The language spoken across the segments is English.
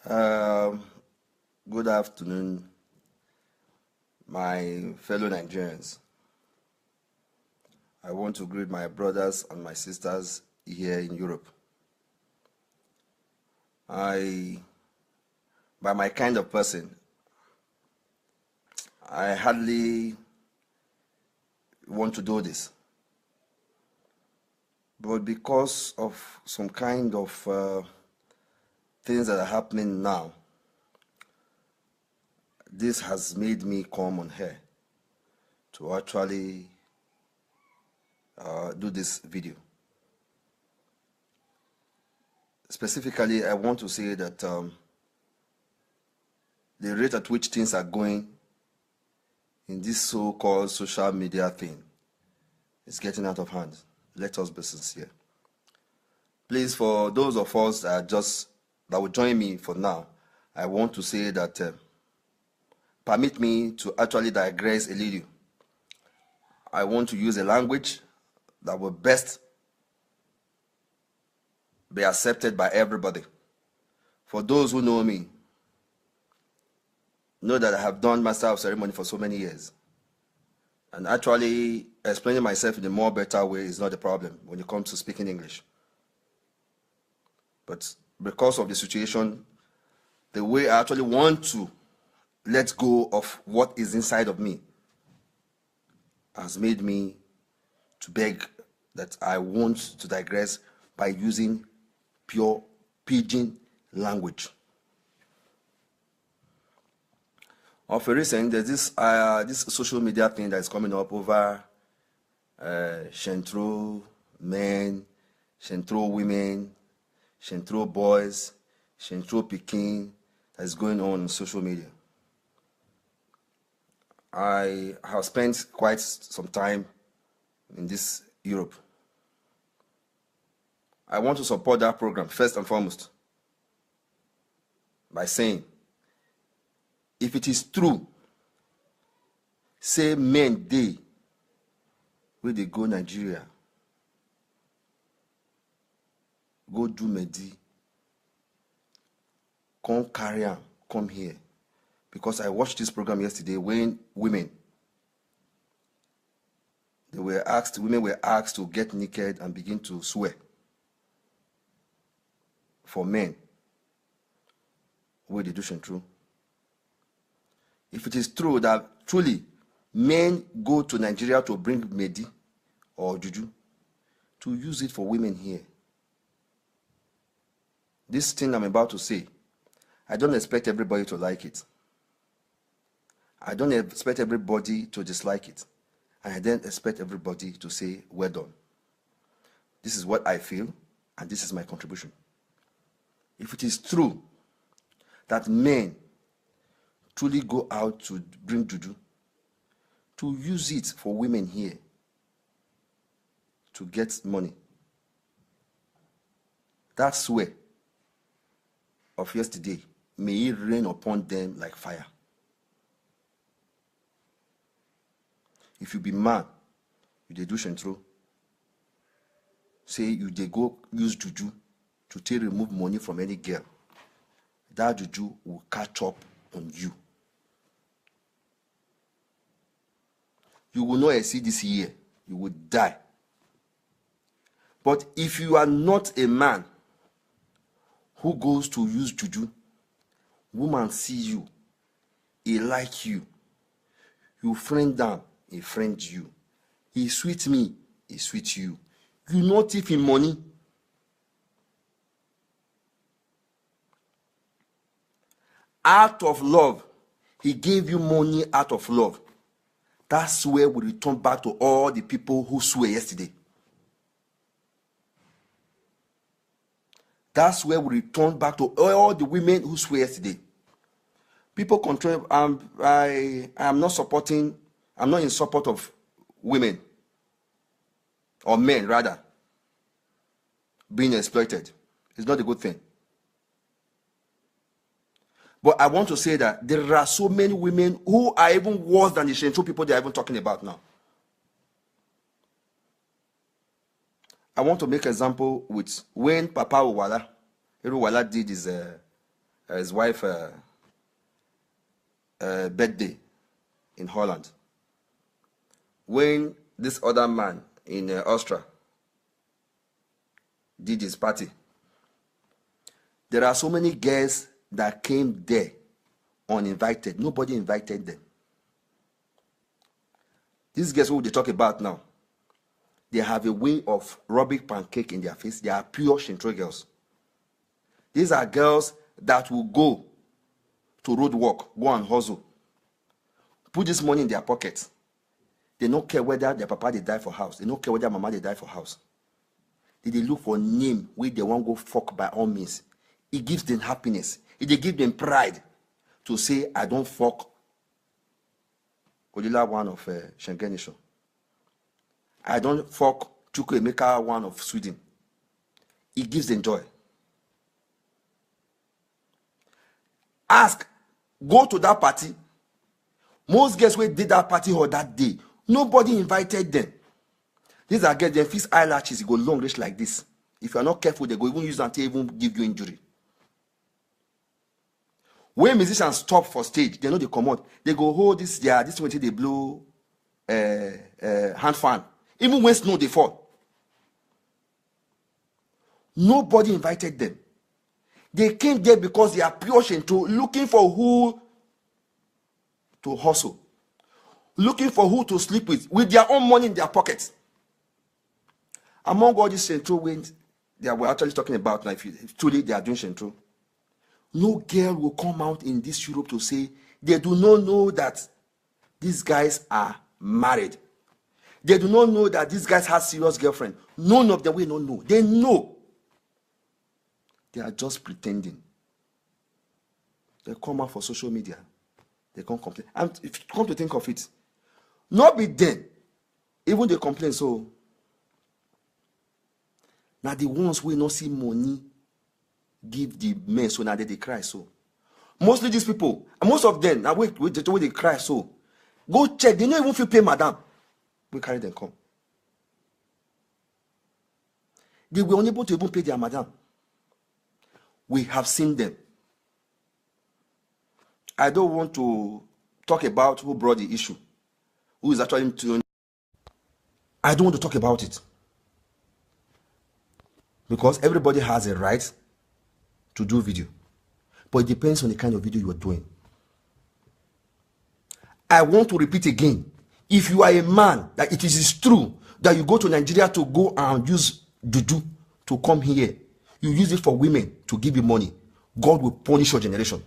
Um, Good afternoon, my fellow Nigerians. I want to greet my brothers and my sisters here in Europe. By my kind of person, I hardly want to do this. But because of some kind of things that are happening now, this has made me come on here to actually do this video. Specifically, I want to say that the rate at which things are going in this so-called social media thing is getting out of hand. Let us be sincere. Please, for those of us that will join me for now, I want to say that permit me to actually digress a little. I want to use a language that will best be accepted by everybody. For those who know me, know that I have done Master of Ceremony for so many years. And actually explaining myself in a more better way is not a problem when it comes to speaking English. But because of the situation, the way I actually want to let go of what is inside of me has made me to beg that I want to digress by using pure pidgin language. Of a recent, there's this social media thing that is coming up over Shentron men, Shentron women, Shentron boys, Shentron Peking that is going on social media. I have spent quite some time in this Europe. I want to support that program first and foremost by saying, if it is true, say men dey where they go Nigeria, go do Medi, come carry am, come here. Because I watched this program yesterday when women were asked to get naked and begin to swear for men where they do Shentron. If it is true that truly men go to Nigeria to bring Medi or Juju, to use it for women here, this thing I'm about to say, I don't expect everybody to like it. I don't expect everybody to dislike it. And I don't expect everybody to say, well done. This is what I feel, and this is my contribution. If it is true that men truly go out to bring Juju, to use it for women here to get money, that swear of yesterday, may it rain upon them like fire. If you be man, you dey do Shentron, say you dey go use Juju to take remove money from any girl, that Juju will catch up on you. You will not exceed this year. You will die. But if you are not a man who goes to use Juju, woman see you, he like you, you friend down, he friend you. He sweet me, he sweet you. You not thief him money. Out of love, he gave you money out of love. That swear will return back to all the people who swear yesterday. That swear will return back to all the women who swear yesterday. People control. I am not supporting. I'm not in support of women or men rather being exploited. It's not a good thing. But I want to say that there are so many women who are even worse than the Shentron people they are even talking about now. I want to make an example with when Papa Uwala did his his wife birthday in Holland, when this other man in Austria did his party, there are so many girls that came there uninvited. Nobody invited them. These girls who they talk about now, they have a way of rubbing pancake in their face. They are pure Shentron girls. These are girls that will go to road work, go and hustle, put this money in their pocket. They don't care whether their papa they die for house. They don't care whether mama they die for house. They look for name where they want to go fuck by all means. It gives them happiness. It gives them pride to say, I don't fuck Odila one of Schengen nation. I don't fuck Chukwu Emeka one of Sweden. It gives them joy. Ask, go to that party. Most girls who did that party or that day, nobody invited them. These are girls, their face eyelashes go long reach like this. If you are not careful, they go even use them to even give you injury. When musicians stop for stage, they know they come out. They go hold this one till they blow hand fan. Even when snow they fall. Nobody invited them. They came there because they are pure Shentron, looking for who to hustle, looking for who to sleep with their own money in their pockets. Among all these Shentron wins that we're actually talking about now, if truly they are doing Shentron, no girl will come out in this Europe to say they do not know that these guys are married. They do not know that these guys have serious girlfriend. None of them will not know. They know. They are just pretending. They come out for social media. They can't complain. And if you come to think of it, not be them. Even they complain so. Now the ones who not see money give the men so now they cry so. Mostly these people, and most of them, now wait the way they cry so. Go check, they don't even feel pay madam. We carry them come. They were unable to even pay their madam. We have seen them. I don't want to talk about who brought the issue, who is actually doing. I don't want to talk about it. Because everybody has a right to do video. But it depends on the kind of video you are doing. I want to repeat again. If you are a man, that it is true that you go to Nigeria to go and use juju to come here, you use it for women to give you money, God will punish your generation.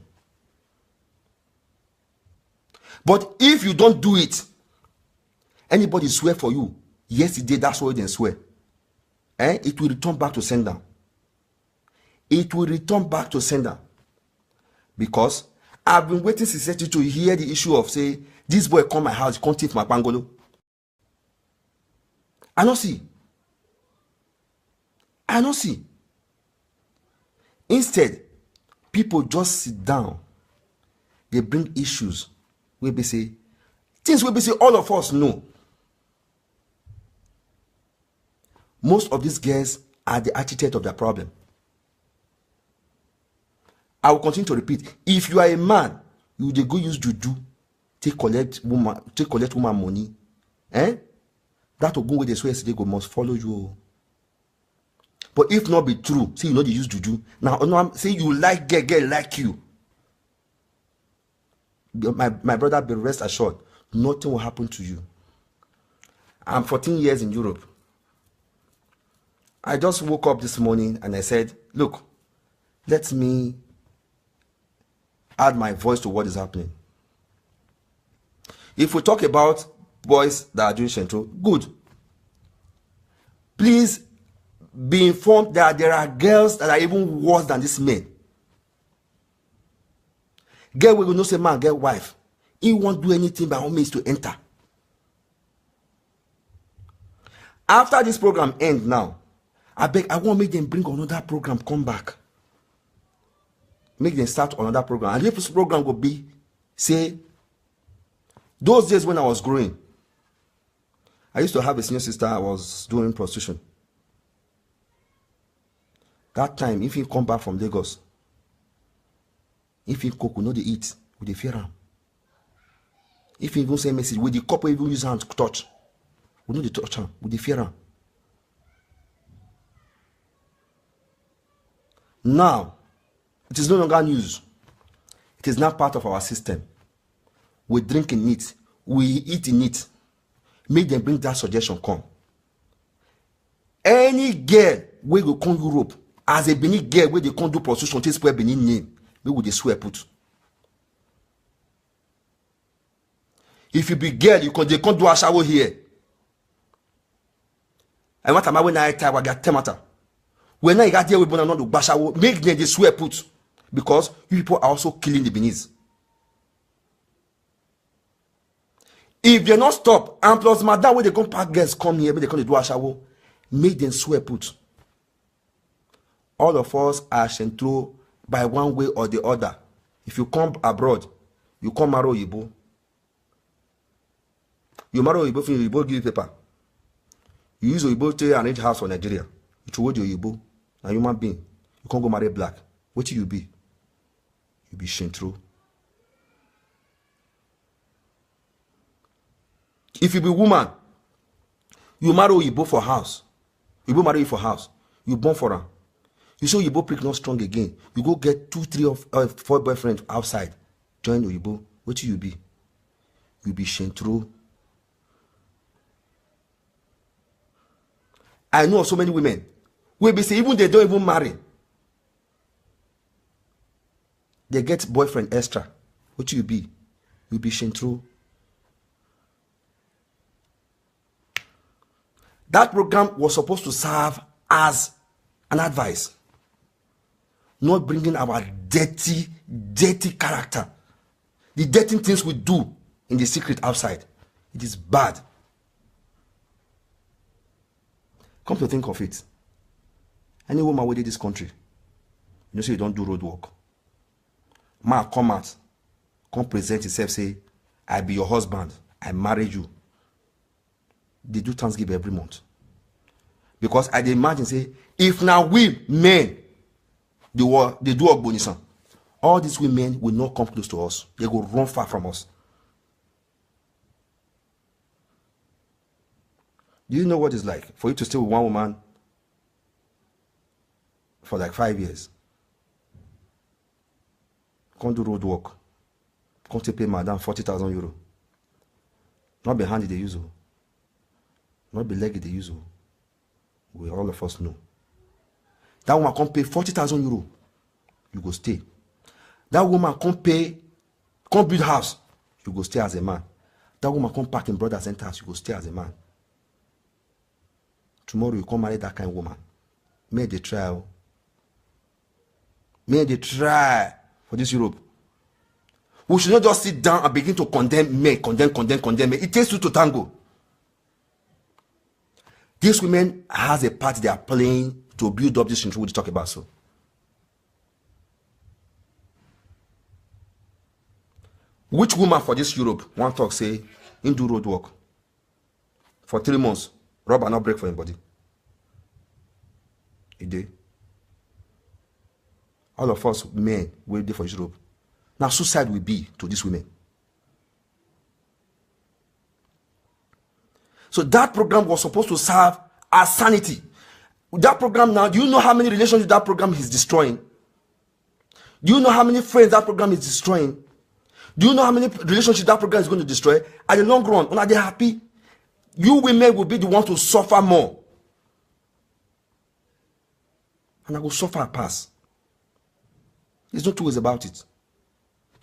But if you don't do it, anybody swear for you, yesterday that's what they swear. It will return back to sender. It will return back to sender. Because I've been waiting sincerely to hear the issue of say, this boy come my house, can't take my pangolo. I don't see. I don't see. Instead, people just sit down. They bring issues where they say, things where they say all of us know. Most of these girls are the architect of their problem. I will continue to repeat. If you are a man, you dey go use juju, take collect woman money. That will go where they swear they go must follow you. But if not be true, say you know they use juju. Now say you like girl like you. My brother, be rest assured, nothing will happen to you. I'm 14 years in Europe. I just woke up this morning and I said, look, let me add my voice to what is happening. If we talk about boys that are doing Shentron, good. Please be informed that there are girls that are even worse than these men. Girl will not say man, get wife. He won't do anything by all means to enter. After this program ends now, I beg, I want to make them bring another program, come back. Make them start another program. And this program will be, say, those days when I was growing, I used to have a senior sister, I was doing prostitution. That time, if you come back from Lagos, If he cook, we know they eat, we dey fear him. If he even send message, with the couple even use hand to touch, we know they touch him, we dey fear him. Now, it is no longer news. It is now part of our system. We drink in it, we eat in it. Make them bring that suggestion come. Any girl wey go come Europe as a Benin girl wey dey come do prostitution take spoil Benin name, we will dey swear put. If you be girl, you can dey come do ashawo here. And what am I when I tell you get temata? When I got here we born not do bashawo, make them dey swear put, because you people are also killing the Beninese. If they not stop, and plus madam when they come pack girls come here, when they come to do ashawo, make them swear put. All of us are Shentron by one way or the other. If you come abroad, you come marry Oyibo. You marry Oyibo, Oyibo give you paper. You use Oyibo to arrange house for Nigeria. You throw the Oyibo, a human being. You can't go marry black. What you be? You be Shentron. If you be woman, you marry Oyibo for house. Oyibo marry you for house. You born for her. You say Oyibo prick not strong again. You go get 2, 3 or 4 boyfriends outside. Join Oyibo. What you be? You be Shentron. I know of so many women who be say even they don't even marry. They get boyfriend extra. What you be? You be Shentron. That program was supposed to serve as an advice, not bringing our dirty character, the dirty things we do in the secret outside. It is bad. Come to think of it, any woman within this country, you know, say you don't do road work. Man come out, come present himself, say, I be your husband, I marry you. They do Thanksgiving every month. Because I imagine, say, if now we men, they do Ogbonisan, all these women will not come close to us. They go run far from us. Do you know what it's like for you to stay with one woman for like 5 years? Can't do road work. Can't pay madam 40,000 euro. Not be handy they use. Not be leggy they use. We all of us know. That woman can't pay 40,000 euro. You go stay. That woman can't build house. You go stay as a man. That woman can't park in brother centers. You go stay as a man. Tomorrow you come marry that kind of woman. May they try. May they try for this Europe. We should not just sit down and begin to condemn men, condemn men. It takes two to tango. These women has a part they are playing to build up this country we talk about. So which woman for this Europe one talk say in do road work for 3 months, rubber not break for anybody? It did. All of us men will do for Europe. Now suicide will be to these women. So that program was supposed to serve as sanity. That program now, do you know how many relationships that program is destroying? Do you know how many friends that program is destroying? Do you know how many relationships that program is going to destroy? At the long run, when they're happy, you women will be the ones to suffer more. And I will suffer a pass. There's no two ways about it.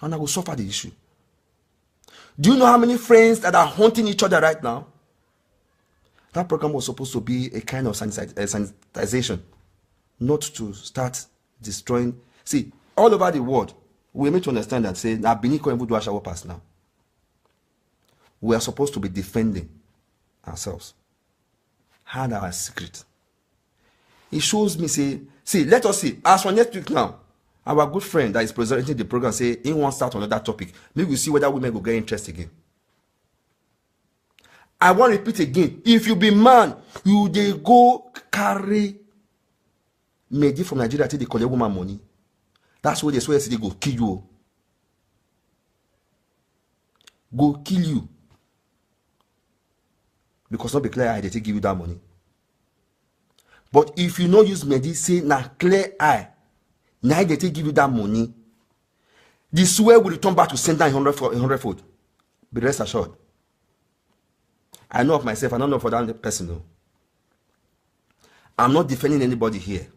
And I will suffer the issue. Do you know how many friends that are haunting each other right now? That program was supposed to be a kind of sanitization, not to start destroying. See, all over the world, we need to understand that, say, now Benin can do Ashawo pass now. We are supposed to be defending ourselves. Hide our secret. It shows me, say, see, let us see. As for next week now, our good friend that is presenting the program say, he wants to start on another topic. Maybe we'll see whether women will get interest again. I want to repeat again. If you be man, you they go carry Medi from Nigeria till they collect woman money. That's where they swear they go kill you. go kill you. Because not be clear eye, they take give you that money. But if you no use Medi, say na clear eye, now they take give you that money, the swear will return back to sender in 100-fold. Be rest assured. I know of myself, I don't know for that person. No. I'm not defending anybody here.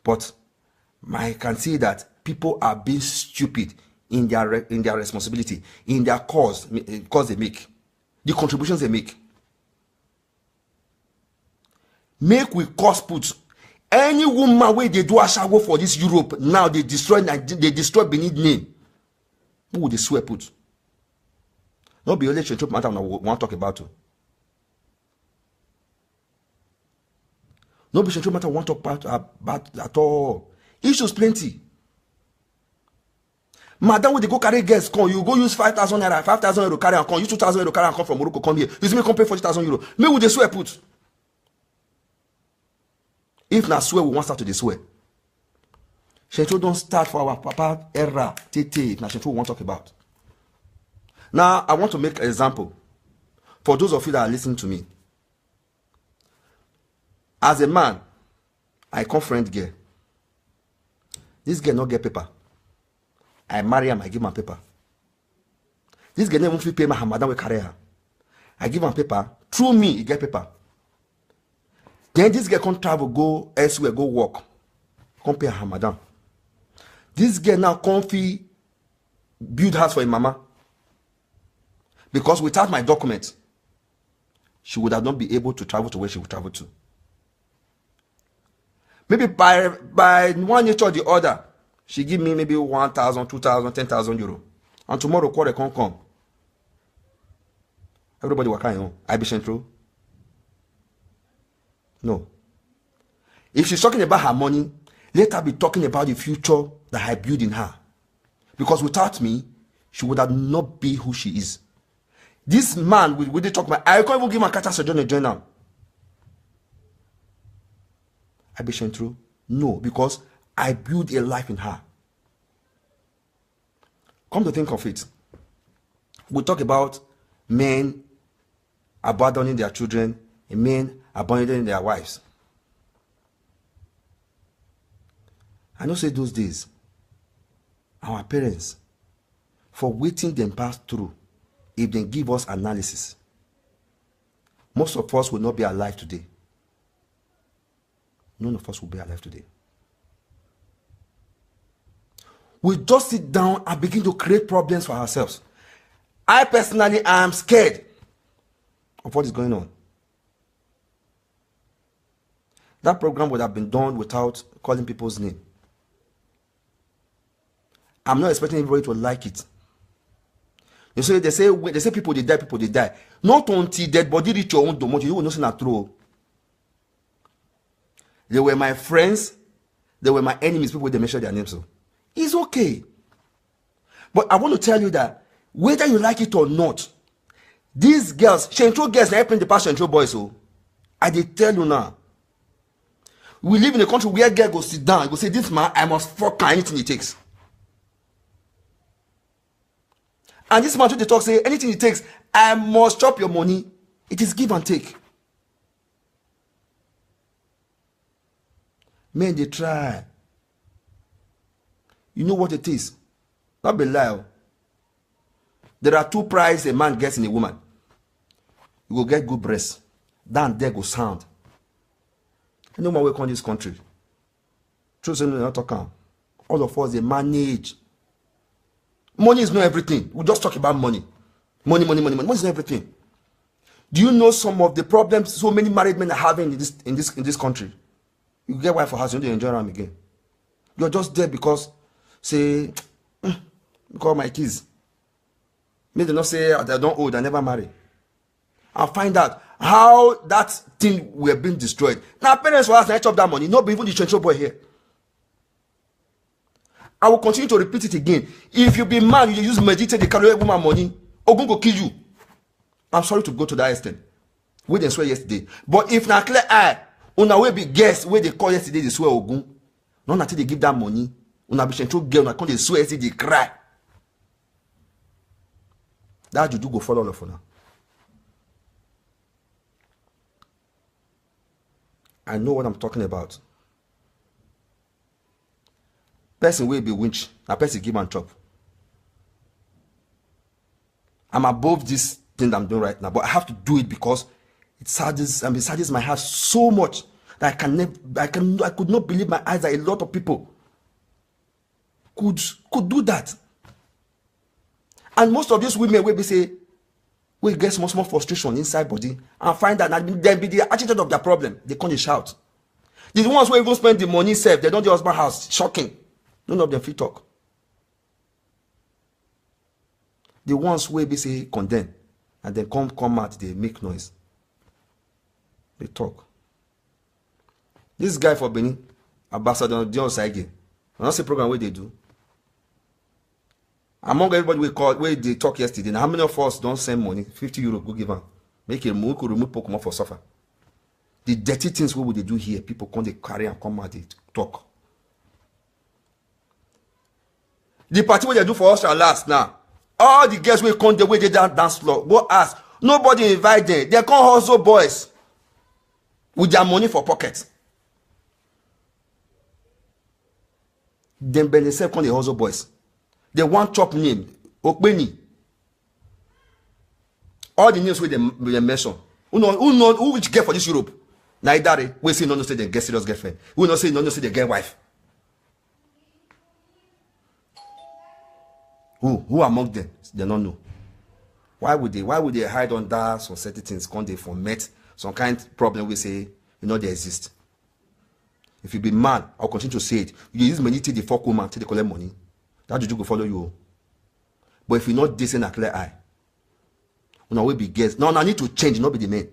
But I can see that people are being stupid in their responsibility, in their cause they make, the contributions they make. Make we cost put any woman where they do a shower for this Europe now they destroy Benin name. Who would they swear put? Not be only Shentron matter I want to talk about too. No be Shentron matter want to talk about at all. Issues plenty. Madam, when they go carry guests, come, you go use 5,000 naira, 5,000 euro carry and come, use 2,000 euro carry and come from Morocco, come here. You see me come pay 40,000 euro. Me would they swear put? If na swear, we want start to the swear. Shentron don't start for our papa era, tete, if na Shentron we want to talk about. Now, I want to make an example. For those of you that are listening to me. As a man, I come friend girl. This girl not get paper. I marry him, I give him paper. This girl never pay my madam will carry her. I give him paper. Through me, he get paper. Then this girl can travel, go elsewhere, go work. Come pay her madam. This girl now come build house for her mama. Because without my document, she would have not been able to travel to where she would travel to. Maybe by one nature or the other, she give me maybe 1,000, 2,000, 10,000 euro. And tomorrow, quarter can't come. Everybody will carry on. I be Shentron. No. If she's talking about her money, let her be talking about the future that I build in her. Because without me, she would have not be who she is. This man, we they talk about, I can't even give my cat a join now. I be Shentron? No, because I build a life in her. Come to think of it, we talk about men abandoning their children and men abandoning their wives. I know say those days, our parents, for waiting them pass through, if they give us analysis, most of us will not be alive today. None of us will be alive today. We just sit down and begin to create problems for ourselves. I personally am scared of what is going on. That program would have been done without calling people's name. I'm not expecting everybody to like it. You see, they say people they die. Not until dead body reach your own domain, you will not see that true. They were my friends, they were my enemies, people they mention their names. So it's okay. But I want to tell you that whether you like it or not, these girls, Shentron girls, they helping the past Shentron boys. So I did tell you now. We live in a country where girl go sit down, go say, this man, I must fuck anything it takes. And this man they talk say, anything it takes, I must chop your money. It is give and take. Men, they try. You know what it is? Not be lie. There are two prizes a man gets in a woman. You will get good breasts. Then there go sound. You know my way on this country. True, say no, not talking. All of us, they manage. Money is not everything. We just talk about money. Money. Money is not everything. Do you know some of the problems so many married men are having in this country? You get wife for house, you don't enjoy them again. You're just there because, say, because my kids. Maybe they not say they don't old, I never marry. I'll find out how that thing were being destroyed. Now parents will ask, I chop that money. Not even the Shentron boy here. I will continue to repeat it again. If you be mad, you use meditate, they carry woman money, Ogun go kill you. I'm sorry to go to that extent. We didn't swear yesterday. But if na clear eye, una will be guess where they call yesterday, they swear Ogun. Not until they give that money. Una be Shentron girl, una come they swear yesterday, they cry. That juju go follow all of una. I know what I'm talking about. Person will be winch. A person give and chop. I'm above this thing that I'm doing right now, but I have to do it because it saddens my heart so much that I could not believe my eyes that a lot of people could do that. And most of these women will be say, we get small frustration inside body and find that they be the attitude of their problem. They can't shout. The ones who even spend the money safe, they don't do husband house. Shocking. None of them fit talk. The ones who be say condemn and then come out, they make noise. They talk. This guy for Benin, Ambassador Dion Saige, I don't see program where they do. Among everybody we called, where they talk yesterday, now how many of us don't send money? 50 euro, go give them. Make it remove Pokemon for suffer. The dirty things what would they do here? People come, they carry and come out, they talk. The party what they do for us shall last now. All the girls will come the way they dance floor. Go ask. Nobody invite them. They come hustle boys with their money for pockets. Then they say come the hustle boys. They want chop name Okbeni. All the names with they mention. Who which get for this Europe? Neither we say no say they get serious girlfriend. We not say no say they get wife. Who among them? They don't know. Why would they hide under some certain things? Can they foment some kind of problem? We say they exist. If you be man, I'll continue to say it. You use money to the fuck woman till they collect money. That juju go follow you. But if you're not decent a clear eye, you will be guessed. No, I need to change, not be the man.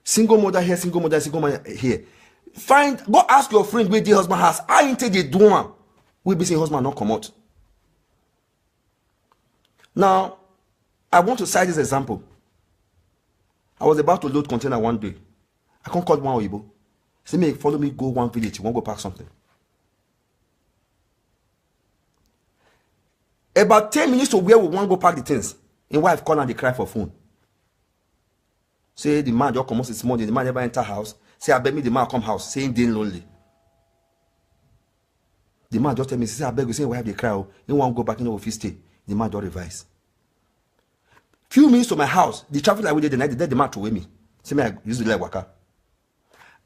Single mother here, single mother here. Go ask your friend where the husband has. I ain't the do one. We be saying husband not come out. Now, I want to cite this example. I was about to load container one day. I can't call one Oyibo. Say me, follow me, go one village. You want to go pack something. About 10 minutes to where we want to go pack the things. In wife call and they cry for phone. Say the man just come out this morning. The man never enter house. Say I beg me the man come house. Saying they lonely. The man just tell me, say I beg you, say wife they cry. You want to go back in the office stay. The man don't revise. Few minutes to my house. The traffic light we did the night. The man to weigh me. Say me I use the leg waka.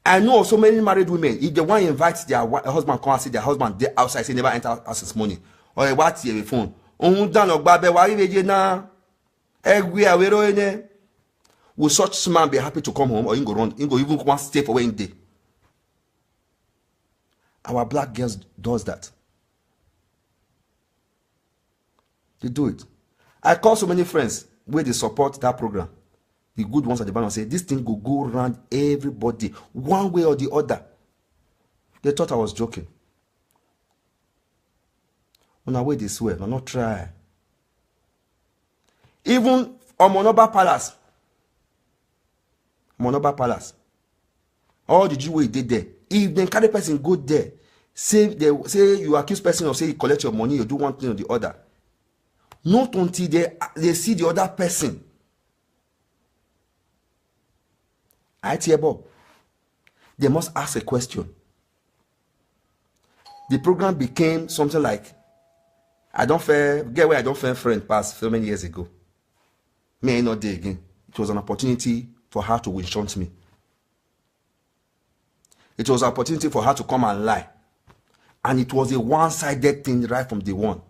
I know so many married women, if they want to invite their husband come and see their husband they outside, say never enter house this morning. Or they watch the phone. Will such man be happy to come home or you go run, you go even come stay for one day? Our black girls does that. They do it. I call so many friends where they support that program. The good ones at the bottom say this thing will go around everybody one way or the other. They thought I was joking. On our way they swear, no, not try. Even on Monoba Palace. All the Jew way did there. If the carry person go there, say you accuse person of say you collect your money, you do one thing or the other. Not until they see the other person. They must ask a question. The program became something like, I don't fair friend past so many years ago. Me not there again. It was an opportunity for her to win-shunt me. It was an opportunity for her to come and lie. And it was a one-sided thing right from day one.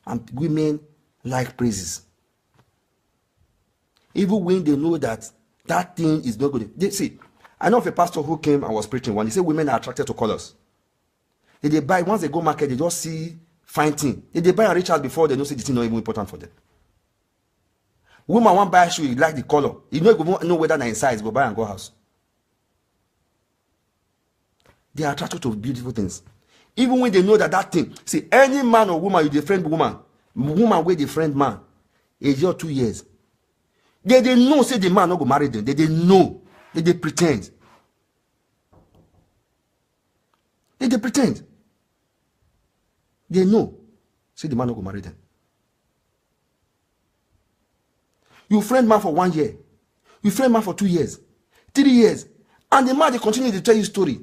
And women like praises. Even when they know that thing is not good. They see, I know of a pastor who came and was preaching one. He said women are attracted to colors. They buy, once they go market, they just see fine thing. They buy a rich house before they know say the thing not even important for them. Woman want buy a shoe, you like the color. You don't even know whether they're in size, go buy and go house. They are attracted to beautiful things. Even when they know that thing. See, any man or woman, you defriend woman with the friend man, a year or 2 years. They know say the man not go marry them. They know. They pretend. They pretend. They know. Say the man no go marry them. You friend man for 1 year. You friend man for 2 years, 3 years. And the man, they continue to tell you story.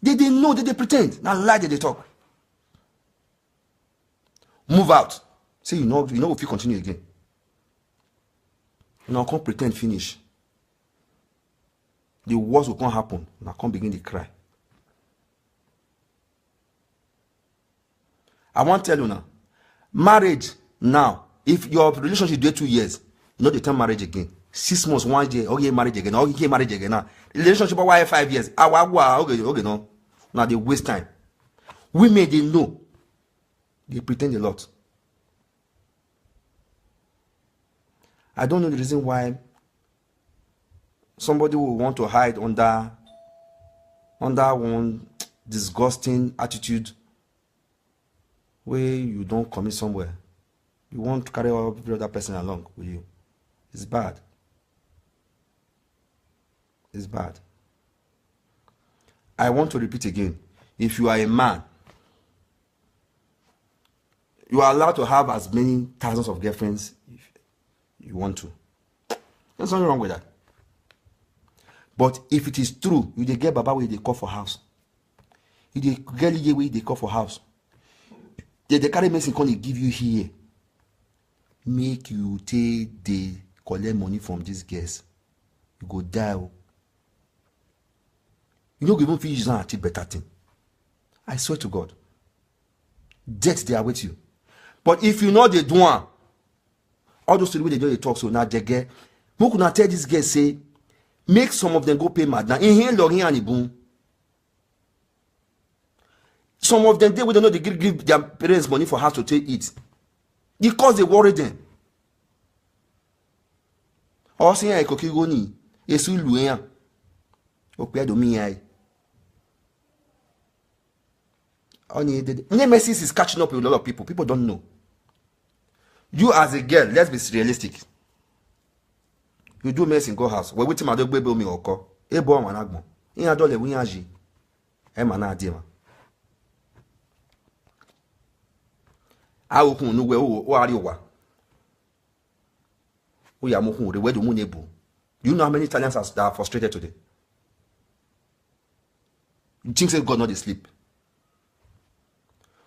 They know, they pretend. Now lie, they talk. Move out. Say, you know if you continue again. Now can't pretend finish. The worst will can't happen. Now can't begin to cry. I want to tell you now. Marriage now, if your relationship dey 2 years, you know they turn marriage again. 6 months, 1 year, okay, marriage again, okay, marriage again. Now, relationship why 5 years? Okay, no. Now they waste time. Women, they know. They pretend a lot. I don't know the reason why somebody will want to hide under one disgusting attitude where you don't commit somewhere. You want to carry every other person along with you. It's bad. It's bad. I want to repeat again. If you are a man, you are allowed to have as many thousands of girlfriends if you want to. There's nothing wrong with that. But if it is true, you dey get baba where they call for house. You dey get lady where they call for house. They carry medicine come give you here. Make you take the collect money from these girls. You go die. You don't even feel you achieve better thing. I swear to God. Death they are with you. But if you know they do one, all those stories they do they talk so now they get. Who could not tell this girl say, make some of them go pay mad. Now in here logging and boom. Some of them they don't know they give their parents money for house to take it. Because they worry them. Or say I could go ni. Esu luya. Ope do me ai. Only the nemesis is catching up with a lot of people. People don't know. You as a girl, let's be realistic. You do mess in go house. We wait my dog baby me oko. E bo managbo. In adole wi anji. E mana adima. Awu kun nu we o ari wa. O ya mo kun re we do mu nebu. You know how many Italians are frustrated today? You think say God not dey sleep?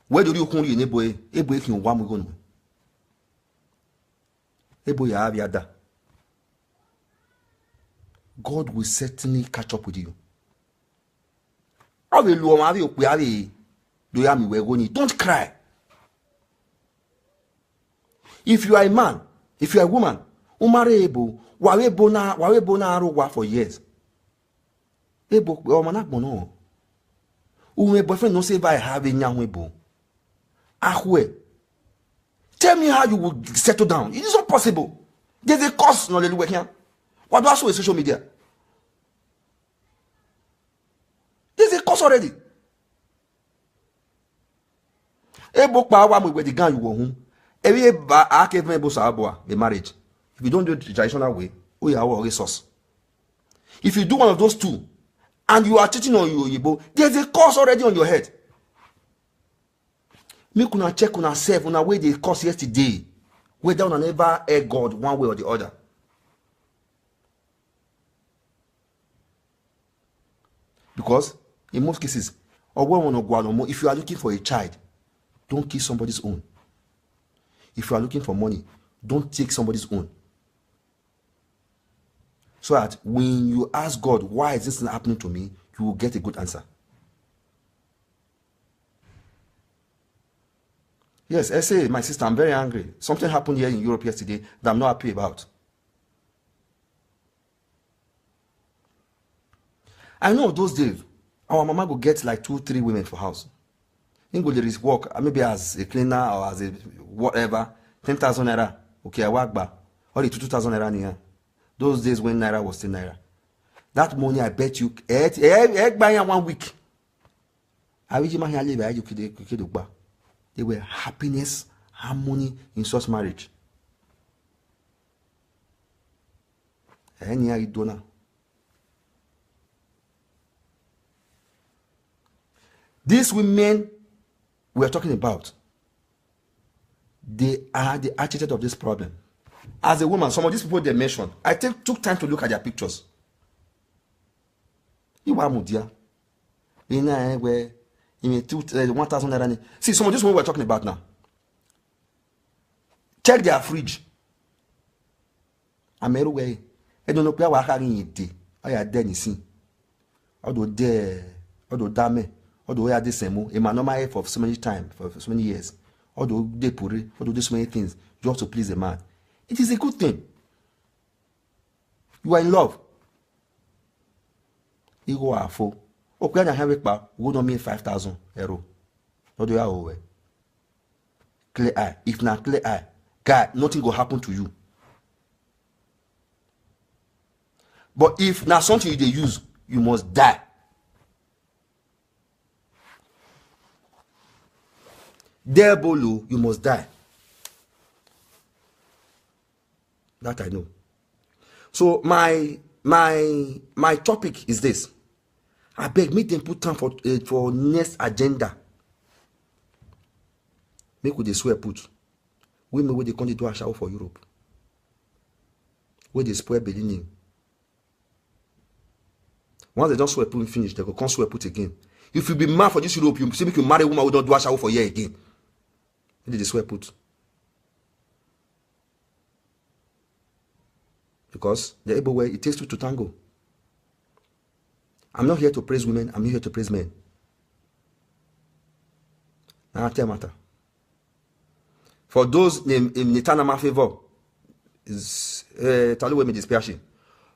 Where do you kun ri nebo e? Ebo e kin wa mo go nu. Ebo ya abiada. God will certainly catch up with you. Don't cry. If you are a man, if you are a woman, umarebo, wawebo na aruwa for years. Ebo, manak mono. Ume boyfriend no say if I have a nyangwebo. Ahwe. Tell me how you will settle down. It is not possible. There's a cost no le here. What do I show with social media? There's a cost already. Ebo pa wa mo we the gang you go home. Every ba ake me bo sa aboa the marriage. If you don't do it the traditional way, oh yeah, our resource. If you do one of those two and you are cheating on your Igbo, there's a cost already on your head. Make una check una self una way the cost yesterday. Whether una never hear God one way or the other. Because in most cases, if you are looking for a child, don't kill somebody's own. If you are looking for money, don't take somebody's own. So that when you ask God, why is this thing happening to me, you will get a good answer. Yes, I say, my sister, I'm very angry. Something happened here in Europe yesterday that I'm not happy about. I know those days, our mama go get like 2-3 women for house. In go there is work, maybe as a cleaner or as a whatever, 10,000 naira. Okay, I work back. Or 2,000 naira near. Those days when naira was still naira. That money, I bet you, buy 1 week. I wish you there were happiness, harmony in such marriage. Any donor. These women we are talking about, they are the architect of this problem. As a woman, some of these people they mentioned, I took time to look at their pictures. You are Mudia. In where in 1,000 naira. See, some of these women we're talking about now. Check their fridge. I'm everywhere. I don't know where we're having it. I had then see. Although dame, although I had this same, in my normal for so many time, for so many years. Although they put it, although do so many things, just to please a man. It is a good thing. You are in love. You go out for. Okay, I have it back. We don't mean 5,000 euro. What do you have? Clear eye. If not clear eye, guy, nothing will happen to you. But if not something they use, you must die. There below, you must die. That I know. So my topic is this. I beg, make them put time for next agenda. Make with the swear put. Women where they come to do a shower for Europe. Where they spoil Berlin. Once they don't swear put finish, they go come swear put again. If you be mad for this Europe, you see make you marry a woman who don't do a shower for a year again. Where they swear put. Because they're able where it takes two to tango. I'm not here to praise women, I'm here to praise men. Now I tell matter. For those in Nitanama favor, is tell me dispersion.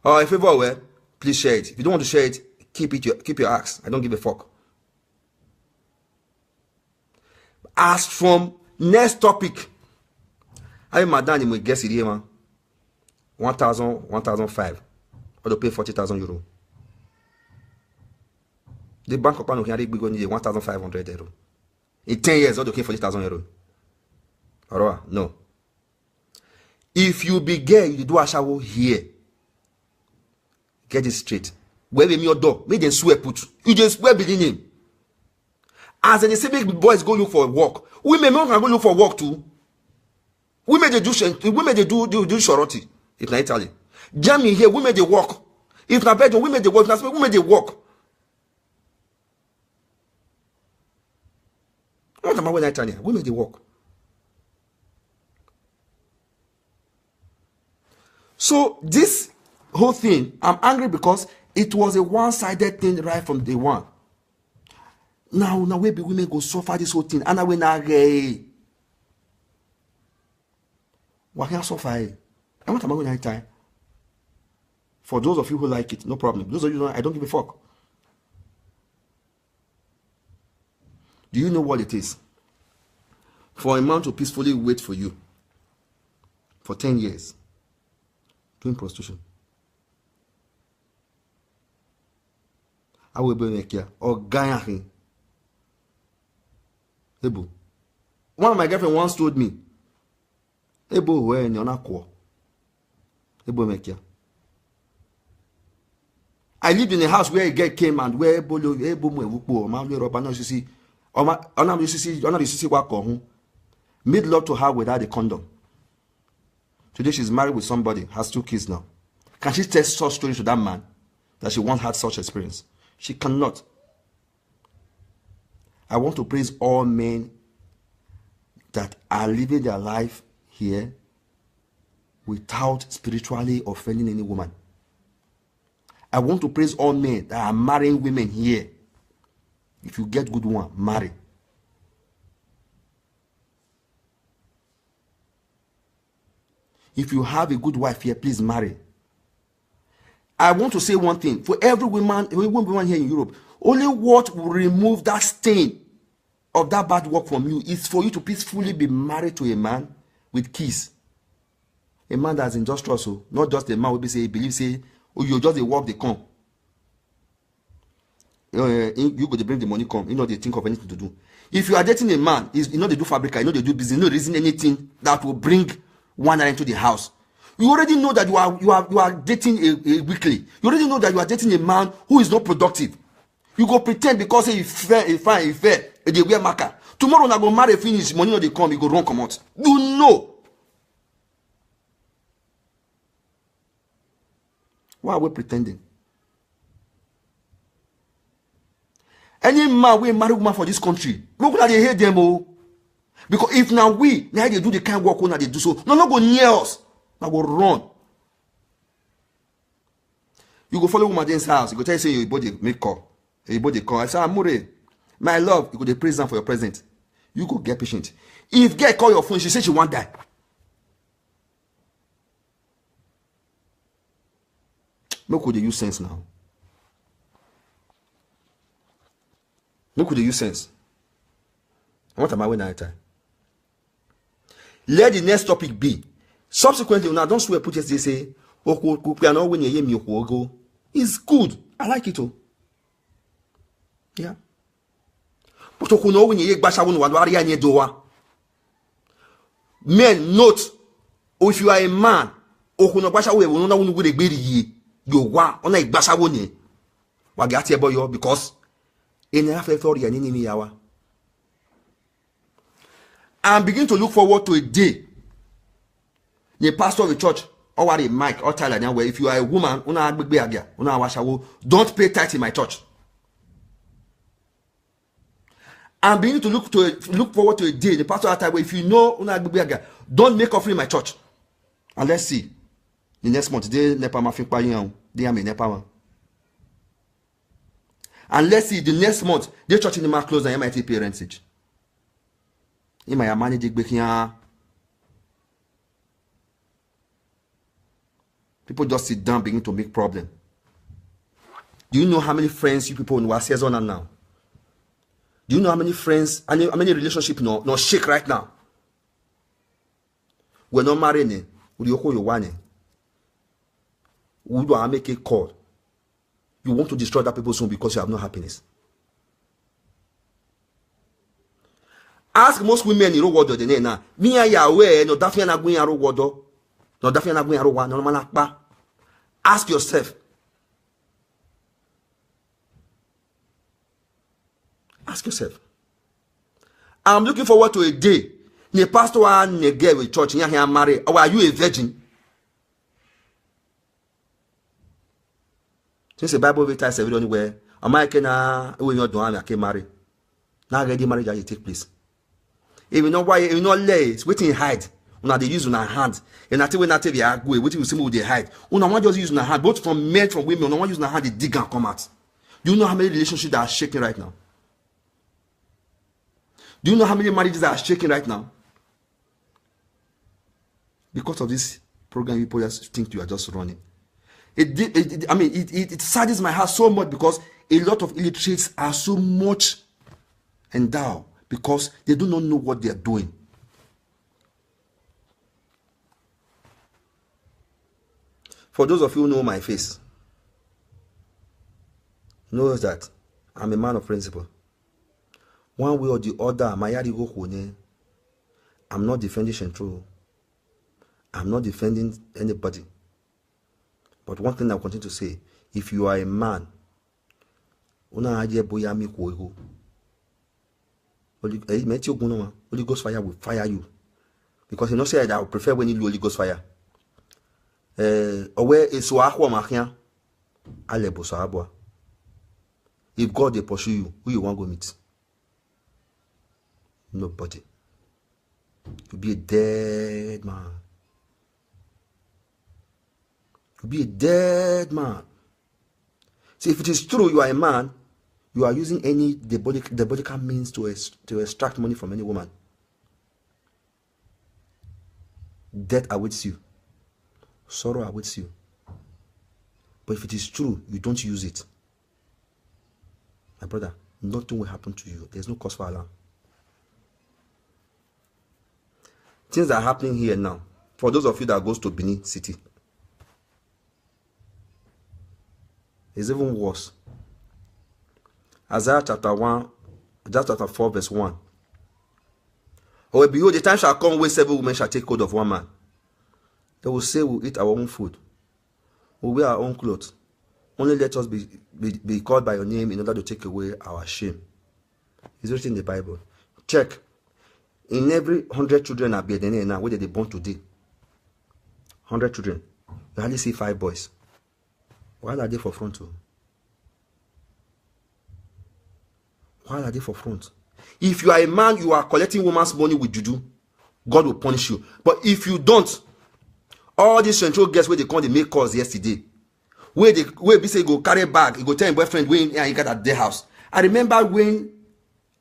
Or a favor where please share it. If you don't want to share it, keep your axe. I don't give a fuck. As from next topic, I madam will guess it here, man. 1,000, 1,005. Or to pay 40,000 euro. The bank of Pano be going to 1,500 euro. In 10 years, or to pay 40,000 euro. Alright, no. If you be gay, you do a shower here. Get it straight. Where be your door? Make them swear put. You just swear begin him. As they say, big boys go look for work. Women can go look for work too. Women they do shorty. If not Italy. Germany here, women they work. If not Belgium, women they work. If not Spain, women they work. What am I when Italy? Women they work. So this whole thing, I'm angry because it was a one-sided thing right from day one. Now maybe women go suffer this whole thing. And now we not gay. Why can't suffer? I want to go night time. For those of you who like it, no problem. Those of you who don't, I don't give a fuck. Do you know what it is? For a man to peacefully wait for you for 10 years doing prostitution. I will be like here or Gayaki. Ebo. One of my girlfriend once told me, Ebo, where in your nakwa? Ebo make here. I lived in a house where a girl came and where Ebo mwe wupo, ma Europa no see, ona you see what home. Made love to her without a condom. Today she's married with somebody, has 2 kids now. Can she tell such stories to that man that she once had such experience? She cannot. I want to praise all men that are living their life here without spiritually offending any woman. I want to praise all men that are marrying women here. If you get good one, marry. If you have a good wife here, please marry. I want to say one thing. For every woman here in Europe, only what will remove that stain of that bad work from you is for you to peacefully be married to a man with kids. A man that's industrious, so not just a man who believe say, oh, you just a work they come. You go to bring the money come. You know they think of anything to do. If you are dating a man, you know they do fabric, you know they do business, you know there isn't anything that will bring one into the house. You already know that you are dating a weekly. You already know that you are dating a man who is not productive. You go pretend because he fair, they wear marker. Tomorrow I go marry finish, money no dey come, you go run come out. You know. Why are we pretending? Any man we marry woman for this country, we gonna dey hate them oh. Because if now we now they do the kind of work when they do so, no go near us. Now go run. You go follow woman Jane's house. You go tell you say your body make call. Your body call. I say Amore, my love. You go dey praise them for your present. You go get patient. If girl call your phone, she say she won't die. Make we dey use sense now. Make we dey use sense. What am I waiting at time? Let the next topic be. Subsequently, when I don't swear, put it they say, it's good. I like it all. Yeah. But men, note, if you are a man, because and begin to look forward to a day the pastor of the church or a mic or tell them where if you are a woman don't pay tithe in my church. And begin to look forward to a day the pastor at where if you know don't make offering in my church. And let's see the next month they nepa ma fin pa yan they am nepa man. And let's see the next month the church in the mark close and might pay rentage. In my manage people just sit down, begin to make problem. Do you know how many friends you people in our season are now? Do you know how many friends and how many relationships no shake right now? We're not married. Would you call your one? Would you make a call? You want to destroy that people's home because you have no happiness. Ask most women in Rowodo the name now. Me and Yahweh, no Daphne na going Rowodo, no Daphne na going Rowa, no manakpa. Ask yourself. Ask yourself. I'm looking forward to a day. Ne pastor and ne girl with church, here marry. Or are you a virgin? Since the Bible tells everyone anywhere, am I can when you're doing I can marry. Now already marriage will take place. If you know why you not lay, it's waiting hide. Una they use on our hand. And I tell you not tell you go waiting with some they hide. Una want just use on our hand, both from men from women. Una want use on our hand, they dig and come out. Do you know how many relationships that are shaking right now? Do you know how many marriages that are shaking right now? Because of this program, people just think you are just running. It saddens my heart so much because a lot of illiterates are so much endowed because they do not know what they are doing. For those of you who know my face, knows that I'm a man of principle. One way or the other, I'm not defending Shentron. I'm not defending anybody. But one thing I continue to say, if you are a man, Holy Ghost fire will fire you. Because you know say that I would prefer when you do Holy Ghost fire. If God they pursue you, who you want to go meet? Nobody. You'll be a dead man. You'll be a dead man. See, if it is true you are a man, you are using any diabolical means to extract money from any woman. Death awaits you. Sorrow awaits you. But if it is true, you don't use it. My brother, nothing will happen to you. There's no cause for alarm. Things are happening here now. For those of you that goes to Benin City, it's even worse. Isaiah chapter 1, chapter 4, verse 1. Oh, behold, the time shall come when 7 women shall take hold of one man. They will say, we'll eat our own food. We'll wear our own clothes. Only let us be called by your name in order to take away our shame. It's written in the Bible. Check. In every 100 children are being now, where they born today. 100 children. You hardly see 5 boys. Why are they for front? Why are they for front? If you are a man, you are collecting woman's money with juju, God will punish you. But if you don't, all these central girls where they come, they make calls yesterday. Where they say go carry bag, you go tell your boyfriend when you got at their house. I remember when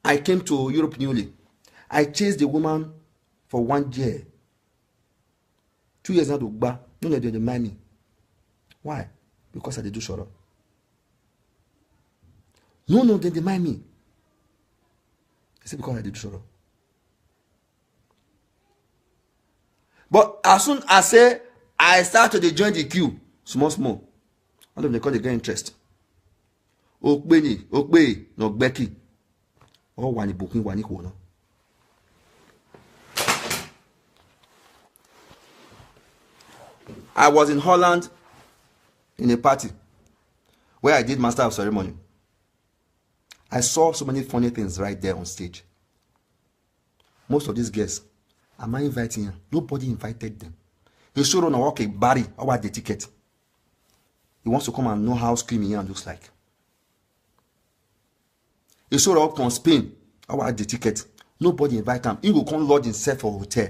I came to Europe newly, I chased the woman for 1 year. 2 years now to back. No, they demand me. Why? Because I did do short. No, they demand me. I said because I did do short. But as soon as I started to join the queue, small. All of them they call they get interest. Okbe, no Becky. All one booking one equal. I was in Holland in a party where I did master of ceremony. I saw so many funny things right there on stage. Most of these guests, am I inviting them? Nobody invited them. He showed on a walk a Barry about the ticket. He wants to come and know how screaming Ian looks like. He showed up on Spain about the ticket. Nobody invited him. He will come lodge himself for a hotel.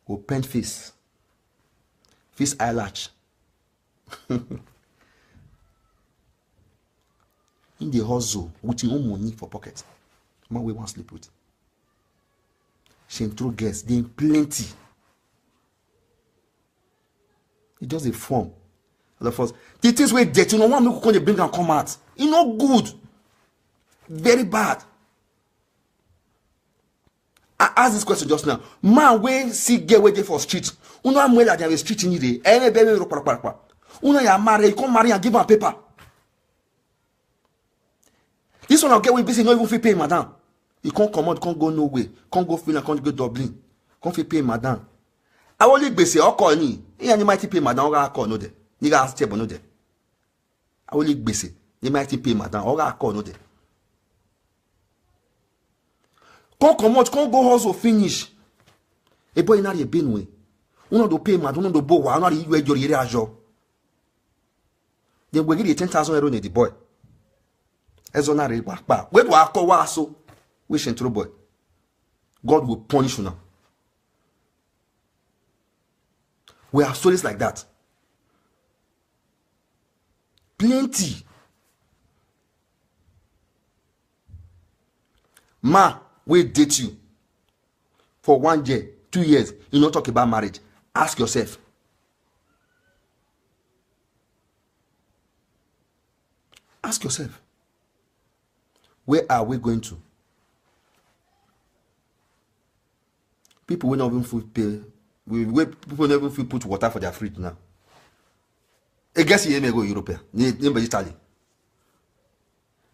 Go paint face eyelash. In the hustle with your own money for pocket. Man we want sleep with. Shentron guests, they plenty. It does a form. The first, the things we get, you know, one make they bring and come out. It's not good. Very bad. I asked this question just now. Man, when see get where they for street, you know I'm well at the street in the any baby you know you marry, you come marry and give her paper. This one I'll get with busy, not even feel pay madam. You can't come out, can't go nowhere, can't go Finland, can't go Dublin, can't feel pay madam. I only base or call me. He might pay madam or call no de. You guys stable no de. I only base. You might pay madam or call no de. Can't come out, can't go house or finish. A boy not a binway. Uno do pay madam, uno do bo wa, not you your ajo. Then we give you 10,000 euro the boy. Ezonare back. Where do I call waso? We Shentron boy. God will punish you now. We have stories like that. Plenty. Ma, we date you for 1 year, 2 years. You not talk about marriage. Ask yourself. Ask yourself. Where are we going to? People will not even pay. People never feel put water for their fridge now. I guess you may go Europe. Name Italy.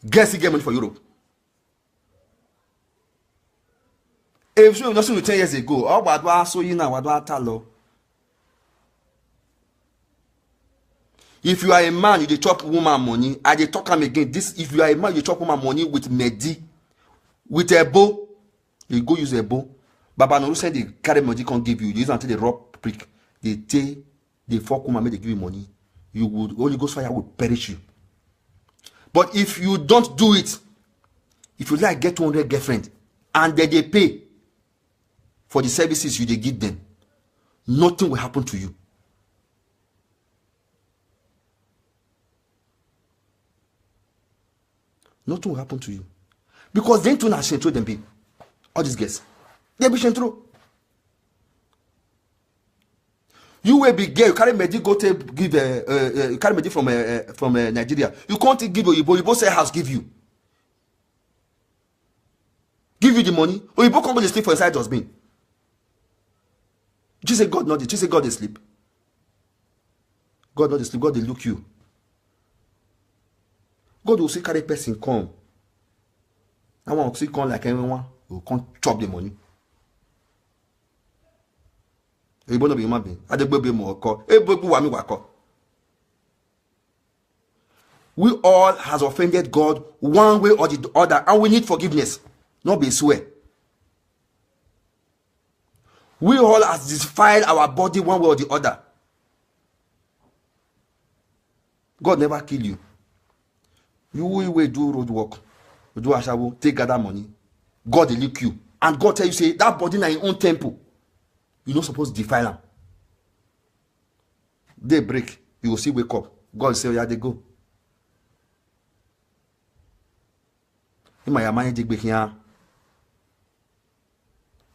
Guess you get money for Europe. If you not 10 years ago, oh, what do I so you now? What do I tell? If you are a man, you chop woman money. I dey talk am again. This, if you are a man, you chop woman money with Medi, with a bow. You go use a bow. Baba no said they carry money can't give you. You use until they rob prick. They take, they fuck woman, make they give you money. You would Holy Ghost fire will perish you. But if you don't do it, if you like get 200 girlfriend and then they pay for the services you they give them, nothing will happen to you. Nothing will happen to you. Because they don't have Shentron them be. All these guys. They be Shentron. You will be gay. You carry Medi go to give you carry Medi from Nigeria. You can't give Oyibo say house give you. Give you the money. Oyibo can't go to sleep for inside dustbin. You say God not. You say God they sleep. God not they sleep. God they look you. God will see carry person come. I want to see come like everyone who can't chop the money. We all has offended God one way or the other, and we need forgiveness. Not be swear. We all has defiled our body one way or the other. God never kill you. You will do road work, do ashawo, take gather money. God will lick you. And God tell you, say, that body na your own temple. You're not supposed to defile them. They break, you will see wake up. God will say, oh, yeah, they go. You might manage to be here.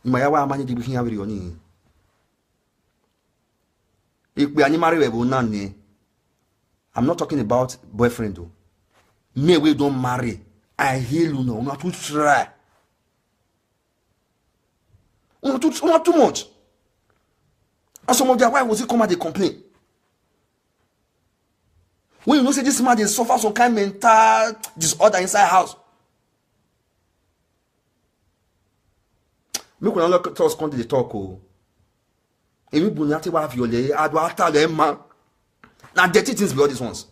You might have managed to be here with your knee. If we are married, I'm not talking about boyfriend though. Me we don't marry. I heal you now. Not too try. Not too much. And some of their wives will say, come and they complain. When you know say this man they suffer some kind of mental disorder inside house. Me when look us come to the talk oh. Emi bunyati wa viole, adu ata le man. Now dirty things be all these ones.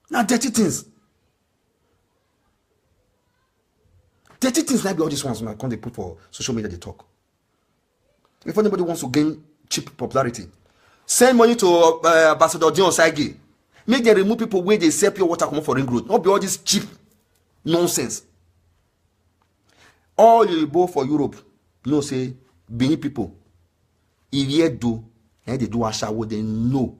Now dirty things. Dirty things like be all these ones when I come they put for social media they talk. If anybody wants to gain cheap popularity, send money to Ambassador Dion Saigi. Make them remove people where they sell pure water come for ring road. Not be all this cheap nonsense. All you go for Europe, you know, say, Benin people, if you do, and they do a shower, they know.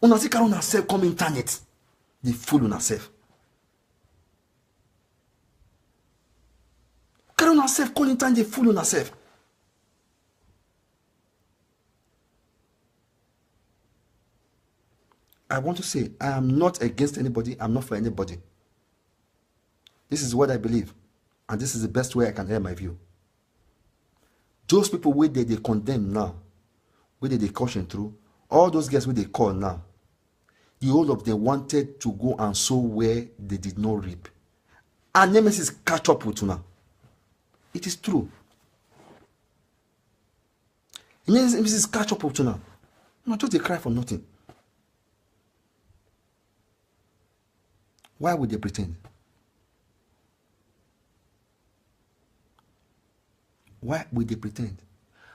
On a see on ourselves come internet, they fool on ourselves. Carry on ourselves, call internet, they fool on ourselves. I want to say, I am not against anybody. I'm not for anybody. This is what I believe. And this is the best way I can hear my view. Those people where they condemn now, where they caution through, all those guys where they call now, the whole of them wanted to go and sow where they did not reap. And nemesis catch up with you now. It is true. Nemesis catch up with you now. No, just they cry for nothing. Why would they pretend? Why would they pretend?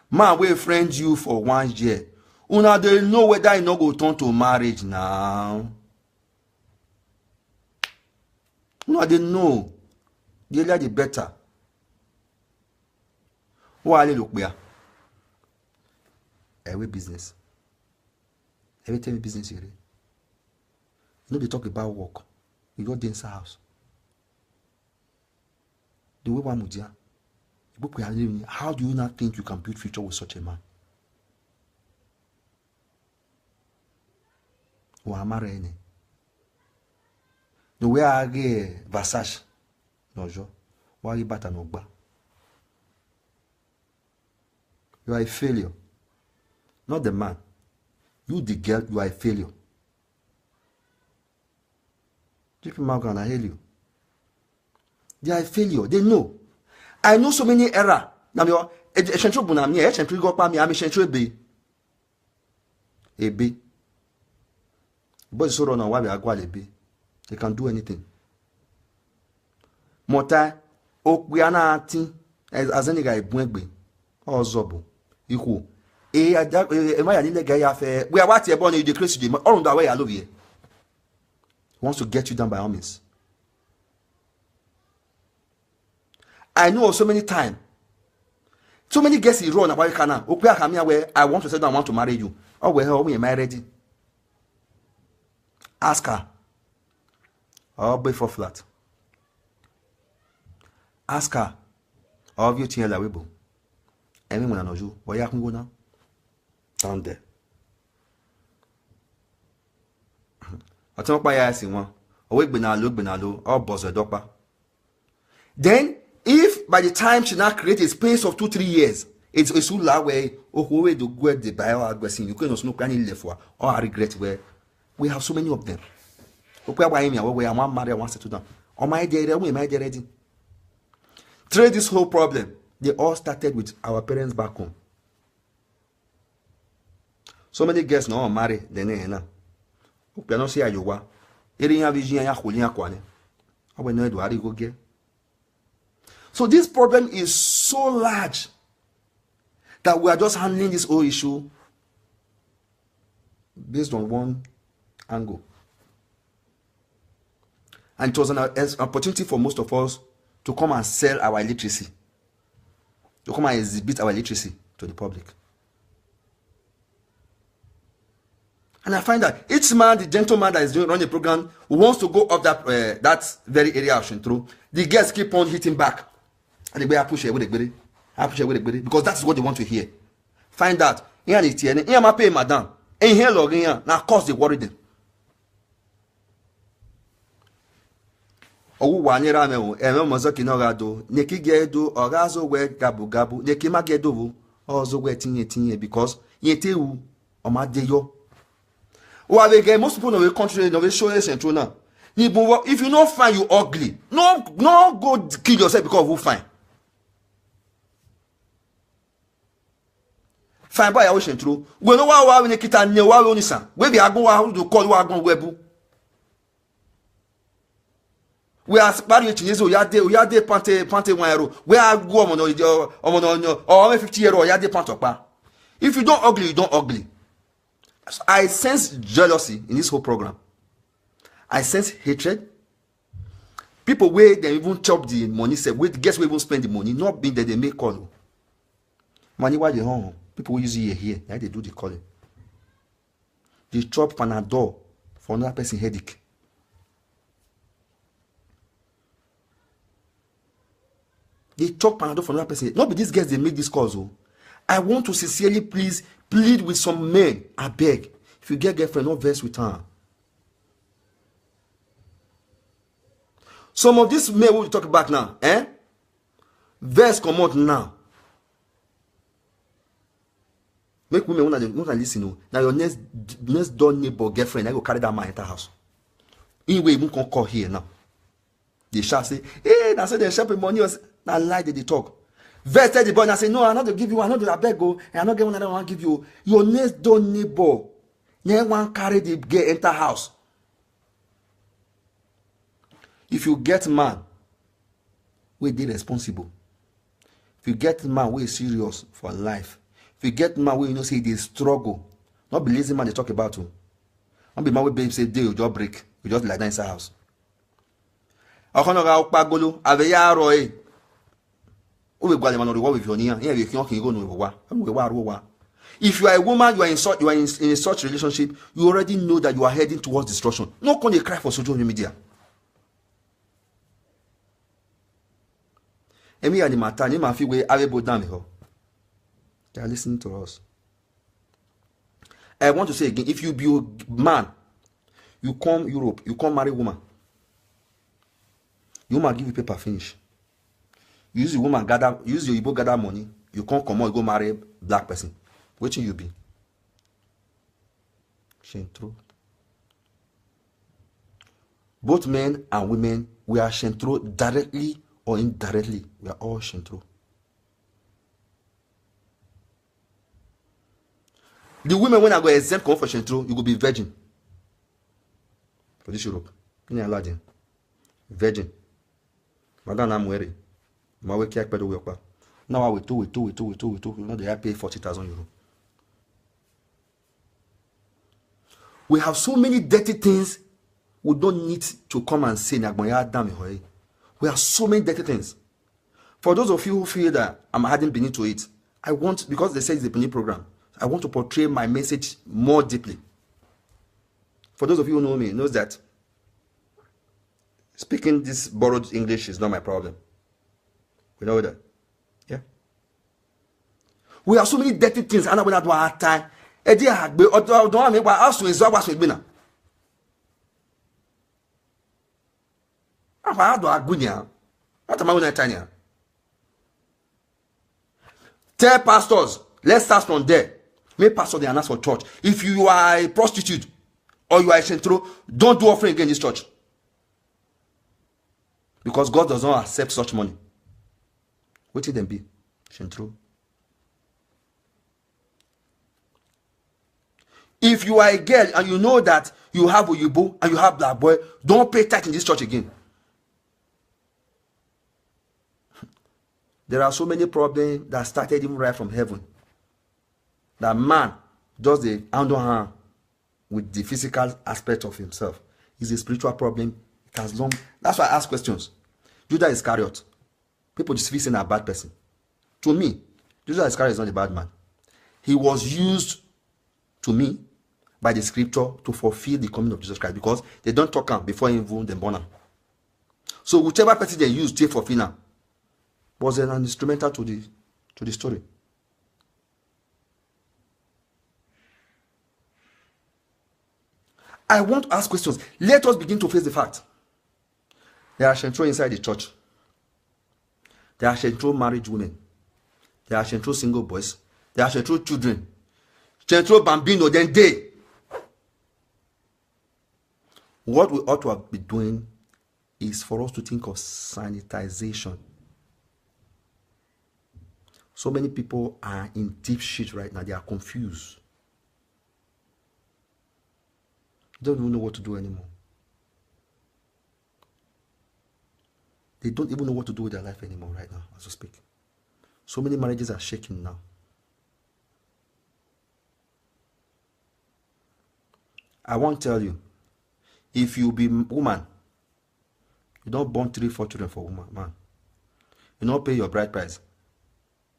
Man, we friend you for 1 year. Una they know whether I no go turn to marriage now. Una they know. The earlier the better. Why look where? Every business. Every time business here. You know they talk about work. You go inside house. The way one mudia. How do you not think you can build future with such a man? The way I get Versace, no jo. Why you bata no ba? You are a failure. Not the man. You the girl, you are a failure. People are gonna hail you. They are a failure. They know. I know so many errors. Now, Edo Shentron bunam ni Shentron go pa mi am Shentron be. Ebe. But so run on why we are going be. They can do anything. Mota okwiana ati as any guy buegbe. O zobo. Iku. E ma ya ni le guy afe. We are what you born you decrease you. All the way I love you. Wants to get you down by all means. I know so many times. So many guests he run about Kana. Where I want to say I want to marry you. Oh well, am I ready? Ask her. Oh, before flat. Ask her. Oh, you tell her webo. Anyone knows you. Where you can go now? Down there. I talk by asking one. Awake benalo, or buzzer dopa. Then, if by the time she now create a space of 2-3 years, it's a sula way, or who do go the bio aggressing, you can also no any left for, or I regret where we have so many of them. Where I want marry, I want to settle down. On my day, we might get ready. Through this whole problem, they all started with our parents back home. So many girls now marry, then now. We are not say you So this problem is so large that we are just handling this whole issue based on one angle. And it was an opportunity for most of us to come and sell our illiteracy, to come and exhibit our illiteracy to the public. And I find that each man, the gentleman that is running the program, who wants to go up that very area of Shentro, the guests keep on hitting back. And they push away because that's what they want to hear. Find out. Here I pay madam. And here logging here. Now, of course, they worry them. Owu wanyera me eme mozoki no gado neki gedo ogazo we gabu gabu neki magedo wo ozo we tinye because yetewu omadeyo o avege most people no we country no we show Shentron now. If you not find you ugly, no go kill yourself because of who fine. Fine boy awo Shentron. We no wa we nekita nye wa we onisa. We be agun wa do call wa agun webu. We are sparring Chinese o yade pante wanero. We are go omono or 50-year-old yade pantopa. If you don't ugly, you don't ugly. I sense jealousy in this whole program. I sense hatred. People where they even chop the money, say, wait, guess we even spend the money, not being that they make call. Money while they home. People who use it here, like they do the calling. They chop Panadol for another person headache. They chop Panadol for another person. Not be these guys they make these calls. Oh. I want to sincerely plead with some men. I beg. If you get girlfriend, not verse with her. Some of these men will talk about now. Verse come out now. Make women want to listen. Now your next door neighbor girlfriend, I go carry that man into house. Anyway, you can call here now. They shall say, hey, that's why they shopping money. Now lie they talk. Verse tell the boy, and I say, no, I'm not going to give you, I'm not going to beg go, and I'm not going to give you. Your next door neighbor, you want carry the girl enter house. If you get man, we be responsible. If you get man, we serious for life. If you get man, we say they struggle. Not be lazy man they talk about you. Not be man we baby say day you just break. You just lie down inside house. Akono pagolo aveya roe. If you are a woman, you are in such relationship, you already know that you are heading towards destruction. No can they cry for social media. Emi and the matter, you might feel we are able down here. They are listening to us. I want to say again, if you be a man, you come Europe, you come marry woman. You might give you paper finish. Use your woman gather, use your Igbo gather money. You can't come out, go marry black person. Which you be? Shentro. Both men and women, we are Shentro directly or indirectly. We are all Shentro. The women when I go exempt come for Shentro, you will be virgin. For this Europe. In Aladdin. Virgin. Madame Amwere. Now I will do. Now they pay 40,000 euros. We have so many dirty things we don't need to come and say. We have so many dirty things. For those of you who feel that I'm adding beneath to it, I want, because they say it's a beneath program, I want to portray my message more deeply. For those of you who know me, knows that speaking this borrowed English is not my problem. We know that. Yeah. We have so many dirty things, and we don't have time. Tell pastors, let's start from there. Make pastors they announce for church. If you are a prostitute or you are a Shentro, don't do offering again in this church. Because God does not accept such money. What did them be? Shentro. If you are a girl and you know that you have Oyibo and you have black boy, don't pay tithe in this church again. There are so many problems that started even right from heaven. That man does the handle hand with the physical aspect of himself. It's a spiritual problem. It has long. That's why I ask questions. Judas Iscariot. People just feel saying a bad person. To me, Judas Iscariot is not a bad man. He was used, to me, by the scripture to fulfill the coming of Jesus Christ, because they don't talk him before even them born him. So whichever person they used to fulfill him was an instrumental to the story. I want to ask questions. Let us begin to face the fact. There are Shentron inside the church. There are Shentron married women. There are Shentron single boys. There are Shentron children. Shentron bambino, then they. What we ought to be doing is for us to think of sanitization. So many people are in deep shit right now. They are confused. They don't even know what to do anymore. They don't even know what to do with their life anymore right now, as we speak. So many marriages are shaking now. I won't tell you. If you be woman, you don't born 3-4 children for woman, man. You don't pay your bride price.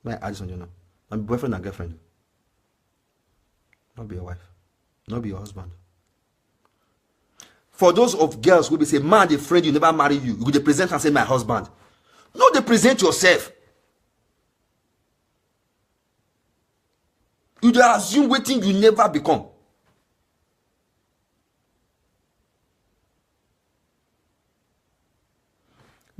My add on you know. I'm boyfriend and girlfriend. Not be your wife. Not be your husband. For those of girls who be say, man, the friend you never marry you. You could present and say, my husband. No, they present yourself. You do assume waiting you never become.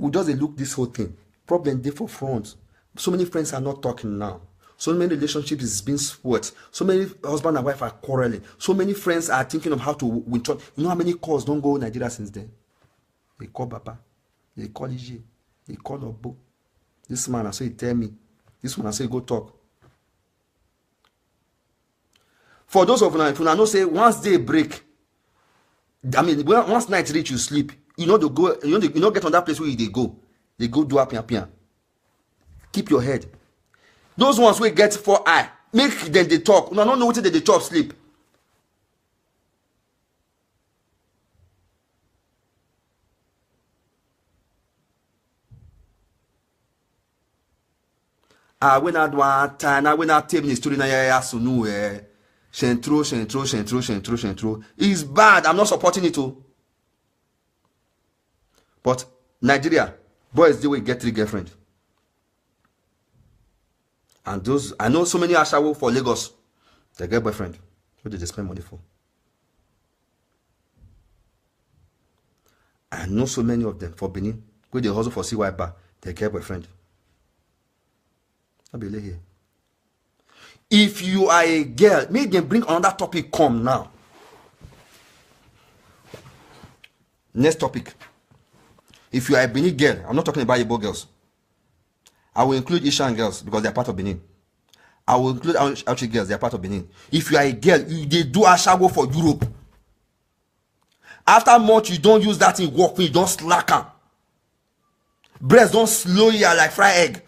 We just look this whole thing. Problem there for front. So many friends are not talking now. So many relationships is being spoiled. So many husband and wife are quarreling. So many friends are thinking of how to win. You know how many calls don't go Nigeria since then? They call Papa. They call Ije. They call Obo. This man, I say, tell me. This one, I say, go talk. For those of you, if you know, say, once they break, I mean, once night reach, you sleep. You know, to go, you know, get on that place where they go. They go do apia. Keep your head. Those ones who get for eye, make them they talk. No, know what they chop sleep. When I do when I tell me the story na ya sunu Shentron. It's bad. I'm not supporting it too. But Nigeria, boys they will get 3 girlfriends. And those, I know so many Ashawo for Lagos, they get boyfriend. What did they spend money for? I know so many of them for Benin, where they hustle for CY bar, they get boyfriend. I'll be here. If you are a girl, make them bring another topic come now. Next topic. If you are a Benin girl, I'm not talking about Igbo girls. I will include Ishan girls because they are part of Benin. I will include Auchi girls, they are part of Benin. If you are a girl, they do Ashago for Europe. After much, you don't use that in work, you don't slack on. Breast don't slow you like fried egg.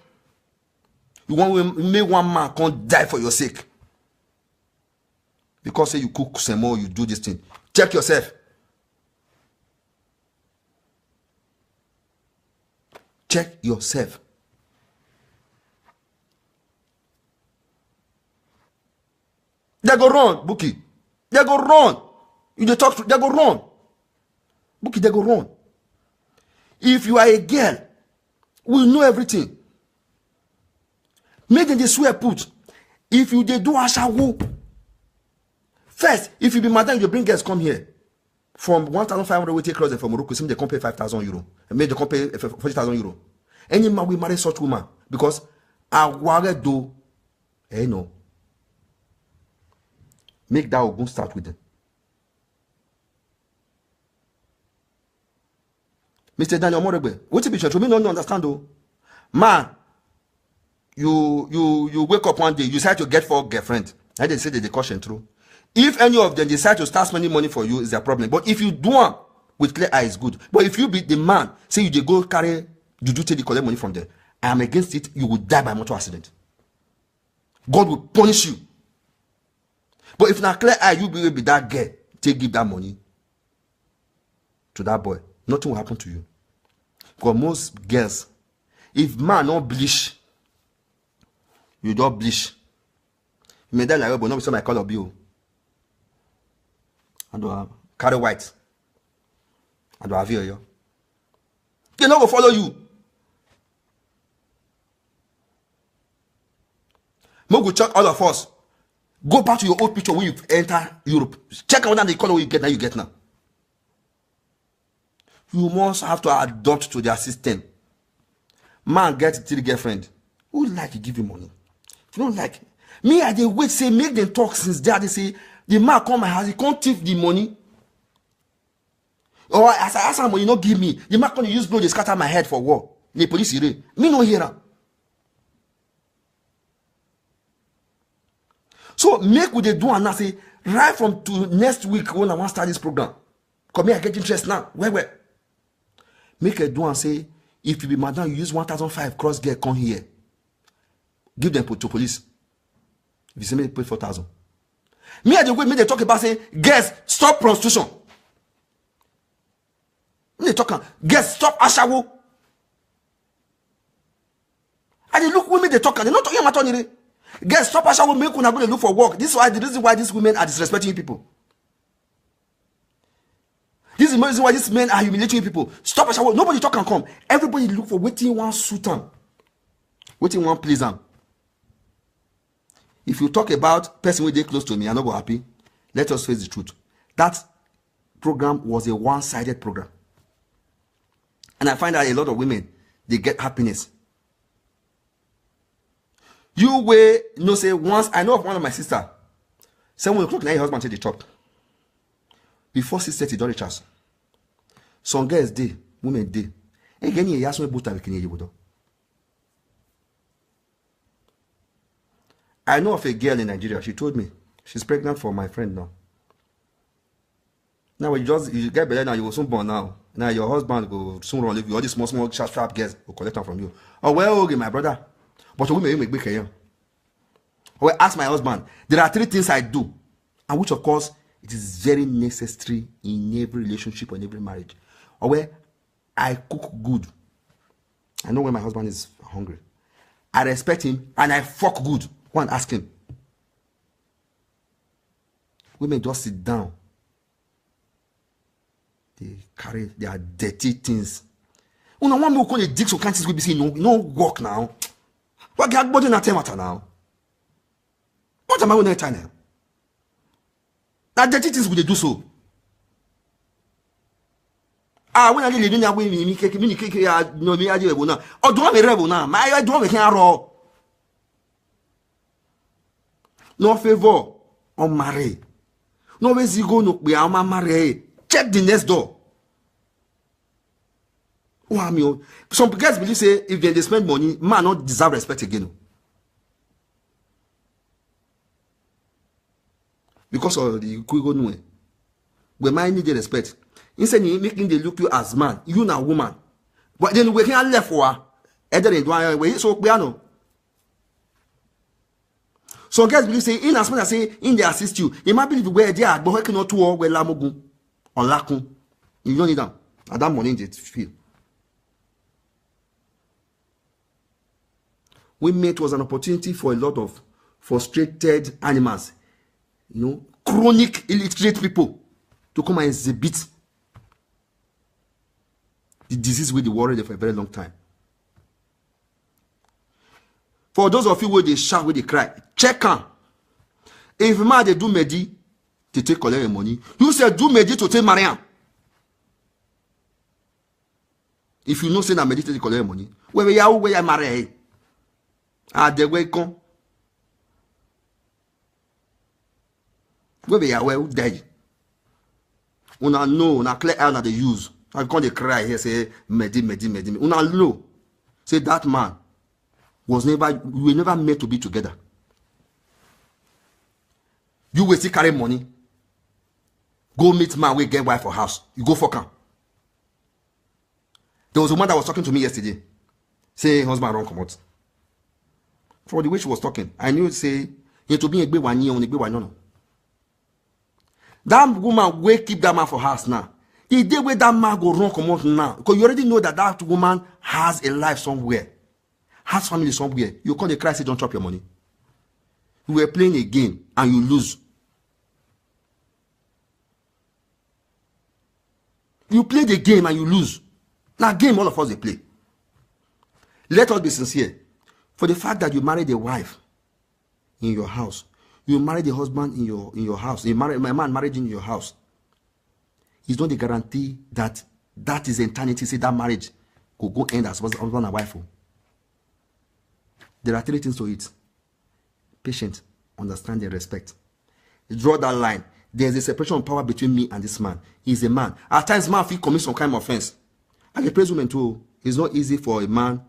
You want to make one man can't die for your sake. Because say you cook some more, you do this thing. Check yourself. Check yourself. They go run, Buki. They go run. You dey talk to, they go run. Buki, they go run. If you are a girl, we know everything. Make them they swear put. If you they do ashawo. First, if you be madam, you bring girls come here. From 1,500 we take cross from Morocco, they come pay 5,000 euro. And maybe they come pay 40,000 euro. Any man will marry such woman because I do, no. Make that Ogun start with them. Mr. Daniel Moregbe, what you be church? Me don't understand though. Man, you wake up one day, you decide to get 4 girlfriends. And they say that they call Shentron. If any of them decide to start spending money for you, is their problem. But if you do one with clear eye, is good. But if you be the man, say you dey go carry juju take collect money from them, I am against it. You will die by motor accident. God will punish you. But if na clear eye, you be that girl, take give that money to that boy, nothing will happen to you. Because most girls, if man not bleach, you don't bleach. You may die like but not be my color bill. I don't carry white. I don't have here. They not go follow you. Mo go check all of us. Go back to your old picture when you enter Europe. Check out the color you get now. You must have to adopt to their system. Man get 3 girlfriend. Who like to give you money? If you don't like me, I dey wait say make them talk since there. They say the man come my house, he can't take the money. Or as I ask him, you not give me. The man come use blow, they scatter my head for war. The police here. Me no hear am. So make we dey do and now say right from to next week when I want to start this program. Come here, I get interest now. Where? Make a do and say if you be madam, you use 1,500 cross girl come here. Give them to police. If you say me pay 4,000. Me at the way me they talk about say girls stop prostitution. Me they talk girls stop ashawo. And they look women they talk they not talking about it. Girls stop ashawo make una go look for work. This is why the reason why these women are disrespecting people. This is the reason why these men are humiliating people. Stop ashawo. Nobody talk and come. Everybody look for waiting one suit them. Waiting one please them. If you talk about person who they close to me, I'm not go happy. Let us face the truth. That program was a one-sided program. And I find that a lot of women, they get happiness. You way, say once, I know of one of my sister, 7 o'clock now your husband take the top. Before 6:30, don't reach us. Some girls day, women day. Again, you ask me about time. I know of a girl in Nigeria. She told me she's pregnant for my friend now. Now you get better now, you will soon born now. Now your husband will soon run leave you. All these small sharp girls will collect them from you. Oh well, okay, my brother. But women make big here. Well, ask my husband. There are 3 things I do, and which of course it is very necessary in every relationship or in every marriage. Or where I cook good. I know when my husband is hungry. I respect him and I fuck good. Go and ask him. Women just sit down. They carry their dirty things. Una want me to call the dicks or can't we be saying no work now? What get body na matter now? What am I going to tell now? That dirty things will they do so? When I did the way me cake no me aje ebo na. O do me rebo na. My do me can raw. No favor on marry. No way you go no be am marry. Check the next door. Some guys believe say if they spend money, man not deserve respect again. Because of the quigo no. We might need the respect. Instead of making they look you as man, you na woman. But then we can left for either in one way, so we know. So guys believe say in as much as say in they assist you, you might believe where they are, but we cannot to where lamogun on lakun. You don't need them. And that money they feel. Women was an opportunity for a lot of frustrated animals, chronic illiterate people to come and exhibit the disease with the worry for a very long time. For those of you where they shout, where they cry, check on. If man they do medi to take collect money, you say do medi to take Mariam. If you know say na medi to take collect money, where you marry? The way come. Where we are well dead. Una know, una clear out that they use. I can't they cry here, say medi. Una know. Say that man we were never meant to be together. You will still carry money. Go meet man, we get wife for house. You go fuck her. There was a woman that was talking to me yesterday. Say husband wrong come out. For the way she was talking, I knew say you to be a big one year on a big one. No. That woman will keep that man for house now. The day where that man go wrong come out now, because you already know that that woman has a life somewhere, has family somewhere. You call the cry, say don't drop your money. You were playing a game and you lose. You play the game and you lose. Now game all of us they play. Let us be sincere. For the fact that you married a wife in your house, you married a husband in your house, you married my man married in your house, it's not a guarantee that that is eternity. Say that marriage could go end as husband and wife. There are 3 things to it: patient, understanding, respect. Draw that line. There's a separation of power between me and this man. He's a man. At times, man will commit some kind of offense. And a praise woman too. It's not easy for a man.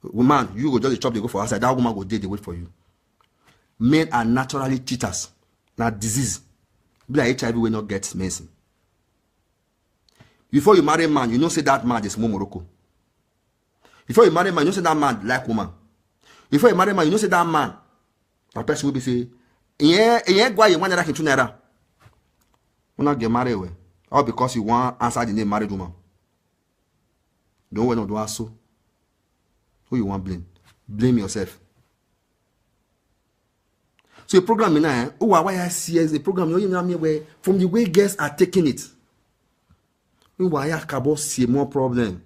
Woman, you go just the chop, they go for outside. That woman go there, they wait for you. Men are naturally cheaters. Now disease. Be like HIV will not get medicine. Before you marry a man, you know say that man is more Morocco. Before you marry a man, you know say that man like woman. Before you marry a man, you know say that man. That person will be say, yeah, why you want to into naira. You not get married well. All because you want answer the name married woman. Don't want to do so. Who you want blame? Blame yourself. So a program now, why I see as a program, you know where from the way guests are taking it. Why I can see more problem.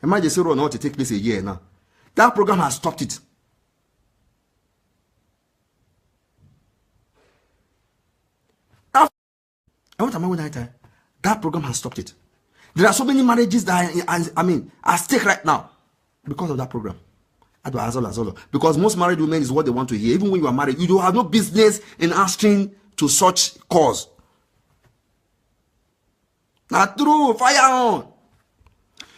Imagine say run out to take place a year now. That program has stopped it. I want to know that that program has stopped it. There are so many marriages that are at stake right now because of that program. Because most married women is what they want to hear. Even when you are married, you don't have no business in asking to such cause. Now true, fire on.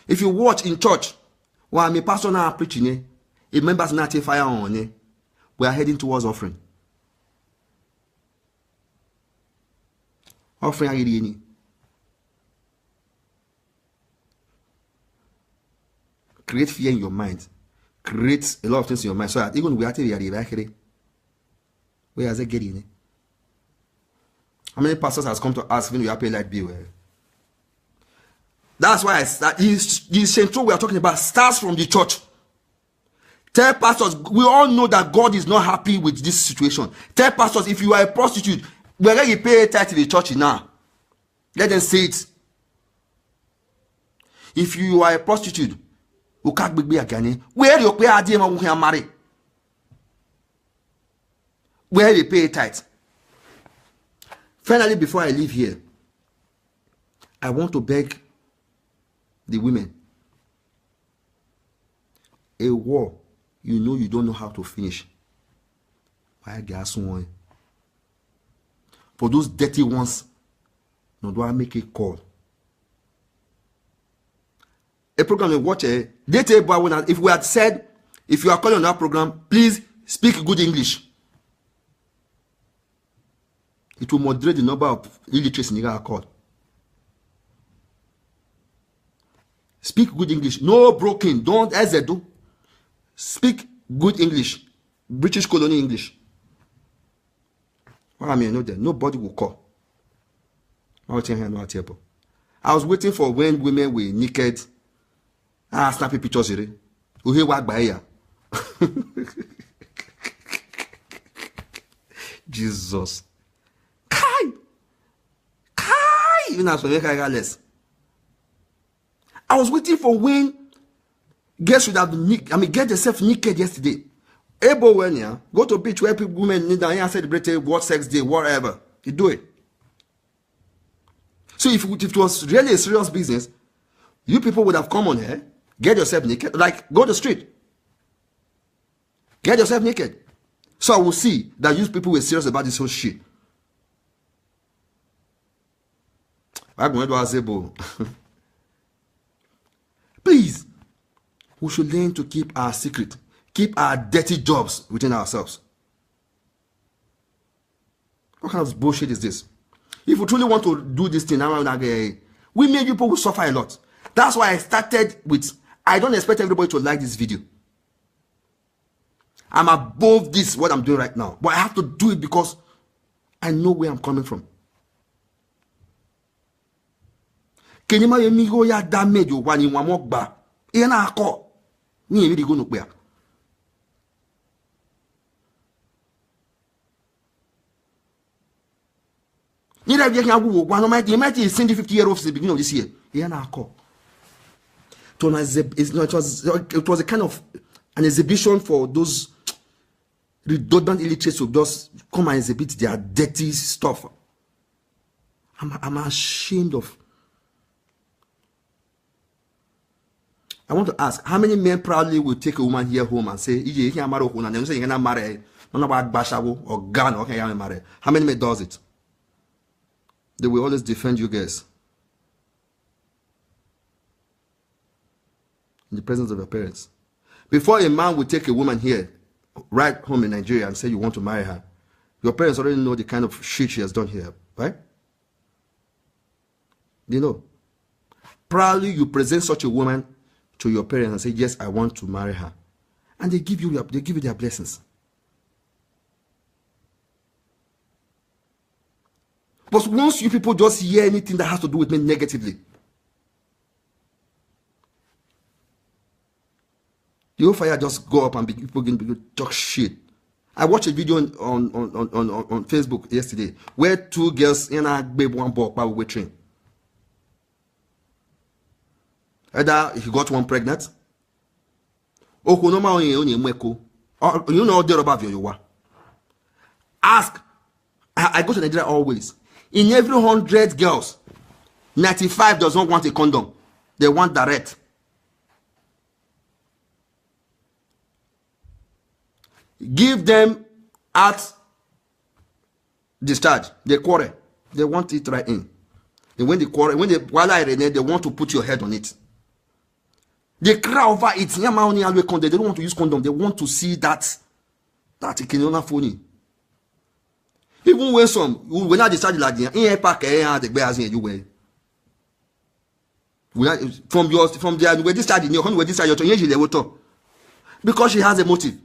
If you watch in church, while I'm a pastor now preaching, if members not take fire on, we are heading towards offering. Offering any. Create fear in your mind. Create a lot of things in your mind so that even we are where has it getting? How many pastors has come to ask when we are paying light bill? That's why this Shentron we are talking about starts from the church. Tell pastors, we all know that God is not happy with this situation. Tell pastors, if you are a prostitute, whether you pay tithe to the church now, let them say it. If you are a prostitute, you can't be again. Where you pay a demon who are married? Where you pay tithe? Finally, before I leave here, I want to beg the women. A war, you know you don't know how to finish. Why gas one? For those dirty ones, no, do I make a call? A program we watch a data boy. If we had said, if you are calling on that program, please speak good English. It will moderate the number of illiteracy you got called. Speak good English. No broken. Don't as they do. Speak good English. British colony English. Well, I mean, no, nobody will call. I was waiting for when women were naked. Snappy pictures here. We hear what by here. Jesus. Even as for make I got less. I was waiting for when girls should have been get themselves naked yesterday. Able when yeah, go to beach where people women need and celebrate what sex day, whatever. You do it. So if it was really a serious business, you people would have come on here, get yourself naked, like go to the street. Get yourself naked. So I will see that you people were serious about this whole shit. I'm going to able. Please, we should learn to keep our secret, keep our dirty jobs within ourselves. What kind of bullshit is this? If you truly want to do this thing, we made people will suffer a lot. That's why I started with, I don't expect everybody to like this video. I'm above this, what I'm doing right now. But I have to do it because I know where I'm coming from. Kenima yemigo ya damage wani wamokba. Ena ako. Ni really go no where. You know, one of my teammates is 50-year-old since the beginning of this year. Ena ako. It was a kind of an exhibition for those redundant illiterates who just come and exhibit their dirty stuff. I'm ashamed of. I want to ask, how many men proudly will take a woman here home and say, "You can't marry her," and then say, "You can't marry her." Not about bashawo or gun or can't marry. How many men does it? They will always defend you guys in the presence of your parents. Before a man will take a woman here, right home in Nigeria, and say you want to marry her, your parents already know the kind of shit she has done here, right? They know. Proudly you present such a woman to your parents and say, "Yes, I want to marry her," and they give you their blessings. But once you people just hear anything that has to do with me negatively, the whole fire just go up and people begin to talk shit. I watched a video on Facebook yesterday where two girls in a babe one ball power with train. Either he got one pregnant. You know the about you. Ask. I go to Nigeria always. In every 100 girls, 95 does not want a condom. They want direct. Give them at discharge. They quarrel. They want it right in. And when they quarrel, they want to put your head on it. They cry over it. They don't want to use condom. They want to see that it can phony. Even when I decided like from there we decided because she has a motive.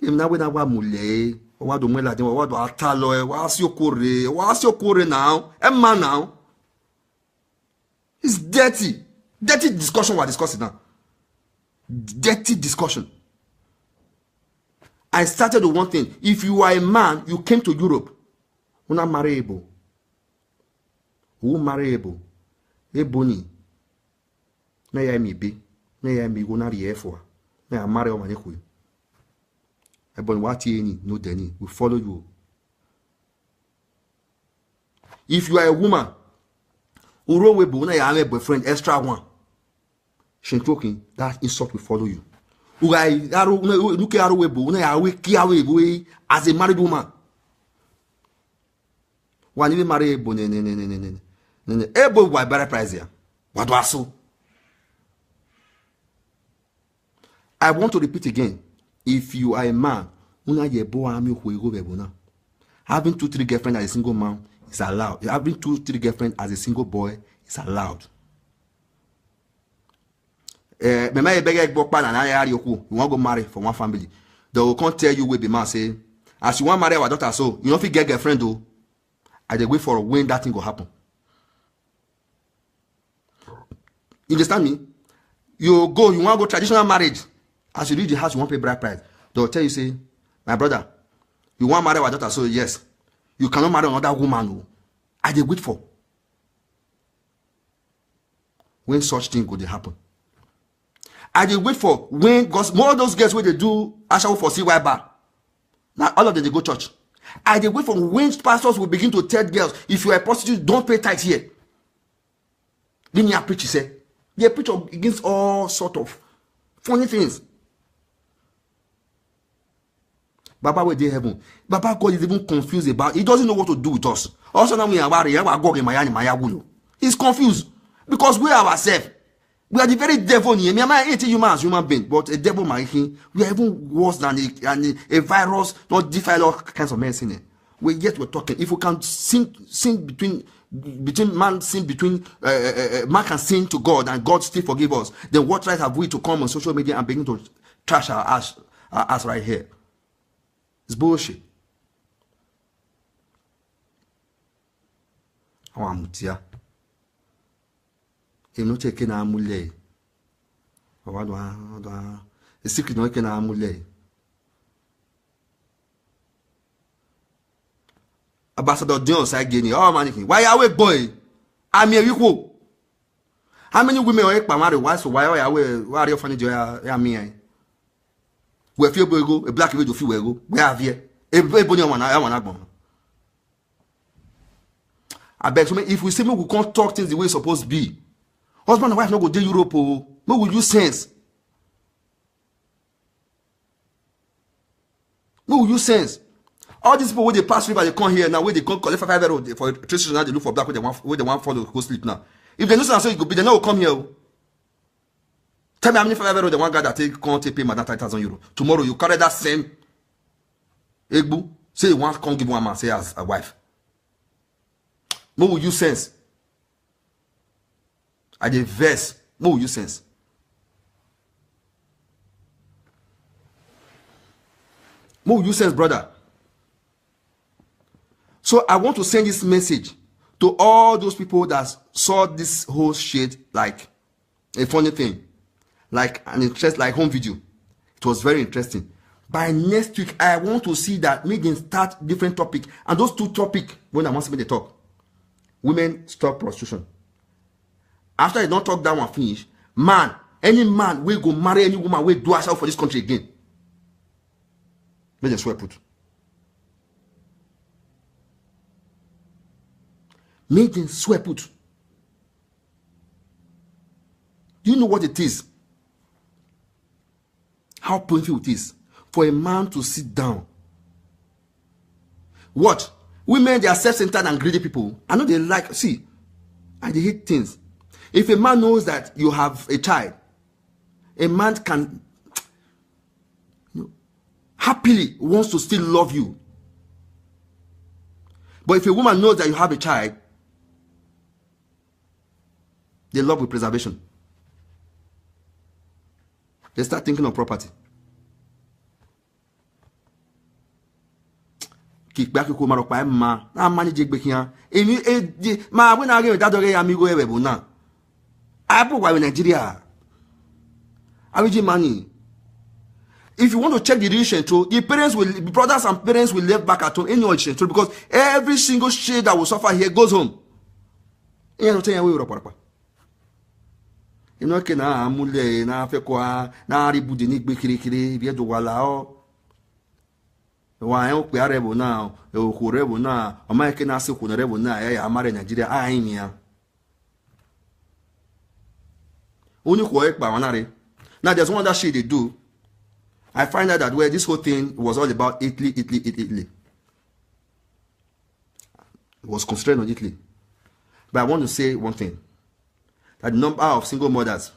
Now it's dirty discussion we're discussing now. Dirty discussion. I started with one thing. If you are a man, you came to Europe, you're not marryable. Who marryable? Ebony. Na ya mi be. Na ya mi go na the for. Na ya marry o manekwe. Ebony wati eni no deni. We follow you. If you are a woman, uro webo na ya have a boyfriend extra one. Shentron, that insult will follow you. As a married woman. One even marry ebo ebo why better price here. What was so? I want to repeat again. If you are a man, having 2-3 girlfriends as a single man is allowed. Having 2-3 girlfriends as a single boy is allowed. You want to go marry for one family. They will come tell you with the man say, as you want to marry our daughter, so you don't fit get girlfriend though. I dey wait for when that thing will happen. You understand me? You want to go traditional marriage. As you reach the house, you want to pay bride price. They will tell you, say, my brother, you want to marry our daughter, so yes. You cannot marry another woman. No. I dey wait for when such thing could happen. I dey wait for when, because more of those girls where they do actual for CY bar. Now all of them they go church. I dey wait for when pastors will begin to tell girls, if you are a prostitute, don't pay tithe here. Then you preach, say, they preach against all sort of funny things. Baba where they heaven. Baba God is even confused about. He doesn't know what to do with us. Also now we are worried. He's confused because we ourselves. We are the very devil here. Me, I ain't human as human being, but a devil making. We are even worse than a virus, not defile all kinds of medicine. We're talking. If we can sin between man, sin between man can sin to God and God still forgive us, then what right have we to come on social media and begin to trash our ass right here? It's bullshit. Oh, I'm here. I'm not taking a mulher. What do I? The secret no taking a mulher. Ambassador Dion say Guinea. Oh man, why are we boy? I'm here equal. How many women are married? Why so why are you funny? You me. We feel go a black video feel go. We have here. Everybody wanna go. I beg so if we say we can't talk things the way it's supposed to be. Husband and wife no go to Europe. No will use sense. No will use sense. All these people when they pass river, they come here now. Where they come collect 5 € for traces now, they look for black where they want follow go sleep now. If they know so it could be, they know come here. Tell me how many 5 € they want guy that can't take payment that 5,000 €. Tomorrow you carry that same egbu. Say you want come give one man say as a wife. No will use sense. At the verse, no will use sense. No will use sense, brother. So I want to send this message to all those people that saw this whole shit like a funny thing, like an interest, like home video. It was very interesting. By next week, I want to see that we can start different topic, and those 2 topics when I want to make the talk. Women stop prostitution. After I don't talk that one finish, man, any man will go marry any woman will do herself for this country again. Let them swear put. Make them swear put. Do you know what it is? How painful it is for a man to sit down. What? Women, they are self-centered and greedy people. I know they like, see, and they hate things. If a man knows that you have a child, a man can happily wants to still love you. But if a woman knows that you have a child, they love with preservation. They start thinking of property. Kick back to ma na manage gbekian emi ma when I get that dog amigo ebe na I put in Nigeria. Aviji money. If you want to check the real Shentron, the parents will, the brothers and parents will live back at home in your Shentron because every single shade that will suffer here goes home. You know, tell you Europa. You know, can I mule na fekwa na ribu de nick bekiri via do wala. Why I we are rebel now, who rebel now, American as who rebel now, I marry Nigeria, I am here. Only work by one. Now there's one that shit they do. I find out that where this whole thing was all about Italy. It was concentrated on Italy. But I want to say one thing. That the number of single mothers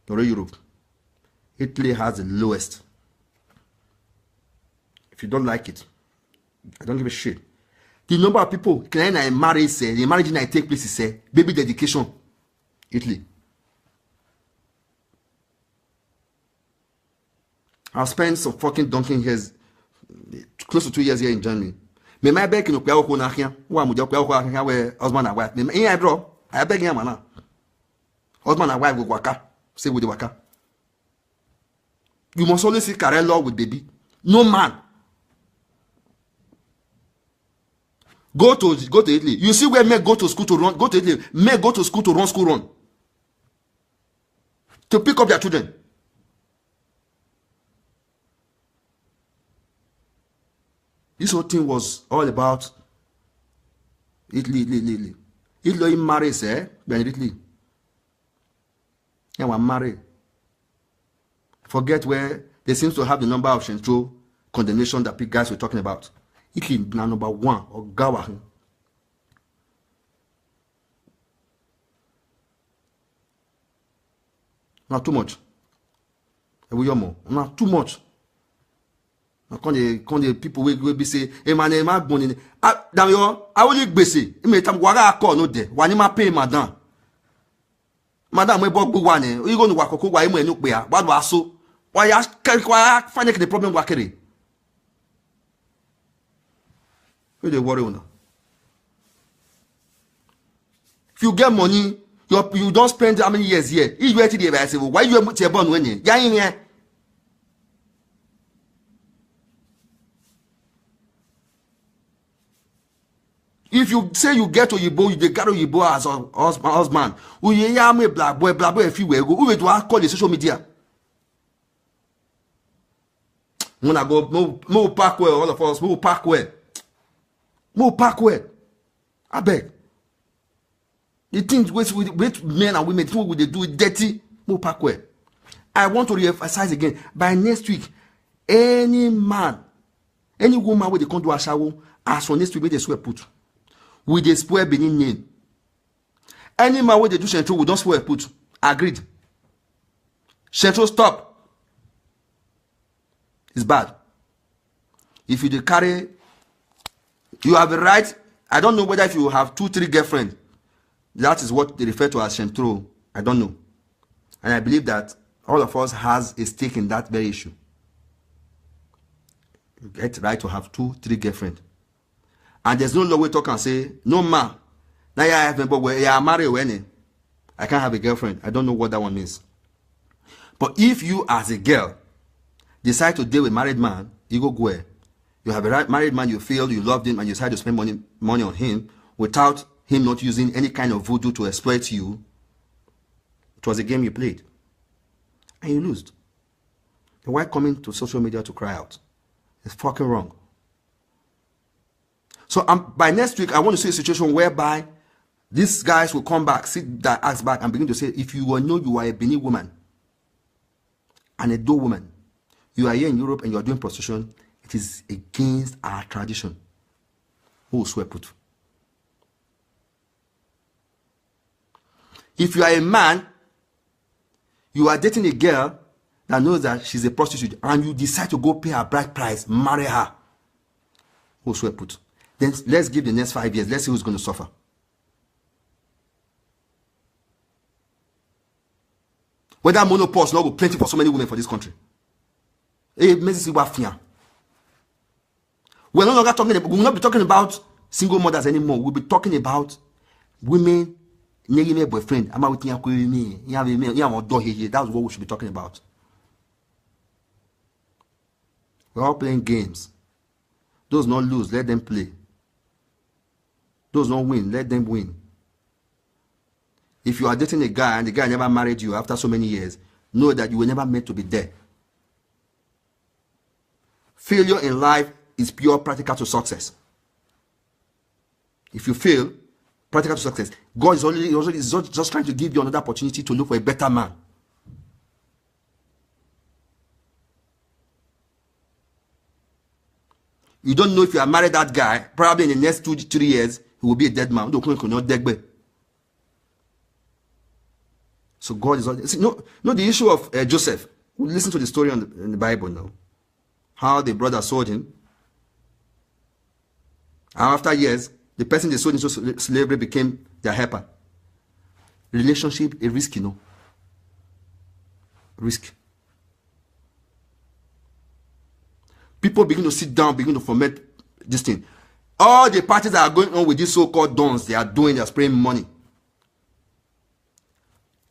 in Europe, Italy has the lowest. If you don't like it, I don't give a shit. The number of people can I marry, say, the marriage I take place, say, baby dedication, Italy. I've spent some fucking donkey years, close to 2 years here in Germany. Me my beg no kwao ko na hia, wa mu je kwao ko hia we husband and wife. Me I bro, I beg him na. Husband and wife go waka, say with the waka. You must always see career law with baby. No man. Go to Italy. You see where men go to school to run. Go to Italy. Men go to school to run school run. To pick up their children. This whole thing was all about Italy. Italy marries, Italy. Yeah, we're married. Forget where they seem to have the number of Shentron condemnation that big guys were talking about. Italy now number 1 or Gawa. Not too much. Not too much. Quand the people will be say, "Hey man, ma bonne." Ah, d'ailleurs, I only gbese. Me tam wara accord no de. Wani ma pay madam. Madam we bog wane. You go no wakoko wa emu enu pe ya. What was so? Why ya find the problem wakere? Who they worry una? If you get money, you don't spend how many years here? You wait till the say, why you put your bond when you? Ya in here. If you say you get Oyibo, you get Oyibo as a husband. We hear me black boy, if you will go. Who will call the social media? When I go, more park where all of us, more park where. I beg. The things with men and women, what would they do it dirty? More park where. I want to re-emphasize again. By next week, any man, any woman where they come to a shower, as for next week, where they swear put. We they spoil Benin name. Any man where they do Shentron, we don't spoil put. Agreed. Shentron stop. It's bad. If you carry, you have a right. I don't know whether if you have 2-3 girlfriends, that is what they refer to as Shentron. I don't know. And I believe that all of us has a stake in that very issue. You get the right to have 2-3 girlfriends. And there's no law we talk and say, no man. Now I have a boy, I married when I can't have a girlfriend. I don't know what that one means. But if you as a girl decide to deal with a married man, you go where? You have a married man, you feel you loved him and you decide to spend money on him without him not using any kind of voodoo to exploit you. It was a game you played. And you lost. Why coming to social media to cry out? It's fucking wrong. So by next week, I want to see a situation whereby these guys will come back, sit their ass back, and begin to say, if you know you are a Benin woman and a Edo woman, you are here in Europe and you are doing prostitution, it is against our tradition. Who will swear put? If you are a man, you are dating a girl that knows that she's a prostitute, and you decide to go pay her bride price, marry her, who will swear put? Then let's give the next 5 years. Let's see who's going to suffer. Whether monopause not will plenty for so many women for this country. We're no longer talking about, we will not be talking about single mothers anymore. We'll be talking about women, boyfriend. That's what we should be talking about. We're all playing games. Those not lose, let them play. Those not win, let them win. If you are dating a guy and the guy never married you after so many years, know that you were never meant to be there. Failure in life is pure practical to success. If you fail, practical to success, God is just trying to give you another opportunity to look for a better man. You don't know if you are married that guy, probably in the next 2-3 years, he will be a dead man. So God is... See, no, the issue of Joseph. Listen to the story in the Bible now. How the brother sold him. And after years, the person they sold into slavery became their helper. Relationship is risky, no? Risk. People begin to sit down, begin to format this thing. All the parties that are going on with these so-called dons, they are spraying money.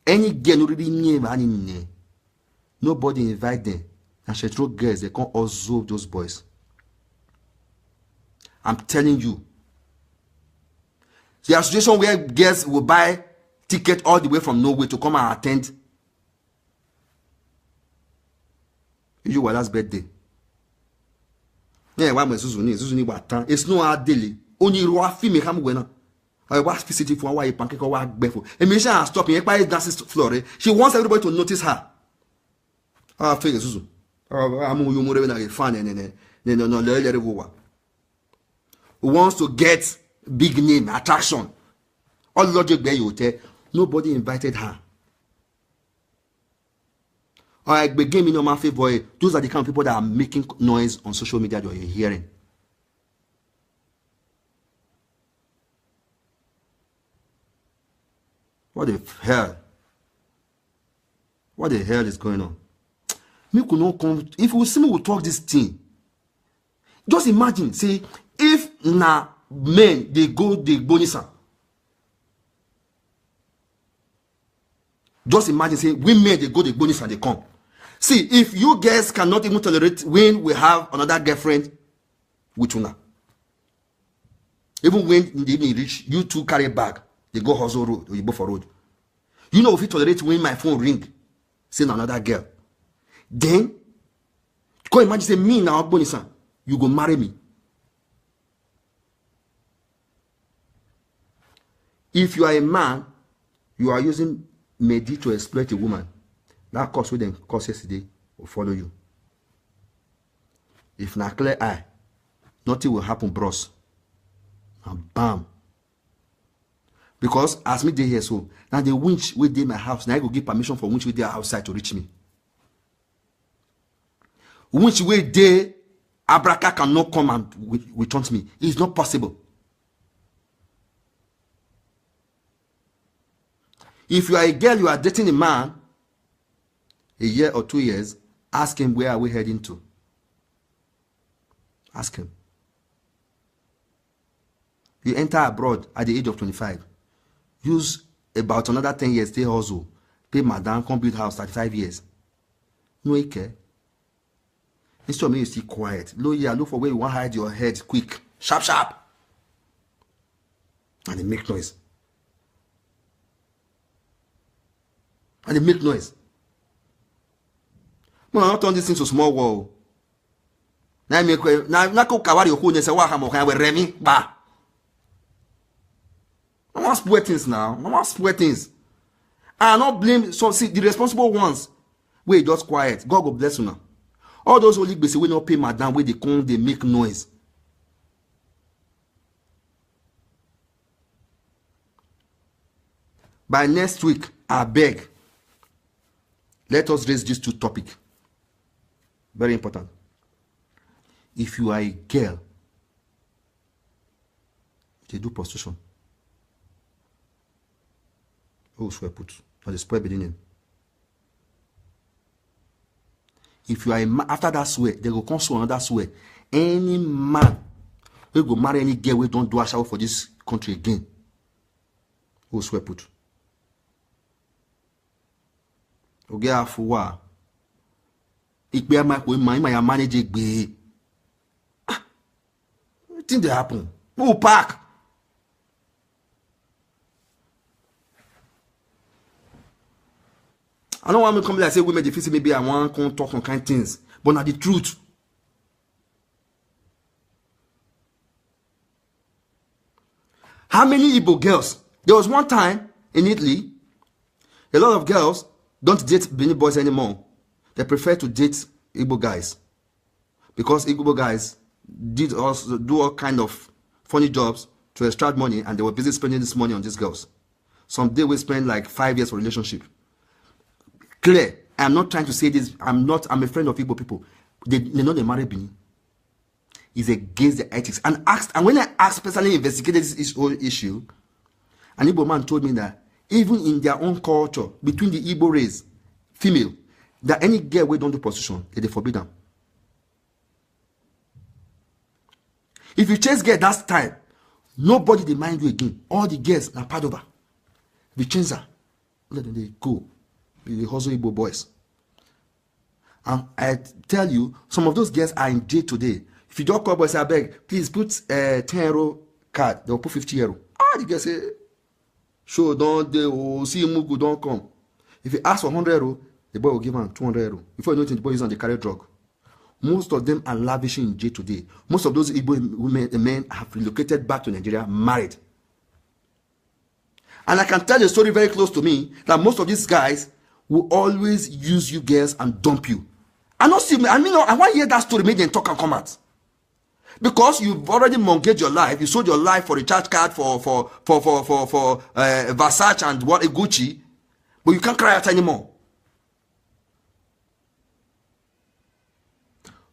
Any girl nobody invite them. And she throw girls, they can't absorb those boys. I'm telling you. There are situations where girls will buy ticket all the way from nowhere to come and attend your last birthday. Yeah, why my Zuzuni watan? It's no hard daily. Only Rafi me come when I was visiting for why pancake or work barefoot. And Misha has stopped me by dances floor. She wants everybody to notice her. Ah, figure Zuzu. I'm more than a fan and no, who wants to get big name, attraction. All logic there you tell. Nobody invited her. Or I begin in your favor. Those are the kind of people that are making noise on social media that you're hearing. What the hell? What the hell is going on? Me could not come. If we see me, we talk this thing. Just imagine, say, if na men they go the bonisa. Just imagine, say, women they go the bonisa and they come. See, if you guys cannot even tolerate when we have another girlfriend with una. Even when in the evening reach, you two carry bag, they go hustle road, or you go for road. You know if you tolerate when my phone ring, say another girl. Then, go imagine, say, me now, bonisa, you go marry me. If you are a man, you are using Medi to exploit a woman. That course with them course yesterday will follow you. If na clear eye, nothing will happen, bros. And bam. Because as me dey here so, now the winch will dey my house. Now I go give permission for winch will dey outside to reach me. Winch will dey Abraka cannot come and return to me. It's not possible. If you are a girl, you are dating a man, a year or 2 years, ask him where are we heading to. Ask him. You enter abroad at the age of 25. Use about another 10 years, stay hustle. Pay madam, come build house 35 years. No care. Instead of me, you stay quiet. Look for where you want to hide your head quick. Sharp, sharp. And they make noise. And they make noise. No, I'm not turn this into small world. Now make now go kawari your phone and say what I'm okay with Remy. Bah. I want spoil things now. I want spoil things. I not blame so see the responsible ones. Wait, just quiet. God will bless you now. All those only basic will not pay madam where they come, they make noise. By next week, I beg. Let us raise these two topics. Very important. If you are a girl, they do prostitution. Oh, swear put. Or the swear beginning. If you are a man, after that swear, they will come swear another swear. Any man who go marry any girl who don't do a shower for this country again. Oh, swear put. Okay, afuwa. Ikbe my manager be. What thing they happen? Who pack? I don't want to come like say women defeat maybe I want to talk some kind of things, but not the truth. How many Igbo girls? There was one time in Italy, a lot of girls don't date Benin boys anymore. They prefer to date Igbo guys. Because Igbo guys did also do all kind of funny jobs to extract money, and they were busy spending this money on these girls. Some they will spend like 5 years for relationship. Clear. I'm not trying to say this. I'm a friend of Igbo people. They know they marry Benin. It's against the ethics. And when I asked personally investigated this whole issue, an Igbo man told me that even in their own culture, between the Igbo race, female, that any girl we don't do prostitution, they forbid them. If you chase girl that time, nobody they mind you again. All the girls are part over. If you change her, let them they go. The hustle Igbo boys. And I tell you, some of those girls are in jail today. If you don't call boys, I beg, please put a 10 euro card. They'll put 50 euro. Ah, the girls say, sure, don't they see Mugu, don't come. If you ask for 100 euro, the boy will give him 200 euro. Before you know it, the boy is on the carry drug. Most of them are lavishing in jail today. Most of those Igbo women, men have relocated back to Nigeria, married. And I can tell you a story very close to me that most of these guys will always use you girls and dump you. I want to hear that story, make them talk and come out. Because you've already mortgaged your life, you sold your life for a recharge card for Versace and what a Gucci, but you can't cry out anymore.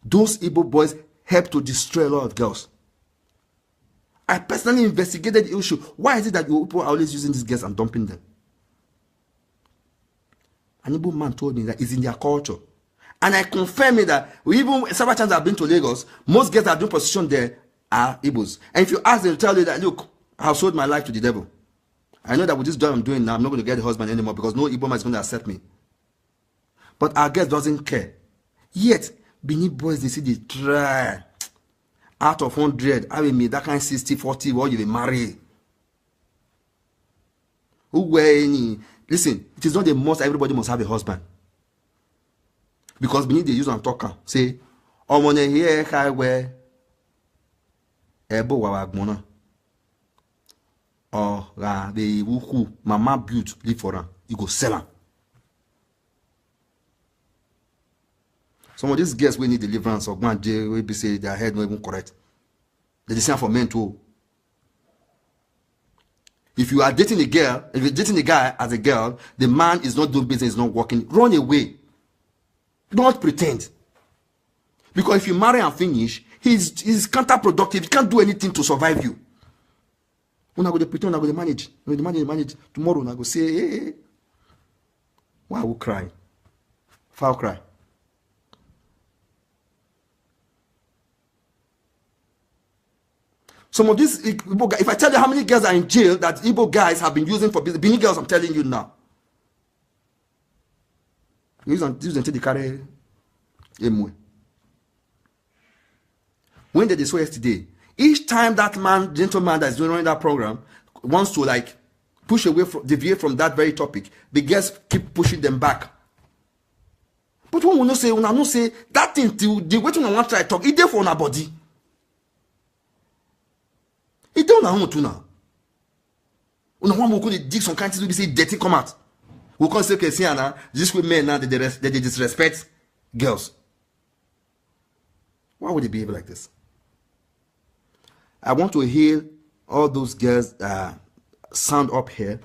Those Igbo boys help to destroy a lot of girls. I personally investigated the issue. Why is it that people are always using these girls and dumping them? An Igbo man told me that it's in their culture. And I confirm it that even several times I've been to Lagos, most girls that are doing prostitution there are Igbos. And if you ask them, they'll tell you that, look, I've sold my life to the devil. I know that with this job I'm doing now, I'm not going to get a husband anymore because no Igbo man is going to accept me. But our girls doesn't care. Yet, Benin boys, they see they try. Out of 100, I mean, that kind of 60, 40, what you will marry. Listen, it is not the must everybody must have a husband. Because Benin they use and talk, say, Omone here, highway, Ebo Wawagmona. Or the wuku, mama built, live for her. You go sell her. Some of these girls will need deliverance or one day will be say their head not even correct. They decide for men too. If you are dating a girl, if you're dating a guy as a girl, the man is not doing business, is not working, run away. Don't pretend. Because if you marry and finish, he's counterproductive. He can't do anything to survive you. When I go to pretend, I go to manage. When I manage tomorrow, I go say, hey. Why I will cry? Foul cry. Some of these Igbo guys, if I tell you how many girls are in jail that Igbo guys have been using for business, Benin girls, I'm telling you now. Use until they carry a when they saw yesterday, each time that man, gentleman that is doing that program wants to like push away from, deviate from that very topic, the girls keep pushing them back. But when we not say that thing till the way to want to try talk, it there for our body. It don't know to now. Una want to dig some kind of things say dirty come out. We can't say okay, now this with men now they disrespect girls. Why would they behave like this? I want to hear all those girls sound up here,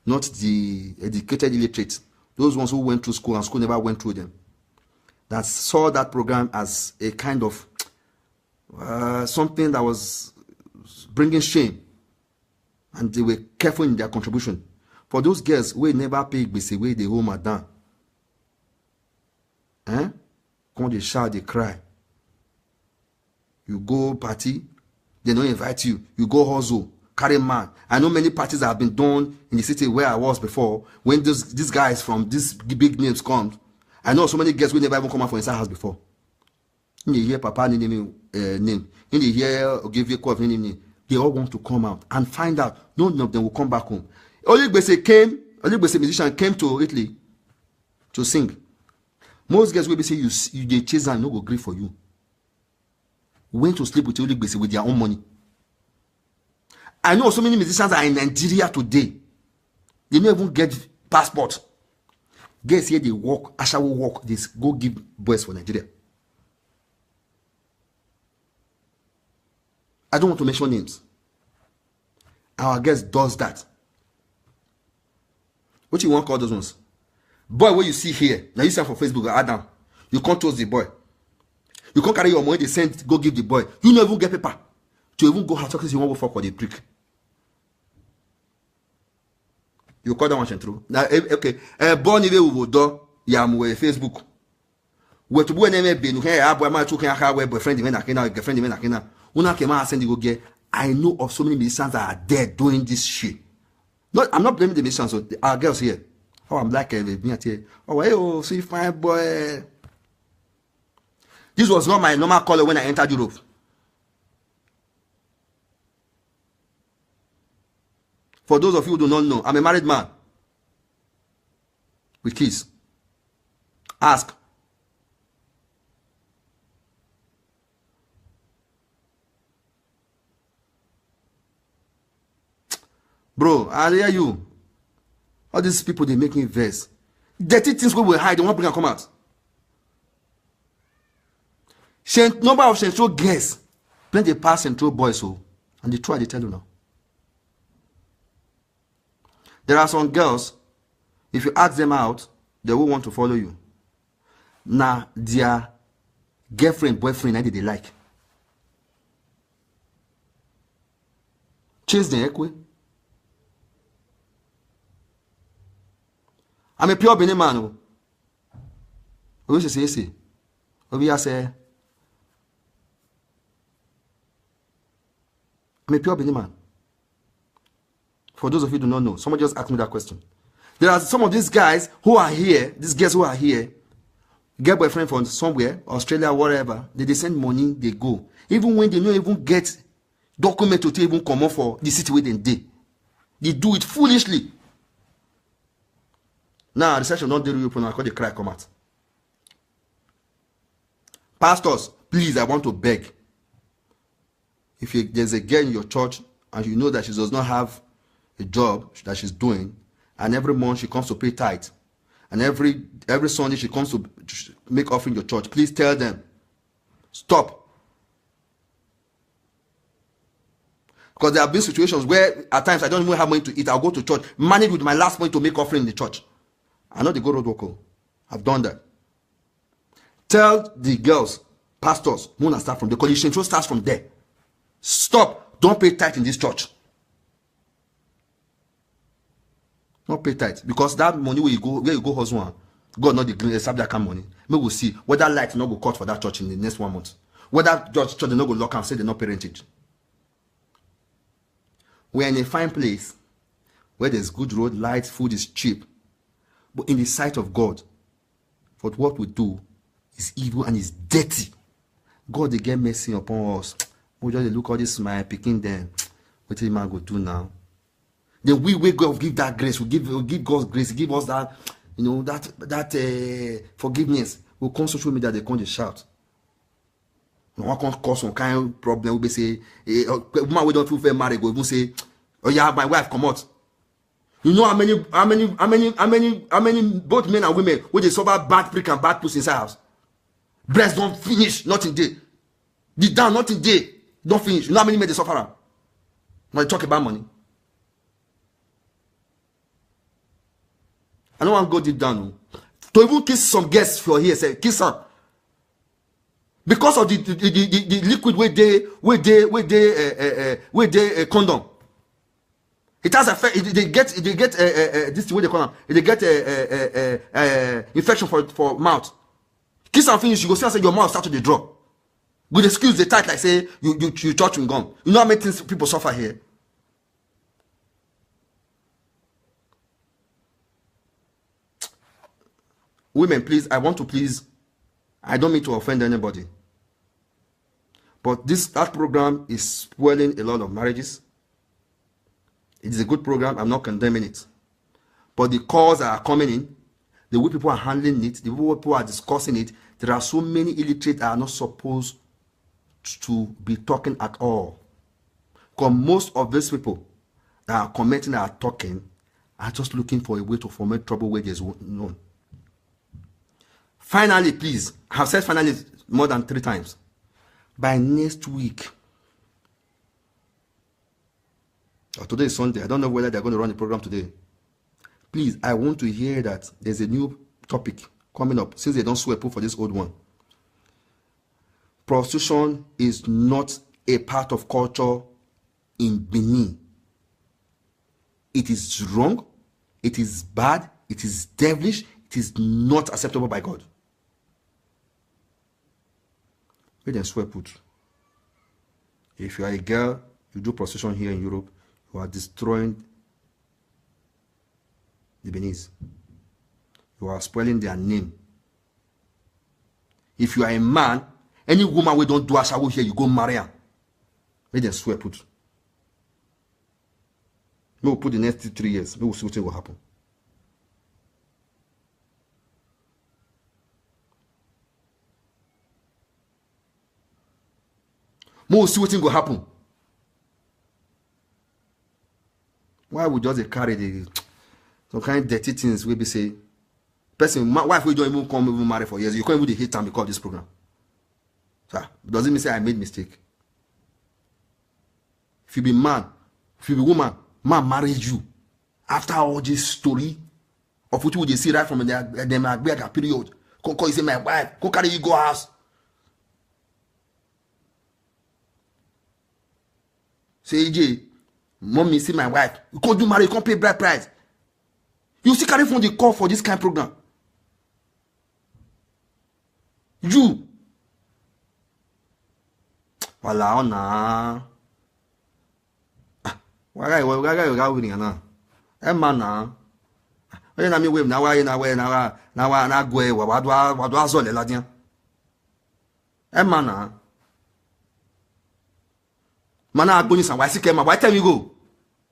not the educated illiterates, those ones who went through school and school never went through them, that saw that program as a kind of something that was bringing shame, and they were careful in their contribution. For those girls we never pay basic way they hold madam. Come they shout, they cry. You go party, they don't invite you. You go hustle, carry man. I know many parties that have been done in the city where I was before. When these guys from these big names come, I know so many girls will never even come out from inside house before. In the hear Papa name, in the hear give you call name. They all want to come out and find out. None of them will come back home. Only musician came to Italy to sing. Most girls will be say you they chase and no go grieve for you. Went to sleep with Oligbese with their own money. I know so many musicians are in Nigeria today. They don't even get passport. Girls here they walk, Asha will walk, they go give boys for Nigeria. I don't want to mention names. Our guest does that. What you want to call those ones? Boy, what you see here, now you see for Facebook, Adam, you can't toast the boy. You can't carry your money, they send, go give the boy. You never even get paper to even go out you want to fuck for the prick. You call that one Shentron. Now, okay, born even we will do, yamwe Facebook. Where to go and be no here, boy, my choking a boyfriend, even a girlfriend, even a kina. Una came out send you go get. I know of so many musicians that are there doing this shit. I'm not blaming the musicians, so our girls here. Oh, I'm like me here. Oh, hey, oh, see fine boy. This was not my normal color when I entered Europe. For those of you who do not know, I'm a married man with kids. Ask. Bro, I hear you. All these people, they make me vex. Dirty things we will hide, they won't bring and come out. Number of Shentron girls, plenty pass Shentron boys, so, and they try, they tell you now. There are some girls, if you ask them out, they will want to follow you. Now, their Girlfriend, boyfriend, and they like. Chase the equi. I'm a pure Benin man. We say, we say, I'm a pure Benin man. For those of you who do not know, someone just asked me that question. There are some of these guys who are here, these girls who are here, get boyfriend from somewhere, Australia, wherever, they send money, they go. Even when they don't even get document to even come up for the city where they did. They do it foolishly. Now, the session don't do open, I call the cry come out. Pastors, please, I want to beg. If there's a girl in your church and you know that she does not have a job that she's doing, and every month she comes to pay tithe, and every Sunday she comes to make offering your church, please tell them, stop. Because there have been situations where at times I don't even have money to eat. I'll go to church, manage with my last money to make offering in the church. I know they go road work. I've done that. Tell the girls, pastors, Mona start from the college, Shentron starts from there. Stop. Don't pay tithe in this church. Don't pay tithe. Because that money where you go husband, God not the accept that kind of money. Maybe we'll see whether light not go cut for that church in the next 1 month. Whether church they not go lock and say they not parentage. We're in a fine place where there's good road, light, food is cheap. But in the sight of God, for what we do is evil and is dirty. God, they get mercy upon us. We just look at this, my picking them. What did man go do now? Then we God give that grace. We give God's grace. Give us that, that forgiveness. We come social media, they come to shout. No one can cause some kind of problem. We say, woman we don't feel fair married. We say, oh yeah, my wife come out. You know how many both men and women when they suffer bad prick and bad pussy inside house. Breast don't finish, nothing day. The down, nothing day. Don't finish. You know how many men they suffer? When you talk about money. I don't want to go deep down. No. To even kiss some guests for here, say kiss her. Because of the liquid where they condom. It has effect. They get this way they call them. They get infection for mouth. Kiss and finish. You go see and say your mouth start to the drop. With excuse they tight like say you touch and gum. You know how many things people suffer here. Women, please. I don't mean to offend anybody. But that program is spoiling a lot of marriages. It is a good program. I'm not condemning it. But the calls that are coming in, the way people are handling it, the way people are discussing it, there are so many illiterate that are not supposed to be talking at all. Because most of these people that are commenting and are talking are just looking for a way to foment trouble where there's none. Finally, please, I have said finally more than 3 times. By next week, today is Sunday. I don't know whether they're going to run the program today. Please, I want to hear that there's a new topic coming up since they don't swear proof for this old one. Prostitution is not a part of culture in Benin. It is wrong. It is bad. It is devilish. It is not acceptable by God. Where they swear put. If you are a girl, you do prostitution here in Europe, you are destroying the Beninese. You are spoiling their name. If you are a man, any woman we don't do a shower here, you go marry her. Where they swear put. We will put the next 3 years. We will see what will happen. We will see what will happen. Why would just carry some kind of dirty things we be say, person, wife we don't even come even marry for years. You can't even hate time because of this program. So, doesn't mean say I made mistake. If you be man, if you be woman, man married you. After all this story of what you see right from them period, come call you say my wife, come carry you go house. Say, AJ, mommy, see my wife. You can't do marriage, you can't pay bride price. You still carry phone the call for this kind of program. You. Wala ona. Waga winning na. Emma na. Oye na mi wave na wa na gwe wa do azole la dia. Emma na. Mana agboni san wa sike ma why tell me go.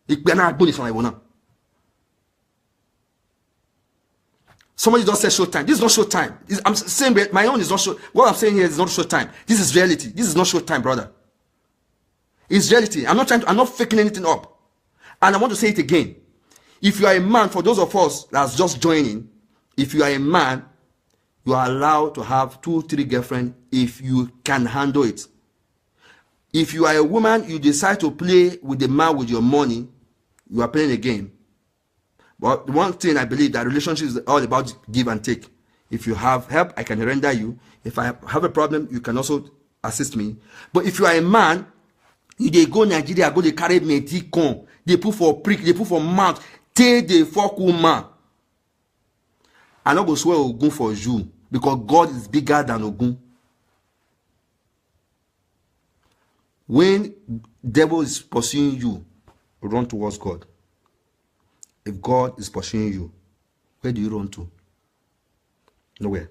Ipe na agboni san iwo na. Somebody just said show time. This is not show time. I'm saying my own is not show. What I'm saying here is not show time. This is reality. This is not show time, brother. It's reality. I'm not faking anything up. And I want to say it again. If you are a man, for those of us that's just joining, if you are a man, you are allowed to have 2-3 girlfriends if you can handle it. If you are a woman, you decide to play with the man with your money, you are playing a game. But one thing I believe, that relationship is all about give and take. If you have help, I can render you. If I have a problem, you can also assist me. But if you are a man, you they go Nigeria, go they carry meti con, they put for prick, they put for mouth, take the fuck woman. I not go swear Ogun for you, because God is bigger than Ogun. When devil is pursuing you, run towards God. If God is pursuing you, where do you run to? Nowhere.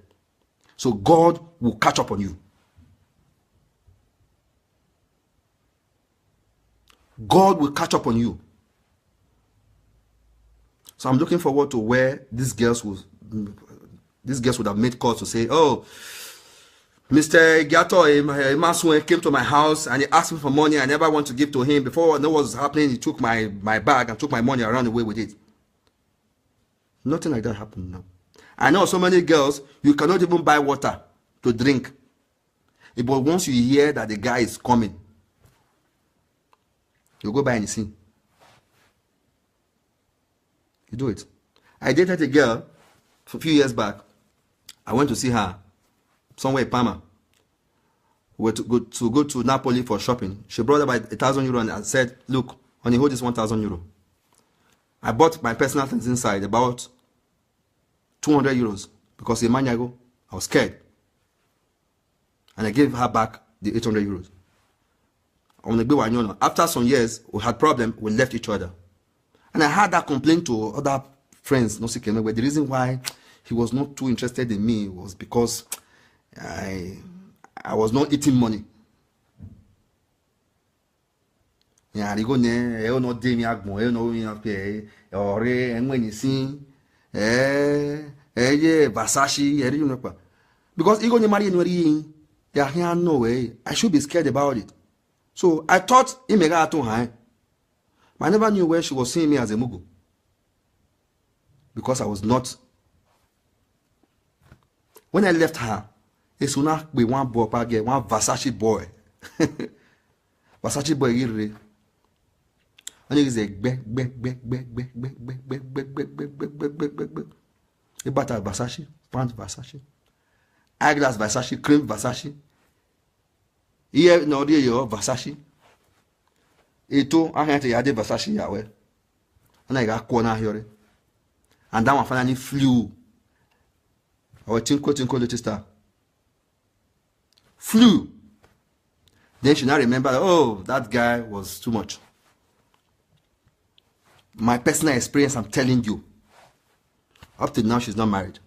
So God will catch up on you. God will catch up on you. So I'm looking forward to where these girls would have made calls to say, oh, Mr. Gato Maswe came to my house and he asked me for money. I never want to give to him. Before I know what was happening, he took my bag and took my money and ran away with it. Nothing like that happened now. I know so many girls, you cannot even buy water to drink. But once you hear that the guy is coming, you go buy anything. You do it. I dated a girl a few years back. I went to see her somewhere in Parma. We were to go to Napoli for shopping. She brought about €1,000 and I said, look, honey, hold this €1,000. I bought my personal things inside, about €200, because a man ago, I was scared. And I gave her back the €800. After some years, we had problem, we left each other. And I had that complaint to other friends, no secret, where the reason why he was not too interested in me was because I was not eating money. Yeah, they go there, you know, Demi Agmo, you know, you pay, or and when you see, Versace, you know, because you go to marry no way, I should be scared about it. So I thought he made her too high. But I never knew where she was seeing me as a mugu. Because I was not. When I left her, it's not be one boy, one Versace boy. Versace boy, and he say, he bought a Versace, pants Versace, eyeglass Versace, cream Versace. Here, no, there you Versace. Ito, I had to add Versace yawe. And I got corner here. And that one finally flew. Our tinkle little star. Flew. Then she now remembered, oh, that guy was too much. My personal experience, I'm telling you. Up till now, she's not married.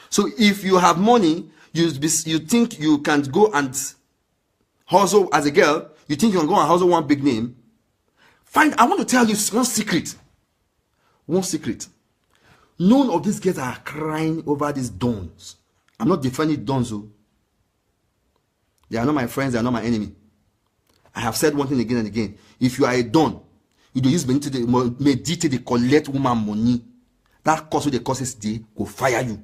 So if you have money, you think you can go and hustle as a girl, you think you can go and hustle one big name. I want to tell you one secret. One secret. None of these girls are crying over these dons. I'm not defending dons. They are not my friends, they are not my enemy. I have said one thing again and again. If you are a don, you do use meditate, they collect woman money. That cause the causes they will fire you.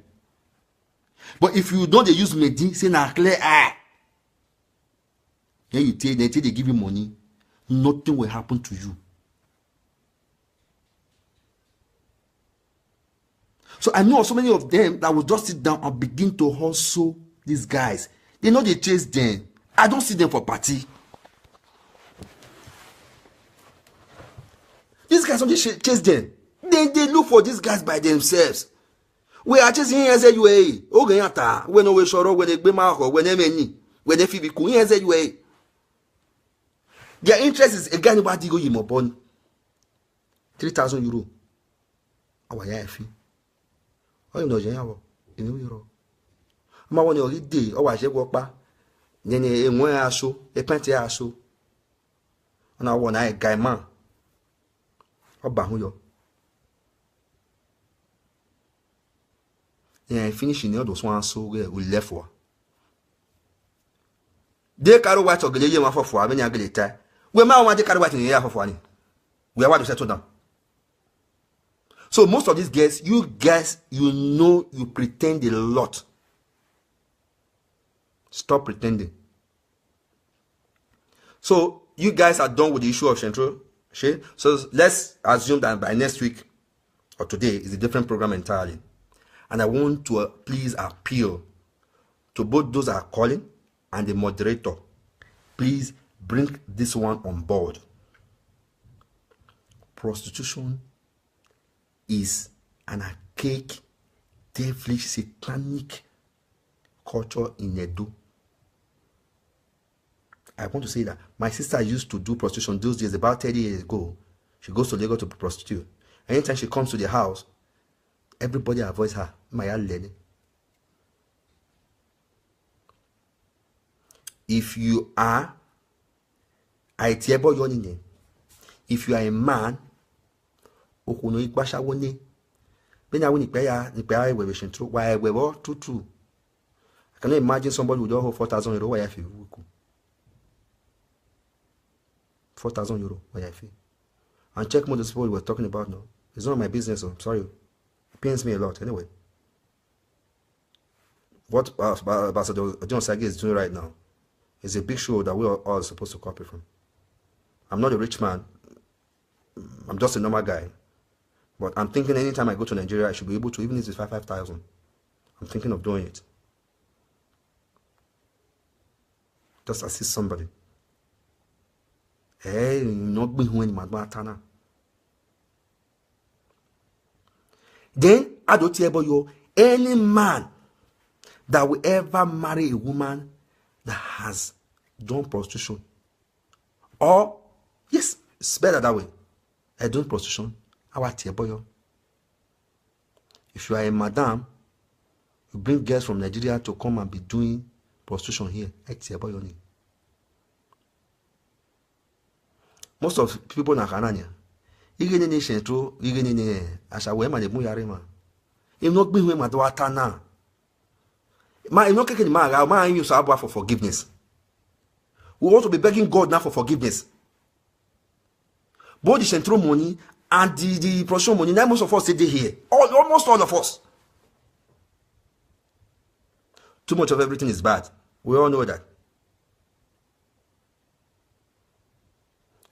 But if you don't, they use medi, say na clear eye. Then they give you money. Nothing will happen to you. So I know so many of them that will just sit down and begin to hustle these guys. They know they chase them. I don't see them for party. These guys don't chase them. They look for these guys by themselves. We are chasing NZUA. Oganyata. When we show when they be mark when they many. When they feel NZUA. Their interest is again what they go you more 3,000 euro. Our year fee. Oh, you know, euro. Ma won your day. Oh, I work back. Then a one aso, a penty aso. And I want a guy man. Oh, Bahuyo. Yeah, finishing all those ones so we left for. They carry what or get you for when you get it. We might want to carry what in the air for funny. We are want to settle down. So most of these guys, you know, you pretend a lot. Stop pretending. So you guys are done with the issue of Shentron. So let's assume that by next week or today is a different program entirely. And I want to please appeal to both those that are calling and the moderator. Please bring this one on board. Prostitution is an archaic, devilish, satanic culture in Edo. I want to say that my sister used to do prostitution those days, about 30 years ago. She goes to Lagos to prostitute. Anytime she comes to the house, everybody avoids her. Maya lady. If you are if you are a man, I cannot imagine somebody with all 4,000 euro. Why I feel 4,000 euro. Why I feel. And check what the people we were talking about now. It's not my business. I'm sorry. It pains me a lot. Anyway, what Ambassador John Sagi is doing right now is a big show that we are all supposed to copy from. I'm not a rich man. I'm just a normal guy. But I'm thinking anytime I go to Nigeria, I should be able to, even if it's 5,000. I'm thinking of doing it. Just assist somebody. Hey, not be when Matana. Then I don't tell you any man that will ever marry a woman that has done prostitution. Or, yes, it's better that way. I done prostitution. I will tell you. If you are a madam, you bring girls from Nigeria to come and be doing prostitution here. I tell you. Most of people na Kananya. Even in nation true, even in Ashawe man, the Muyarima. If not being with my daughter now. Man, not taking man, you for forgiveness. We want to be begging God now for forgiveness. Both the Shentron money and the prostitution money, now most of us sit here. Almost all of us. Too much of everything is bad. We all know that.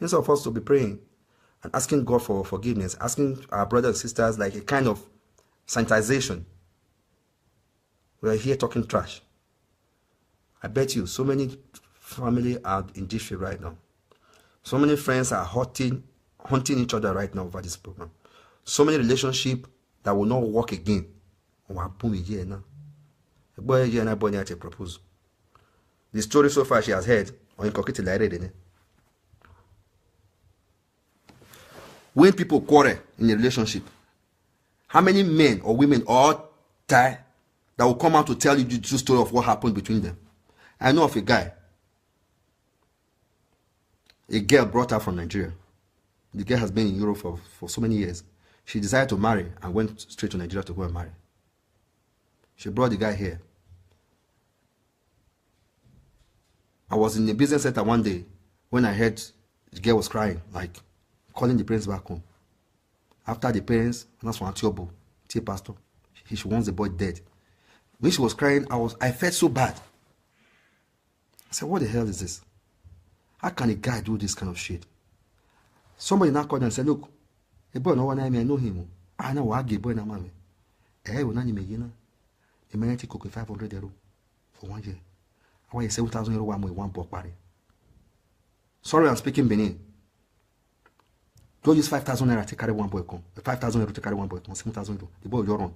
Instead of us to be praying and asking God for forgiveness, asking our brothers and sisters like a kind of sanitization, we are here talking trash. I bet you so many families are in dispute right now. So many friends are hunting each other right now over this program. So many relationships that will not work again. The story so far she has heard, when people quarrel in a relationship, how many men or women or die that will come out to tell you the true story of what happened between them? I know of a guy. A girl brought her from Nigeria. The girl has been in Europe for so many years. She decided to marry and went straight to Nigeria to go and marry. She brought the guy here. I was in the business center one day when I heard the girl was crying, like calling the parents back home. After the parents, that's one Tiobo, pastor. She wants the boy dead. When she was crying, I felt so bad. I said, what the hell is this? How can a guy do this kind of shit? Somebody now called and said, look, a boy no one I know him. I know what a boy na mama. Eh, we nani me yena. A man take 500 euro for 1 year. Why 7,000 euro one book party? Sorry, I'm speaking Benin. Don't use 5,000 naira to carry one boy come. 5,000 euro to carry one boy come. 7,000 euro. The boy will run.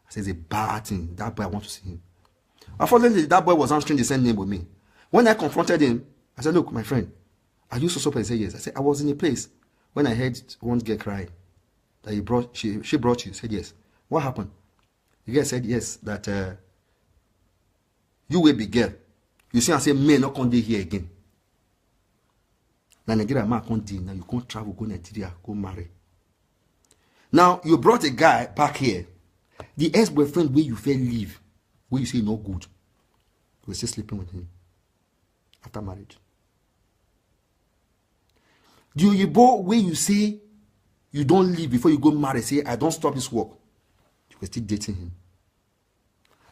I say it's a bad thing. That boy, I want to see him. Unfortunately, that boy was answering the same name with me. When I confronted him, I said, look, my friend, are you so person? He said, yes. I said, I was in a place when I heard one girl cry that she brought you. He said, yes. What happened? The girl said, yes, that you will be girl. You see, I say, men not come here again. Now, Nigeria, man can't deal. Now, you can't travel, go Nigeria, go marry. Now, you brought a guy back here. The ex-boyfriend where you fell leave, where you say no good, you were still sleeping with him after marriage. The Oyibo where you say you don't leave before you go marry, say I don't stop this work, you were still dating him.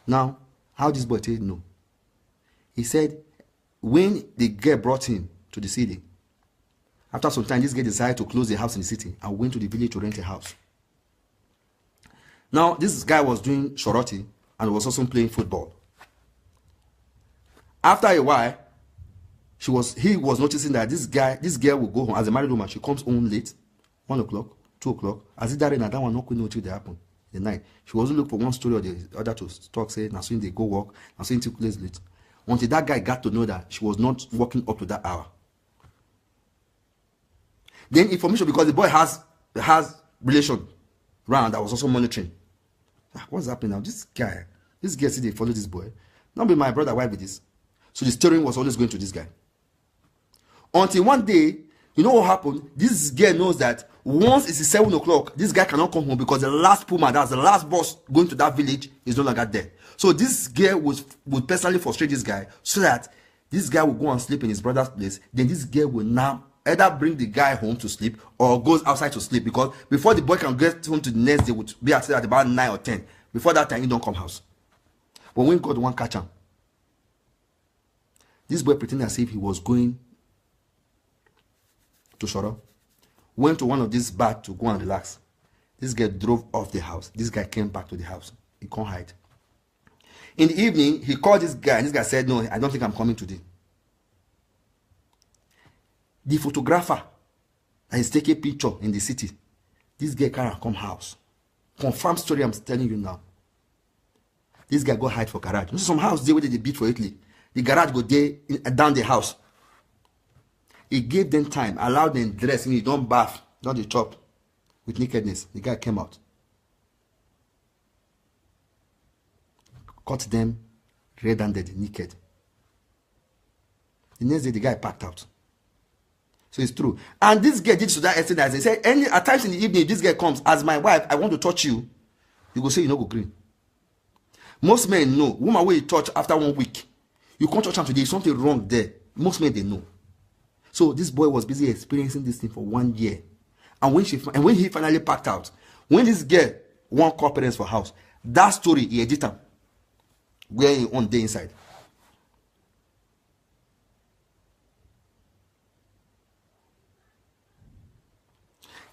Now, how this boy tell you no? He said when the girl brought him to the city, after some time, this girl decided to close the house in the city and went to the village to rent a house. Now, this guy was doing shoroti and was also playing football. After a while, he was noticing that this girl will go home as a married woman. She comes home late, 1 o'clock, 2 o'clock. As if that one not going to happen in the night. She was looking for one story or the other to talk, say, now soon they go work, now soon take place late. Until that guy got to know that she was not working up to that hour. Then information, because the boy has relation round that was also monitoring. What's happening now? This girl see they follow this boy. Not be my brother, why be this? So the steering was always going to this guy. Until one day, you know what happened? This girl knows that once it's 7 o'clock, this guy cannot come home because the last puma, that's the last bus going to that village, is no longer there. So this girl would personally frustrate this guy so that this guy will go and sleep in his brother's place. Then this girl will now either bring the guy home to sleep or goes outside to sleep, because before the boy can get home to the next day, would be at about 9 or 10. Before that time, he don't come house. But when God won't catch him, this boy pretended as if he was going to Shoro, went to one of these bars to go and relax. This guy drove off the house. This guy came back to the house. He can't hide. In the evening, he called this guy, and this guy said, no, I don't think I'm coming today. The photographer that is taking a picture in the city, this guy can't come house. Confirmed story I'm telling you now. This guy go hide for garage. You see some house there where they beat for Italy. The garage go there down the house. He gave them time, allowed them dress. You don't bath, don't they chop with nakedness. The guy came out. Caught them red-handed, naked. The next day, the guy packed out. So it's true. And this girl did to that extent as they said, at times in the evening, this girl comes, as my wife, I want to touch you. You go say, you know, go green. Most men know. Woman will touch after 1 week. You can't touch them today. There's something wrong there. Most men, they know. So this boy was busy experiencing this thing for 1 year. And when he finally packed out, when this girl won call parents for house, that story, he edited where he on the inside.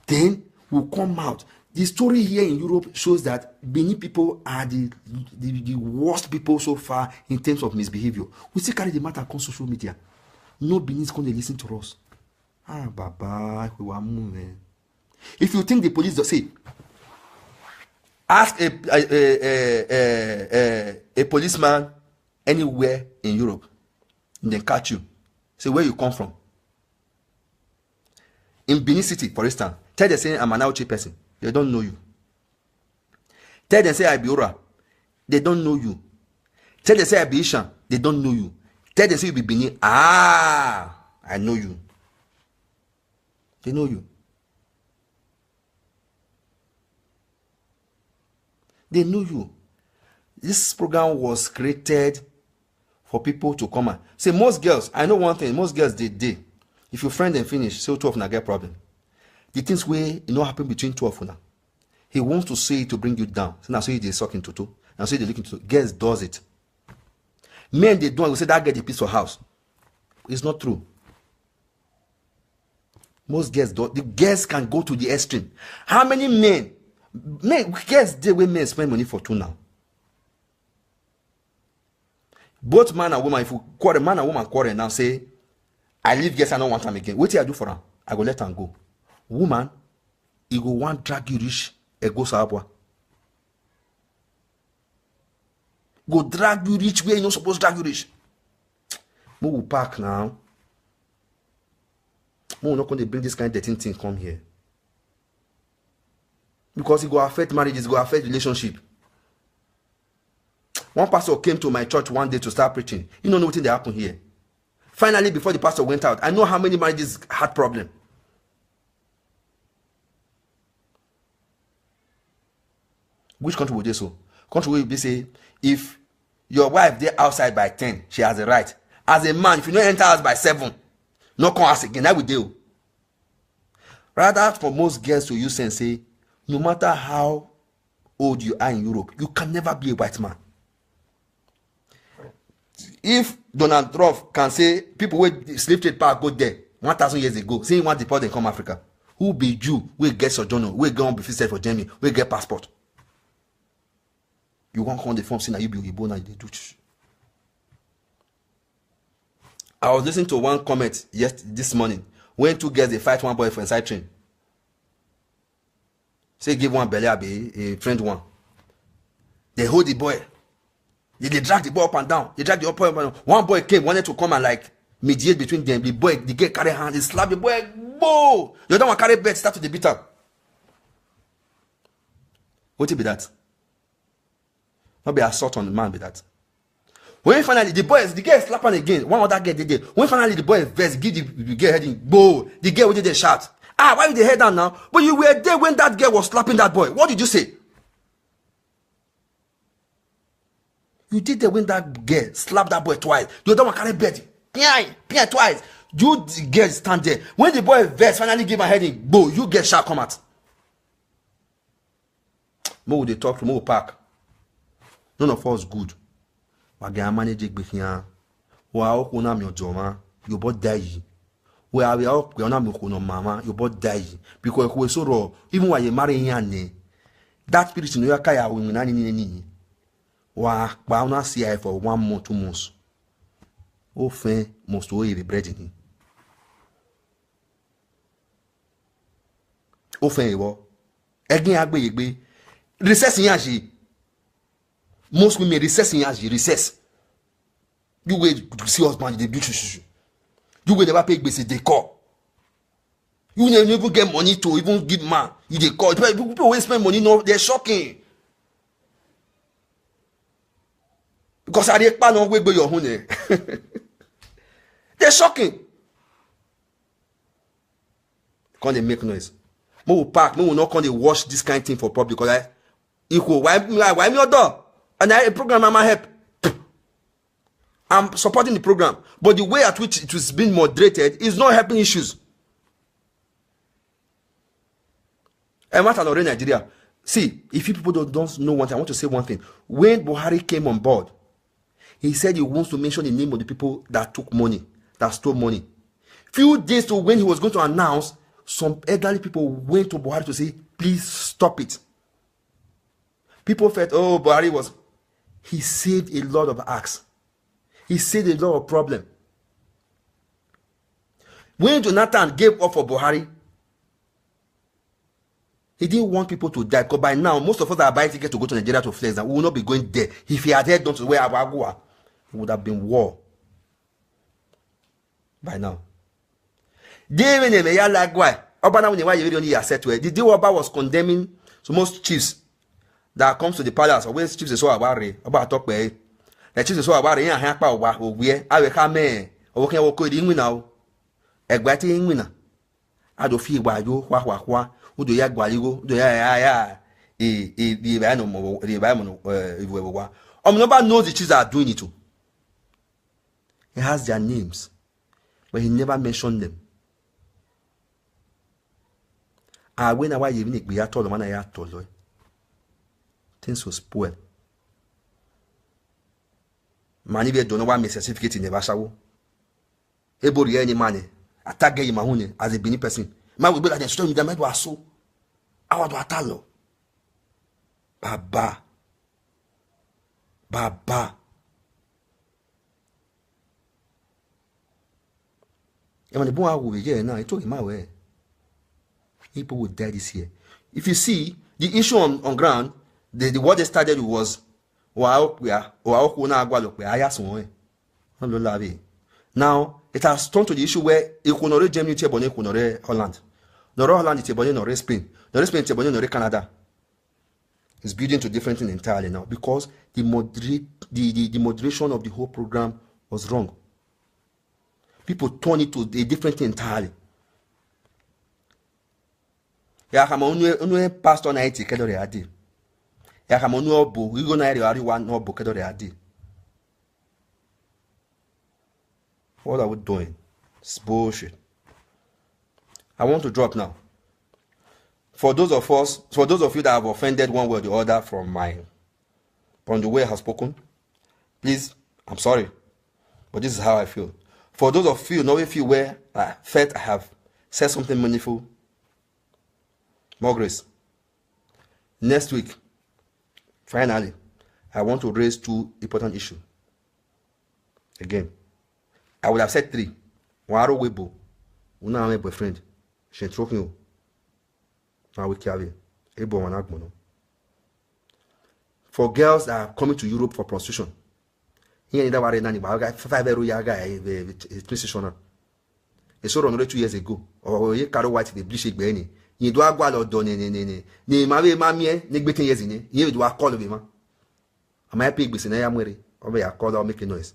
Then will come out. The story here in Europe shows that Benin people are the worst people so far in terms of misbehavior. We still carry the matter on social media. No Benin's going to listen to us. Baba, we were moving. If you think the police don't say, ask a policeman anywhere in Europe, and they catch you. Say where you come from. In Benin City, for instance, tell them say I'm an Auchi person. They don't know you. Tell them say I be Ora. They don't know you. Tell them say I be Ishan. They don't know you. Tell them say you be Benin. I know you. They know you. They know you. This program was created for people to come and say, most girls, I know one thing, most girls they. If your friend and finish, say 12 na get problem. The things where you know happen between 12 now. He wants to say it to bring you down. So now say they sucking to. Now say they looking to. Girls does it. Men they don't say that get a piece of house. It's not true. Most girls do. The girls can go to the extreme. How many men girls they where men spend money for two now? Both man and woman, if you quarrel, man and woman quarrel now, say, I leave, guess I don't want them again. What do I do for her? I go let her go. Woman, he go want drag you rich, e go sabwa. Go drag you rich where you not supposed to drag you rich. Mo will pack now. Mo not going to bring this kind of dirty thing come here. Because it go affect marriages, it go affect relationship. One pastor came to my church one day to start preaching. You don't know what happened here. Finally, before the pastor went out, I know how many marriages had problem. Which country would they so? Country will be say, if your wife there outside by 10, she has a right. As a man, if you don't enter house by 7, no come house again. That will do. Rather, for most girls to use and say, no matter how old you are in Europe, you can never be a white man. If Donald Trump can say people with slave trade power go there 1,000 years ago, say he want deport them come Africa, who be Jew, we get sojourner, we go on be visited for Germany, we get passport. You won't come the form saying that you be Igbo now you do. I was listening to one comment this morning when 2 girls they fight one boy for inside train. Say give one belly a friend one. They hold the boy. They drag the boy up and down. They drag the boy up and down. One boy came, wanted to come and like mediate between them. The boy, the girl carry hand, he slap the boy. Whoa! The other one carry bed, start to the beat up. What it be that? Not be assault on the man be that. When finally the girl slap on again, one other girl did it. When finally the boy verse give the girl heading, whoa! The girl did they shout. Why did they head down now? But you were there when that girl was slapping that boy. What did you say? You did that when that girl slapped that boy twice. The other one carry bed. Pia twice. You the girl stand there. When the boy verse finally give a heading, bow, you get sharp come out. Mo they talk to Mo Park. None of us good. But they manage it with here. Wow, kuna mi ojoma. You both die. We are na mi kuno mama. You both die. Because we so raw. Even when you marry here, that spirit in your kaya we ni. Wa ba una see her for 1 month, 2 months. O fin must we be bread in him. O fin ewo. Egin agbe yegbe. Recess in yaji. Most women recess in yaji. Recess. You wait to see husband they do. You will never pay gbese they call. You never get money to even give man. You they call. People always spend money. No, they're shocking. Because I didn't know where your honey. They're shocking. Can they make noise? Mo will park. Mo will not come they watch this kind of thing for public. Because I equal. Why me your door? And I program I'm help. I'm supporting the program, but the way at which it was being moderated is not helping issues. And what in Nigeria? See, if you people don't know one thing, I want to say one thing. When Buhari came on board, he said he wants to mention the name of the people that took money, that stole money. Few days to when he was going to announce, some elderly people went to Buhari to say, please stop it. People felt, oh, Buhari was... He saved a lot of acts. He saved a lot of problems. When Jonathan gave up for Buhari, he didn't want people to die. Because by now, most of us are buying tickets to go to Nigeria to flex, and we will not be going there. If he had head on to where Abagua, it would have been war. By now. The day Oba was condemning so most chiefs that comes to the palace, always chiefs so about talk by the chiefs so about it, and I will come in, or can walk in now. A gratty in winner. I don't feel why you, who do ya gualigo, do ya, the environment, nobody knows the chiefs are doing it too. He has their names, but he never mentioned them. When I was even a told the man I told things will spoil. Man, if you don't know why my certificate in the Vashawo, able to any money, attack him as a Bini person. Man will be like the story with the man was so. I want to attack. Baba. And the boy will yeah now. It took him away. People would die this year. If you see the issue on ground, the what they started with was now it has turned to the issue where Equinore Germany Tebone Equinore Holland. Noro Holland is Tebone Nore Spain. Nore Spain Tebone Nore Canada. It's building to different things entirely now because the moderation of the whole program was wrong. People turn it to a different thing entirely. Ya kama unwe pastor na iti kedore adi. Ya kama unwe obo, wigo na eri one obo kedore adi. What are we doing? It's bullshit. I want to drop now. For those of you that have offended one way or the other from the way I have spoken, please, I'm sorry, but this is how I feel. For those of you, not if you where I felt I have said something meaningful, more grace. Next week, finally, I want to raise 2 important issues. Again, I would have said 3. One Webo, una boyfriend, Shentron. Now we carry Ebo Managmono. For girls that are coming to Europe for prostitution, here in that worry nani, but I got 5 euro yaga a transitioner. A sort of 2 years ago, or ye caro white the bleach benny. You do a gualo done ne mave mamie, negbeting years in it, you do a call of him. Am I pig with an air weary, or may I call out making noise?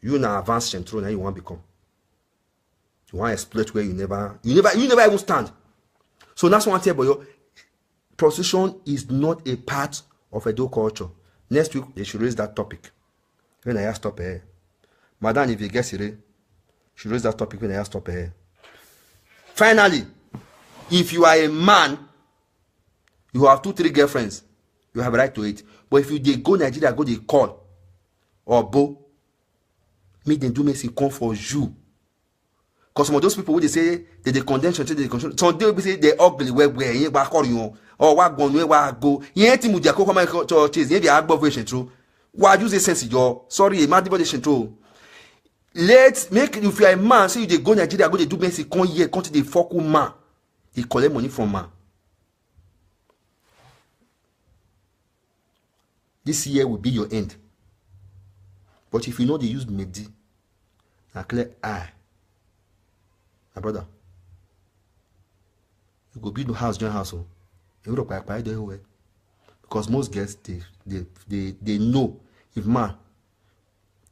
You now advanced Shentron and you want to become. You want to exploit where you never even stand. So that's one thing about you. Prostitution is not a part of Edo culture. Next week, they should raise that topic. When I stop here. Madam, if you guess it, should raise that topic when I stop here. Finally, if you are a man, you have 2-3 girlfriends, you have a right to it. But if you go Nigeria, go they call or bo, make them do me come for you. Because some of those people, when they say they condemn, some they will say they ugly, where you back or you or what gone where go. You ain't with your cocoa churches, you have version true. Why use a sense your sorry, my devotion true. Let's make if you are a man, say you go Nigeria, go they do Messi, come here, come to the focal man. He collect money from man. This year will be your end. But if you know they use Medi, I clear eye. My brother, you go build a house, join household. Europe, I buy the way. Because most girls, they know if man,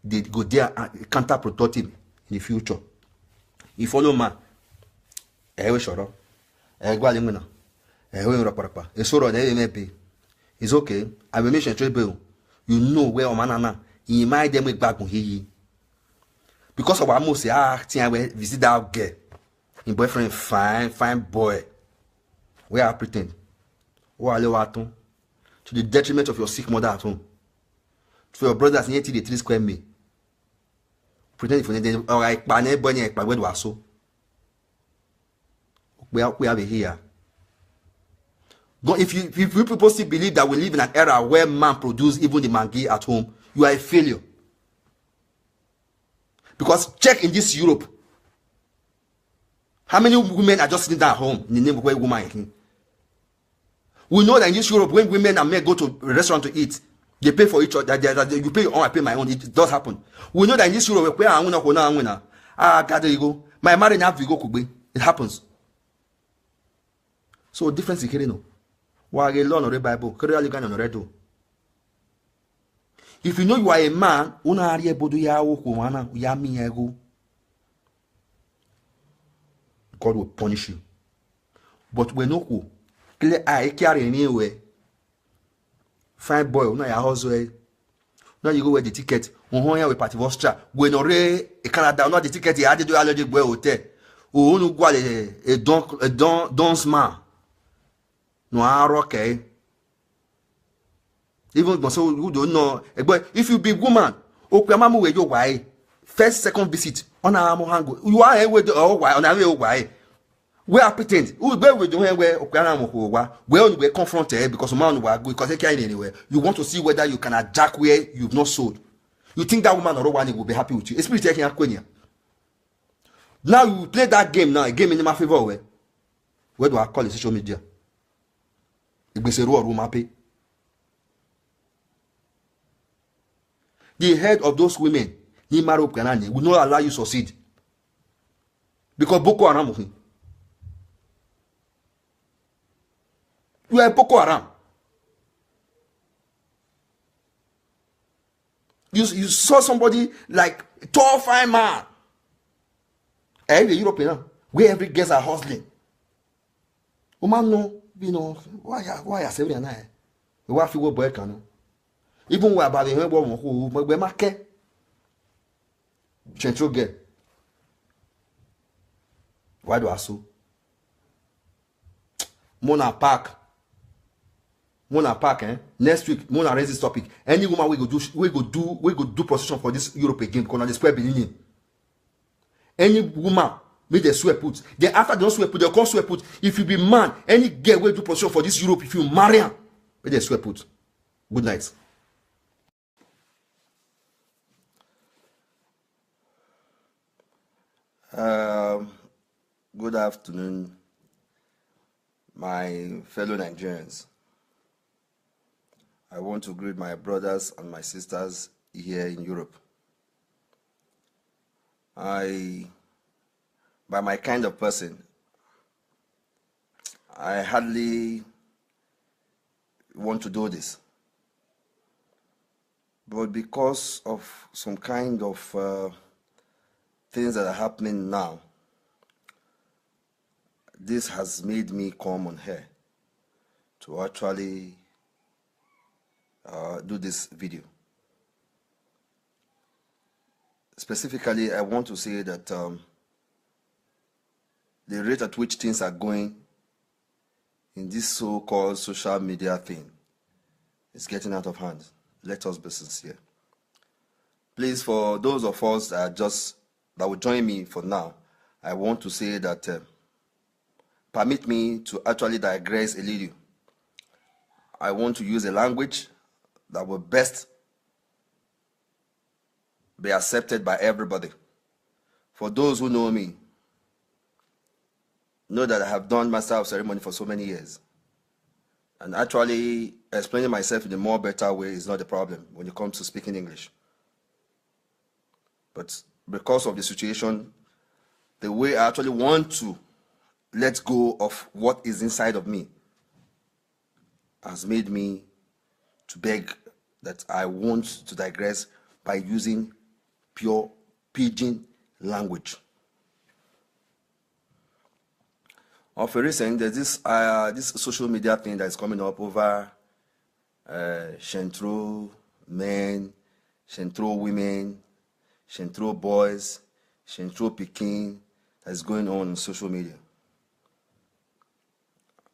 they go there counterproductive in the future. You follow man, it's okay. I will mention trade bill. You know where manana. You might them back on here. Because of what most say, I visit that girl. In boyfriend, fine boy. Where I pretend. To the detriment of your sick mother at home. For your brothers, near the 3 square me. Pretend for them, or I ban bunny, but where do I so? We have it here. If you people still believe that we live in an era where man produce even the mangi at home, you are a failure. Because check in this Europe, how many women are just sitting down at home in the name of where woman is? We know that in this Europe, when women and men go to a restaurant to eat, they pay for each other. You pay your own, I pay my own. It does happen. We know that in this Europe, where I'm gonna gather you go. My marriage have to go kugbe. It happens. So difference is here, no. Why a law or a Bible? If you know you are a man, God will punish you. But we know who clear eye carry anyway. Fine boy, no ya hustle. Now you go with the ticket. On we party Austria. We no re Canada. Not the ticket. You had to do allergic boy hotel. Oh no go a don't man. No okay. Even so you don't know. But if you be woman, okuyamamu we yo why. First, second visit on our hango. You are with oh why on our why. We are pretend. We don't where well we confronted because man will go because they can't anywhere. You want to see whether you can jack where you've not sold. You think that woman or one will be happy with you. Especially taking a quenya. Now you play that game now, a game in my favor. Where do I call it social media? The head of those women, will not allow you to succeed. Because Boko Haram. You are Boko Haram. You saw somebody like a tall, fine man. Every European, where every girls are hustling. Woman no, why are saying that? Why feel boy can? Even where about the who we market. Central girl. Why do I so? Mona Park, next week, Mona raise this topic. Any woman we go do prostitution for this Europe again, because they swear beginning. Any woman make they swear put. Then after they don't swear put, they come swear put. If you be man, any girl will do prostitution for this Europe, if you marry her, make they swear put. Good night. Good afternoon, my fellow Nigerians. I want to greet my brothers and my sisters here in Europe. By my kind of person, I hardly want to do this. But because of some kind of things that are happening now, this has made me come on here to actually do this video. Specifically, I want to say that the rate at which things are going in this so-called social media thing is getting out of hand. Let us be sincere. Please, for those of us that will join me for now, I want to say that permit me to actually digress a little. I want to use a language that will best be accepted by everybody. For those who know me, know that I have done master of ceremony for so many years. And actually explaining myself in a more better way is not a problem when it comes to speaking English. But because of the situation, the way I actually want to let go of what is inside of me has made me to beg that I want to digress by using pure pidgin language. Of a recent, there's this social media thing that is coming up over Shentron men, Shentron women, Shentron boys, Shentron Peking that is going on social media.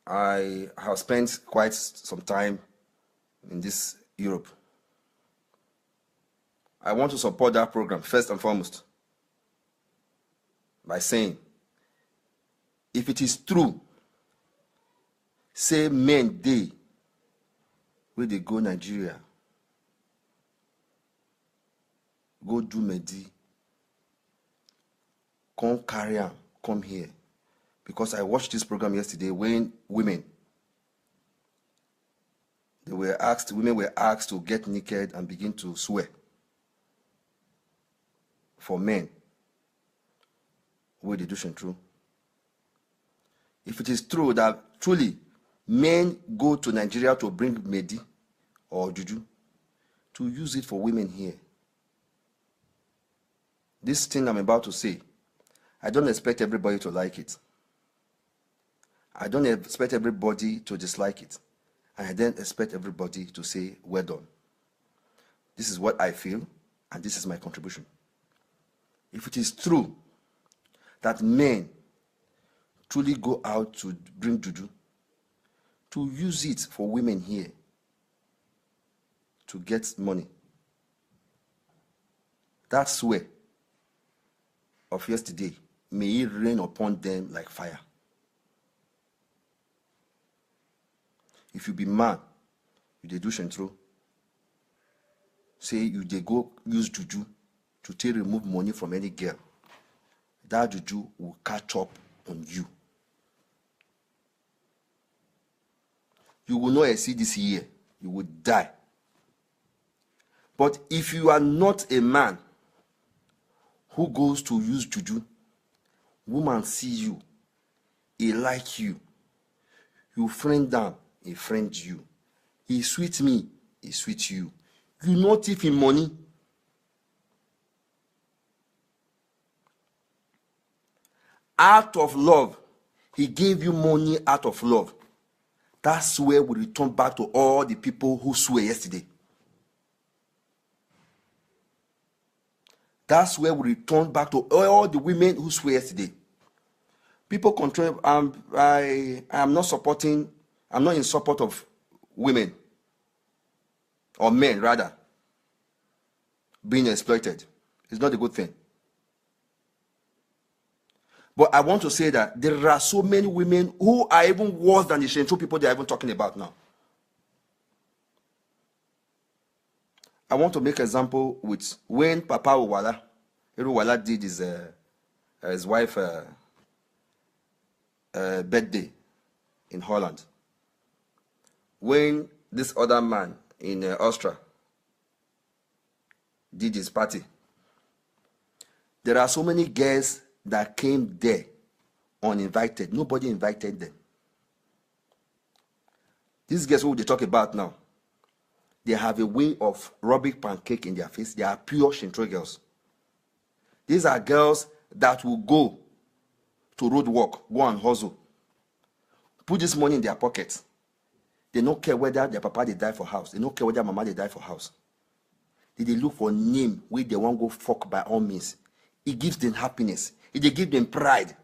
I have spent quite some time in this Europe. I want to support that program first and foremost by saying, if it is true, say men they where they go Nigeria, go do Medi, come carry on, come here. Because I watched this program yesterday when women were asked to get naked and begin to swear for men. Where they do Shentron. If it is true that truly men go to Nigeria to bring Medi or Juju, to use it for women here. This thing I'm about to say, I don't expect everybody to like it. I don't expect everybody to dislike it. And I don't expect everybody to say, well done. This is what I feel, and this is my contribution. If it is true that men truly go out to bring Juju, to use it for women here, to get money, that swear of yesterday, may it rain upon them like fire. If you be man, you dey do Shentron, say you dey go use Juju to take remove money from any girl, that juju will catch up on you. You will not exceed this year. You will die. But if you are not a man who goes to use juju, woman see you, he like you, you friend them, he friend you. He sweet me, he sweet you. You not thief him money. Out of love, he gave you money out of love. That's where we return back to all the people who swore yesterday. That's where we return back to all the women who swore yesterday. People control. I am not supporting. I'm not in support of women or men rather being exploited. It's not a good thing. But I want to say that there are so many women who are even worse than the Shentron people they are even talking about now. I want to make an example with when Papa Uwala did his wife birthday in Holland. When this other man in Austria did his party, there are so many girls that came there uninvited. Nobody invited them. These girls who they talk about now, they have a way of rubbing pancake in their face. They are pure Shentron girls. These are girls that will go to road work, go and hustle, put this money in their pockets. They don't care whether their papa they die for house. They don't care whether mama they die for house. They look for a name where they want to go fuck by all means. It gives them happiness. It gives them pride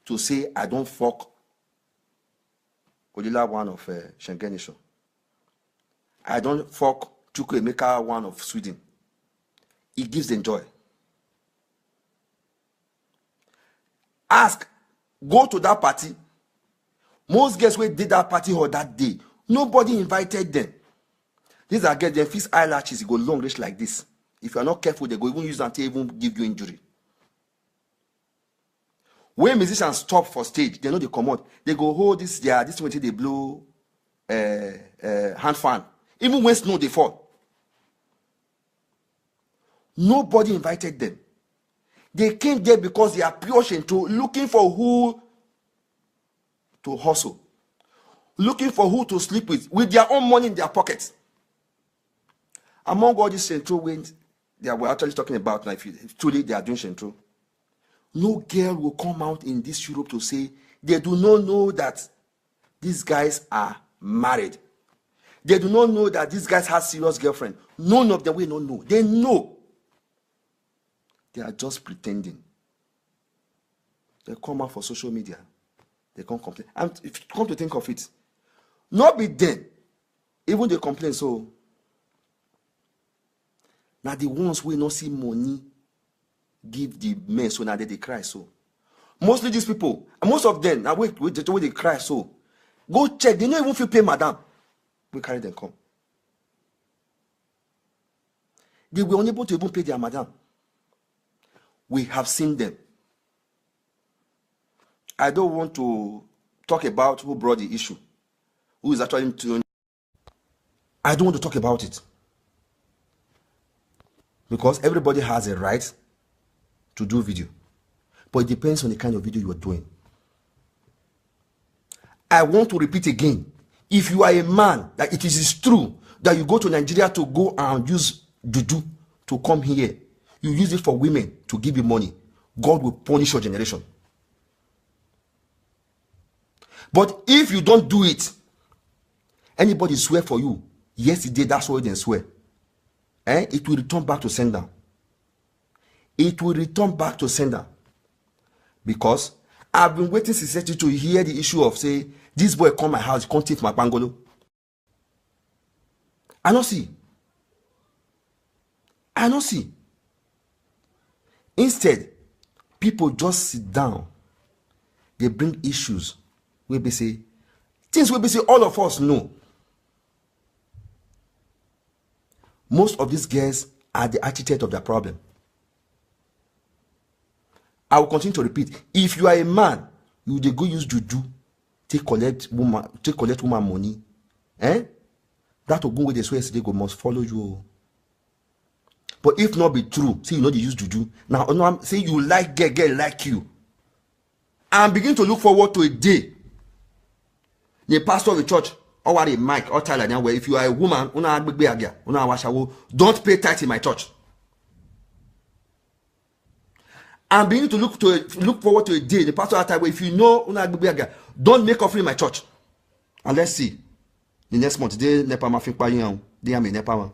to say, I don't fuck Odila one of Schengen. I don't fuck Chukwu Emeka one of Sweden. It gives them joy. Ask, go to that party. Most girls who did that party or that day, nobody invited them. These are girls, their face eyelashes go long reach like this. If you are not careful, they go even use until even give you injury. When musicians stop for stage, they know they come out. They go hold this one till they blow hand fan. Even when snow they fall. Nobody invited them. They came there because they are pure Shentron, looking for who to hustle, looking for who to sleep with their own money in their pockets. Among all these Shentron wins that we're actually talking about now, if truly they are doing Shentron, no girl will come out in this Europe to say they do not know that these guys are married. They do not know that these guys have serious girlfriend. None of them will not know. They know. They are just pretending. They come out for social media. They can't complain. And if you come to think of it, not be them. Even they complain so. Now the ones who not see money give the men so now they cry so. Mostly these people, and most of them, now wait, the way they cry so. Go check, they don't even feel pay madam. We carry them come. They were unable to even pay their madam. We have seen them. I don't want to talk about who brought the issue. Who is actually doing. I don't want to talk about it. Because everybody has a right to do video. But it depends on the kind of video you are doing. I want to repeat again. If you are a man, that it is true that you go to Nigeria to go and use juju to come here, you use it for women to give you money, God will punish your generation. But if you don't do it, anybody swear for you, yesterday that's what they swear. It will return back to sender. It will return back to sender. Because I've been waiting since to hear the issue of say, this boy come my house, can't take my bangalo. I don't see. I don't see. Instead, people just sit down. They bring issues. We be say, things we be say all of us know. Most of these girls are the architect of the problem. I will continue to repeat. If you are a man, you dey go use juju take collect woman money. That ogun wey dey swear yesterday go must follow you. But if not be true, say you know they use juju. Now say you like girl like you. And begin to look forward to a day. The pastor of the church, or a mic, or tell them where if you are a woman, don't pay tithe in my church. And begin to look forward to a day. The pastor at where if you know, don't make offering in my church. And let's see. The next month, they never ma think they am never.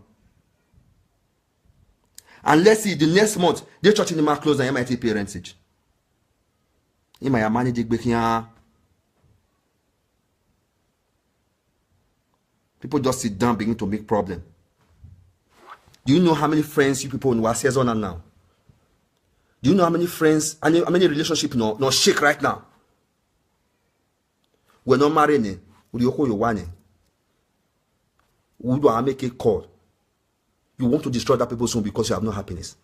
And let's see the next month, the church in the mark close and you might pay rentage. You might manage it back here. People just sit down, begin to make problem. Do you know how many friends you people in Wasia's on now? Do you know how many friends and how many relationships no shake right now? We're not married. Would you call your one? Would you make a call? You want to destroy that people soon because you have no happiness.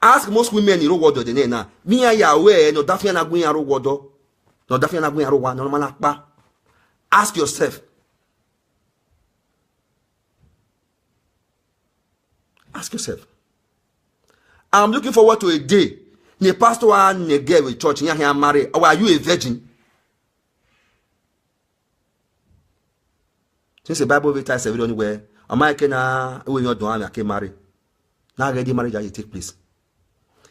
Ask most women in the world the now. Me and Yahweh no dafi na gun yaro wodo. No dafi na gun yaro wa no manakpa. Ask yourself. Ask yourself. I'm looking forward to a day. Ne pastor and ne girl with church here marry. Or are you a virgin? Since the Bible says everywhere, America when you're doing I can marry. Now ready marriage that take place.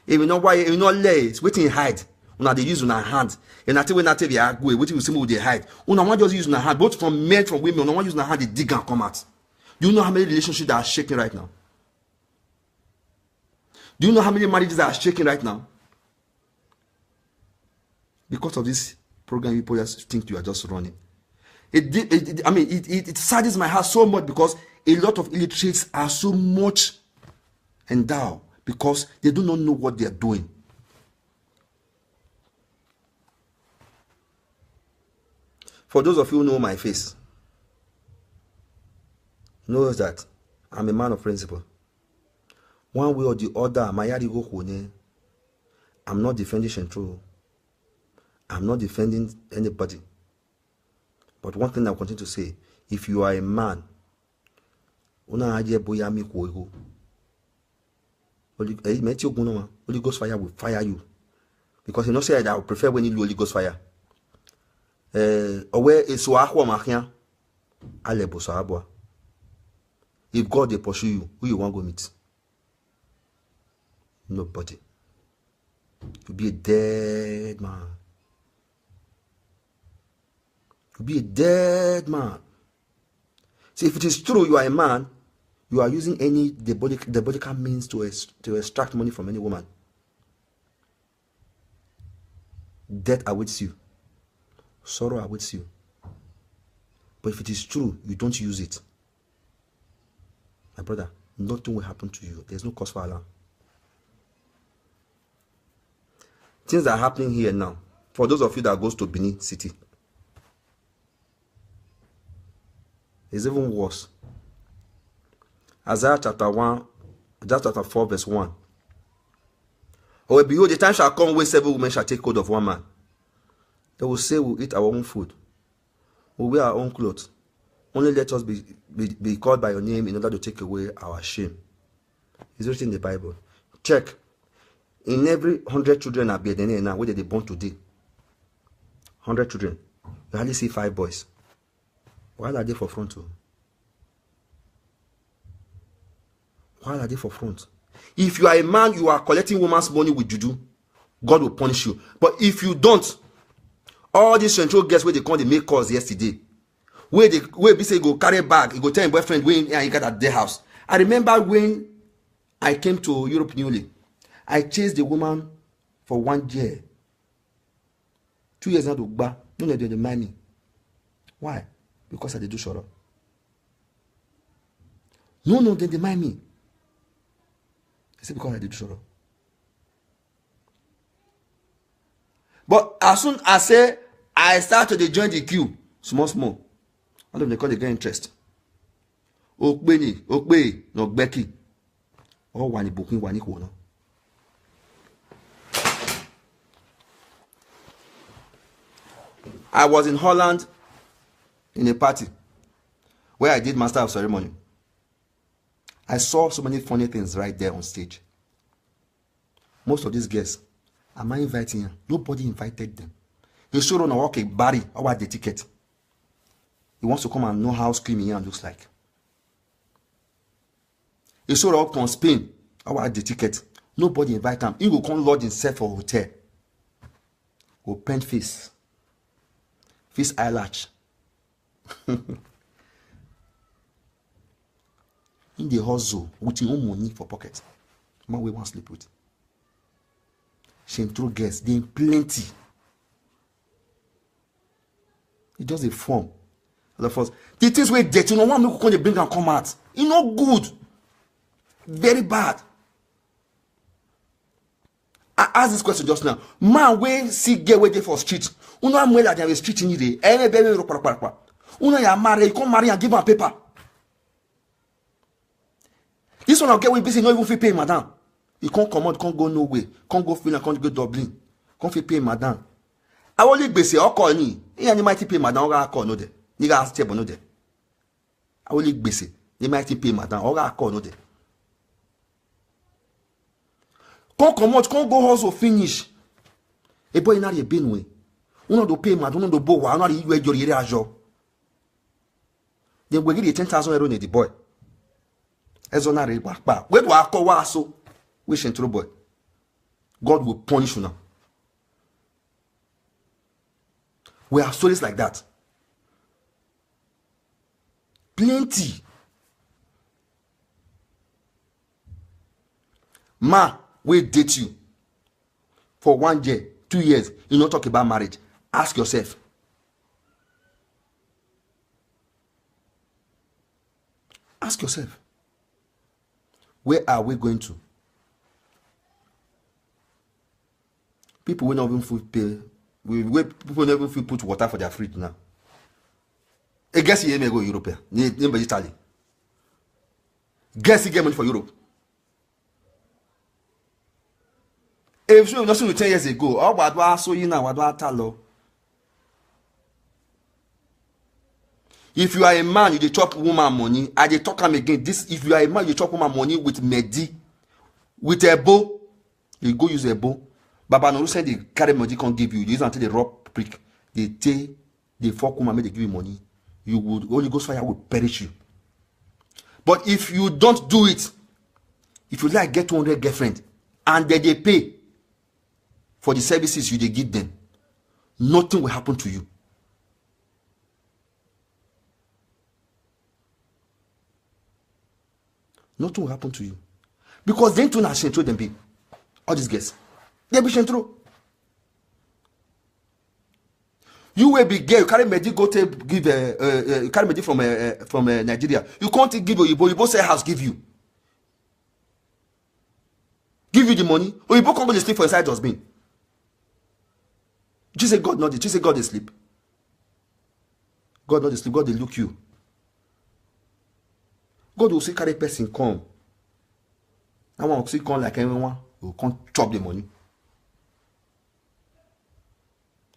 If you know why you not lay, it's waiting hide. Una they use on our hand. And until when I tell you I go, waiting with some they hide. Una want just use on our hand, both from men from women. Una want use on our hand, they dig and come out. Do you know how many relationships that are shaking right now? Do you know how many marriages that are shaking right now? Because of this program, people just think you are just running. It saddens my heart so much because a lot of illiterates are so much endowed because they do not know what they are doing. For those of you who know my face, knows that I'm a man of principle. One way or the other, I'm not defending Shentron. I'm not defending anybody. But one thing I continue to say, if you are a man, Holy Ghost fire will fire you. Because you know say that I would prefer when you Holy Ghost fire. If God they pursue you, who you want to go meet? Nobody. You'll be a dead man. You'll be a dead man. See, if it is true you are a man, you are using any diabolical means to extract money from any woman. Death awaits you. Sorrow awaits you. But if it is true, you don't use it. My brother, nothing will happen to you. There's no cause for alarm. Things that are happening here now, for those of you that goes to Benin City, it's even worse. Isaiah chapter 1, chapter 4, verse 1. Oh, behold, the time shall come when 7 women shall take hold of one man. They will say, we'll eat our own food. We'll wear our own clothes. Only let us be called by your name in order to take away our shame. It's written in the Bible. Check. In every 100 children are being now, where they born today. 100 children. You hardly see 5 boys. Why are they for front too? Why are they for front? If you are a man, you are collecting woman's money with juju, God will punish you. But if you don't, all these Shentron girls where they come, they make calls yesterday. Where they say go carry bag, you go tell your boyfriend when you got at their house. I remember when I came to Europe newly, I chased the woman for 1 year. 2 years now to buy. No, they didn't mind me. Why? Because I did do short. No, they demand me. I said because I did do short. But as soon as I started to join the queue, small. All of them they get interest. Okbeni, no Becky. or one booking one equal. I was in Holland in a party where I did master of ceremony. I saw so many funny things right there on stage. Most of these guests, am I inviting them? Nobody invited them. They showed on a walk a Barry about the ticket. He wants to come and know how screaming Ian looks like. He showed up from Spain about the ticket. Nobody invited him. He will come lodge himself for a hotel. Go paint face. Face eyelash. In the hustle with your own money for pocket. Man, we want to sleep with. Shentron guests, they plenty. It's just a form. The things we get, you know, one make they bring and come out. It's not good. Very bad. I asked this question just now. Man, we see get where they for street. Uno am well at the street in the any baby ropa. Uno ya marry, you come marry and give her paper. This one I'll get with busy, not even fee pay madam. You can't come out, can't go nowhere, can't go Finland, can't go Dublin, can't fee pay madam. I only base or call ni. He might pay madam or call no de. Nigga has table no de. I only base. They might pay madam or call no de. Can't come out, can't go house or finish. A boy not a bin way. Uno do pay madam, uno do bo wa, not you your job. Then we give you 10,000 euro to the boy. Ezonare back. Where do I call wa so? We Shentron boy. God will punish you now. We have stories like that. Plenty. Ma, we date you for 1 year, 2 years. You not talk about marriage. Ask yourself. Ask yourself. Where are we going to? People will not even food pay. People never feel put water for their fridge now. I guess you may go Europe. Name Italy. Guess you get money for Europe. If you not 10 years ago, oh, what do I so you now? What do I tell? If you are a man, you dey chop woman money. I dey talk am again. This, if you are a man, you chop woman money with Medi, with a bow. You go use a bow. Baba Noru said they carry money can't give you. You use until they rob prick. They take, they fuck woman, make they give you money. You would Holy Ghost fire will perish you. But if you don't do it, if you like get 200 girlfriend and then they pay for the services you they give them, nothing will happen to you. Nothing will happen to you. Because they don't have Shentron them be. All these guys. They be Shentron. You will be gay. You carry Medi go to give you carry Medi from Nigeria. You can't give Oyibo. Oyibo say house give you. Give you the money. Oyibo can't go to sleep for inside dustbin. You say God not. You say God is sleep. God not sleep. God they look you. God will see carry person come. I want to see come like everyone who can't chop the money.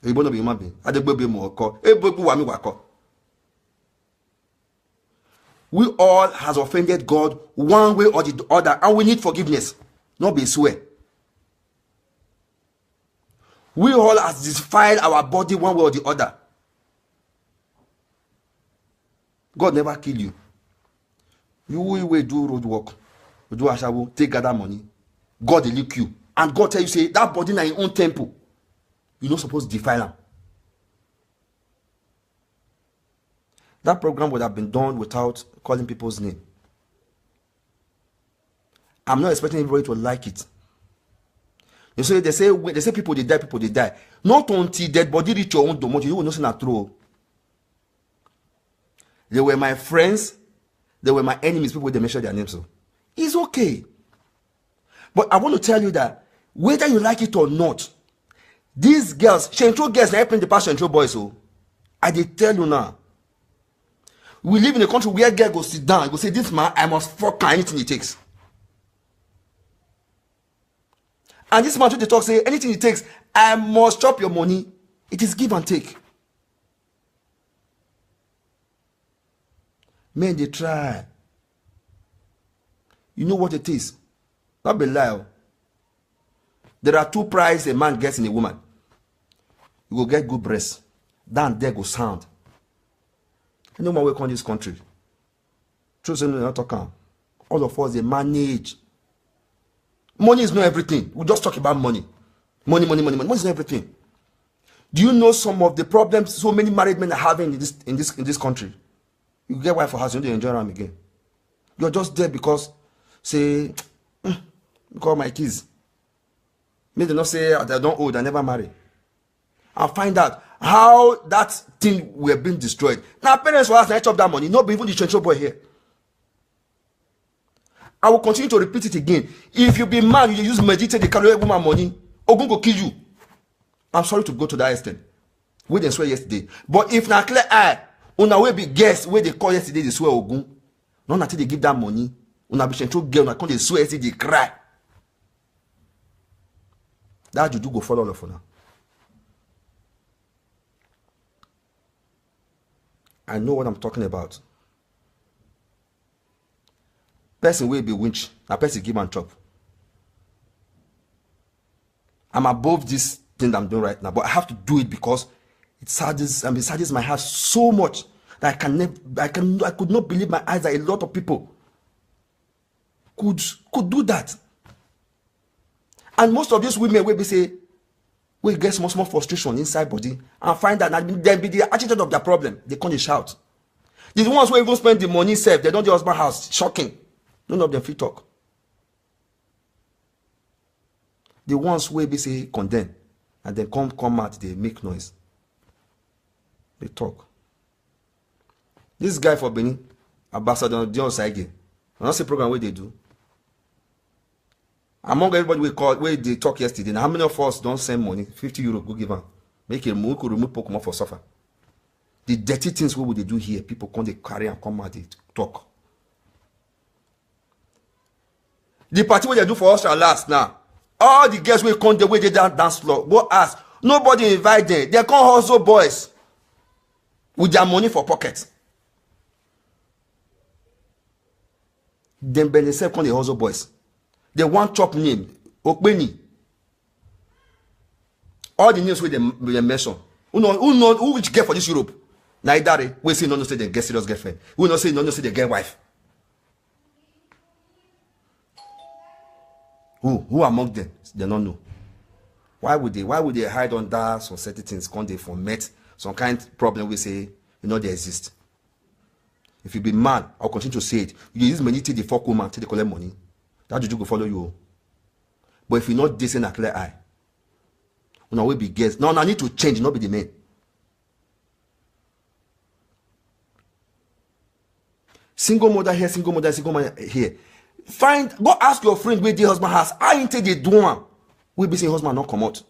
We all has offended God one way or the other, and we need forgiveness, not be swear. We all has defiled our body one way or the other. God never kill you. You will do road work, do ashawo, take gather money. God will look you, and God tell you say that body na your own temple. You're not supposed to defile them. That program would have been done without calling people's name. I'm not expecting everybody to like it. You say they say people they die. Not until dead body reach your own domain, you will not see that true. They were my friends, they were my enemies, people they mention their names. So it's okay. But I want to tell you that whether you like it or not, these girls, Shentron girls, they helping the past Shentron boys. So I did tell you now. We live in a country where girl go sit down and go say, this man, I must fuck anything it takes. And this man they talk say anything it takes, I must chop your money. It is give and take. Men they try. You know what it is? Not be lie. There are two prices a man gets in a woman. You will get good breasts. Then there go sound. You know my way on this country. True, say no, not talking. All of us they manage. Money is not everything. We just talk about money. Money. Money is not everything. Do you know some of the problems so many married men are having in this country? You get wife for house, you don't enjoy them again. You're just there because say because my kids. Maybe they not say they don't old, I never marry. And find out how that thing were being destroyed. Now parents will ask, I chop that money. Not even the Shentron boy here. I will continue to repeat it again. If you be man, you use meditate, they carry woman money, Ogun go kill you. I'm sorry to go to that extent. We didn't swear yesterday. But if na clear eye, una will be guess where they call yesterday, they swear Ogun. Not until they give that money. Una be Shentron girl, una come they swear yesterday, they cry. That you do go follow all of now. I know what I'm talking about. Person will be winch. A person give and chop. I'm above this thing that I'm doing right now, but I have to do it because it saddens my heart so much that I could not believe my eyes that a lot of people could do that. And most of these women will be say, we get small frustration inside body and find that then be the attitude of their problem. They can't shout. The ones who even spend the money safe, they don't do husband house. Shocking. None of them free talk. The ones who be say condemn and then come out, they make noise. They talk. This guy for Benin, Ambassador Dion Saige, I don't see program where they do. Among everybody we called where they talk yesterday, now how many of us don't send money? 50 euro, go give them. Make it remove, could remove Pokemon for suffer. The dirty things what would they do here? People come they carry and come out, they talk. The party what they do for us shall last now. All the girls will come the way they dance floor. Go ask. Nobody invite them. They come hustle boys with their money for pockets. Then they say come the hustle boys. They want chop name Okbeni. All the names with they mention. Who which get for this Europe? Neither we say no say they get serious girlfriend. We not say no say they get wife. Who among them? They don't know. Why would they hide under some certain things? Can they foment some kind of problem? We say they exist. If you be man, I'll continue to say it. You use money to the fuck woman till they collect money. That juju go follow you. But if you're not decent a clear eye, you will be guessed. Now I need to change, not be the man. Single mother here, single mother here. Go ask your friend where the husband has. I ain't the do one. We be saying husband not come out.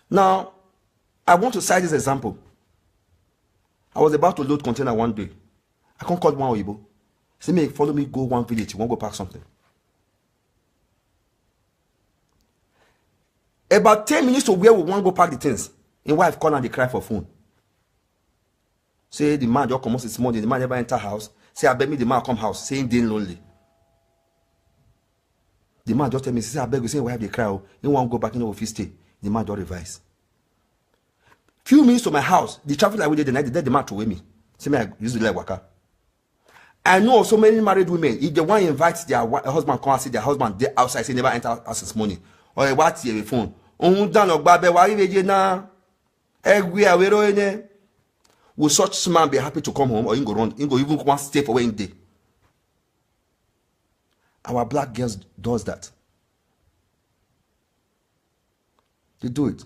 Now, I want to cite this example. I was about to load container one day. I can't call one Oyibo. Say me follow me go one village. You want to go pack something. About 10 minutes to where we want to go pack the things. In wife call and they cry for phone. Say the man just come out this morning. The man never enter house. Say I beg me the man come house. Saying they lonely. The man just tell me, say I beg you, say wife they cry. You want to go back in the office stay. The man don't revise. Few minutes to my house. The traffic light we did the night. The man to weigh me. Say me I use the leg waka. I know so many married women. If they want to invite their husband come and see their husband they outside, say never enter house this morning. Or they watch your phone. Will such man be happy to come home or you go run? You go even one stay for one day. Our black girls does that. They do it.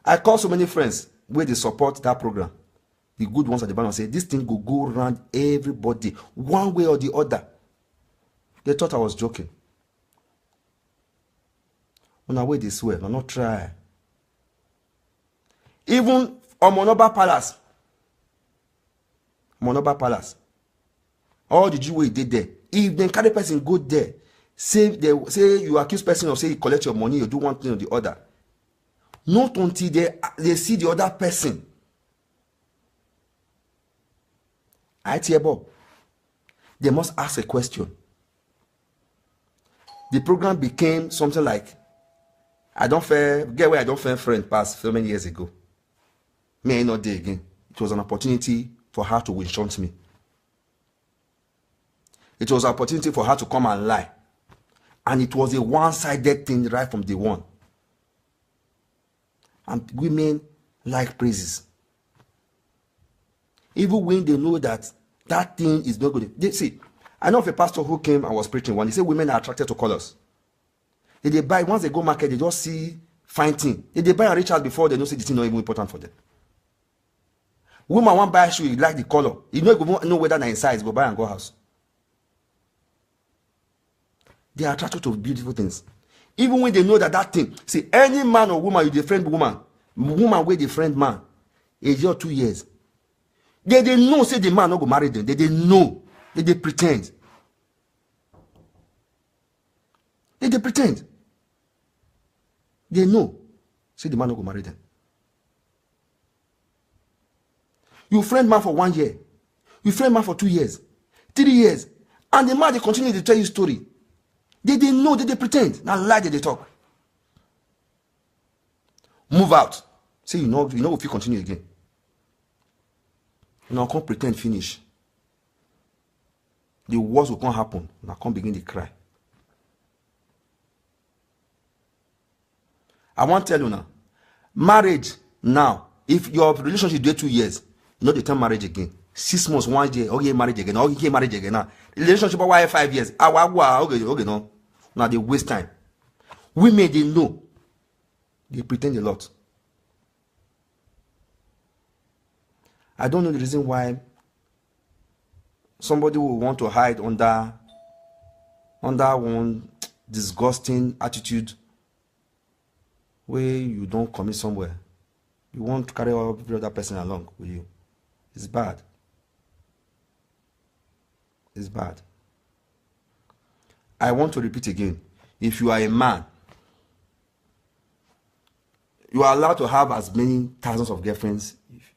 I call so many friends where they support that program. The good ones at the bottom say this thing will go around everybody one way or the other. They thought I was joking. On our way they swear, no not try. Even on Monoba Palace. All the Jew way they there. If the carry person go there, say you accuse person of say you collect your money, you do one thing or the other. Not until they see the other person. They must ask a question. The program became something like, I don't fair friend past so many years ago. May I not day again. It was an opportunity for her to enchant me. It was an opportunity for her to come and lie. And it was a one-sided thing right from day one. And women like praises. Even when they know that thing is not good. They see, I know of a pastor who came and was preaching one. He said women are attracted to colors. If they buy, once they go market, they just see fine thing. If they buy a rich house before, they don't say the thing not even important for them. Woman want buy a shoe, you like the color. You don't know whether they're in size, go buy and go house. They are attracted to beautiful things. Even when they know that thing. See, any man or woman, you defriend woman with the friend man, a year or 2 years. They know, say the man not go marry them. They know. They pretend. They pretend. They know. Say the man not go marry them. You friend man for 1 year. You friend man for 2 years. 3 years. And the man, they continue to tell you story. They know, they pretend. Now lie, they talk. Move out. Say, you know if you continue again. Now can't pretend finish. The worst will can't happen. Now can't begin to cry. I want to tell you now. Marriage now, if your relationship do 2 years, you know the term marriage again. 6 months, 1 year, okay, marriage again, okay, marriage again. Now, relationship why 5 years. Okay, no. Now they waste time. Women, they know. They pretend a lot. I don't know the reason why somebody will want to hide under one disgusting attitude where you don't commit somewhere. You want to carry every other person along with you. It's bad. It's bad. I want to repeat again. If you are a man, you are allowed to have as many thousands of girlfriends if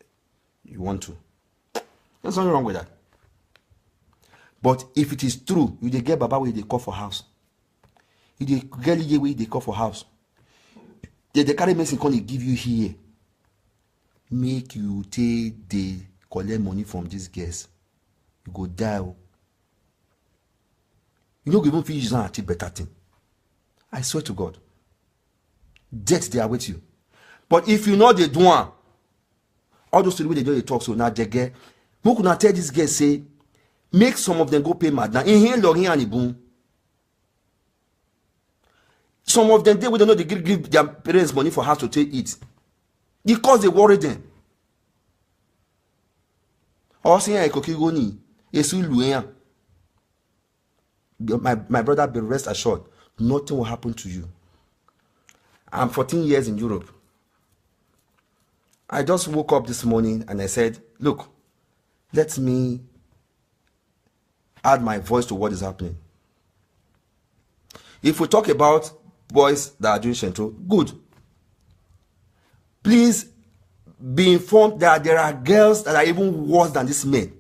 you want to. There's nothing wrong with that. But if it is true, you get baba where they call for house. You get girl where they call for house. They carry medicine come they give you here. Make you take the collect money from these girls. You go die. You don't even feel you achieve better thing. I swear to God. Death they are with you. But if you know they do one, all those stories they do they talk so now they get. Who could not tell this girl say, make some of them go pay mad. Now in here logging and boom. Some of them they don't know they give their parents money for house to take it. Because they worry them. Or saying kokigoni, esu luenya. My brother, be rest assured, nothing will happen to you. I'm 14 years in Europe. I just woke up this morning and I said, look, let me add my voice to what is happening. If we talk about boys that are doing Shentron, good. Please be informed that there are girls that are even worse than this men.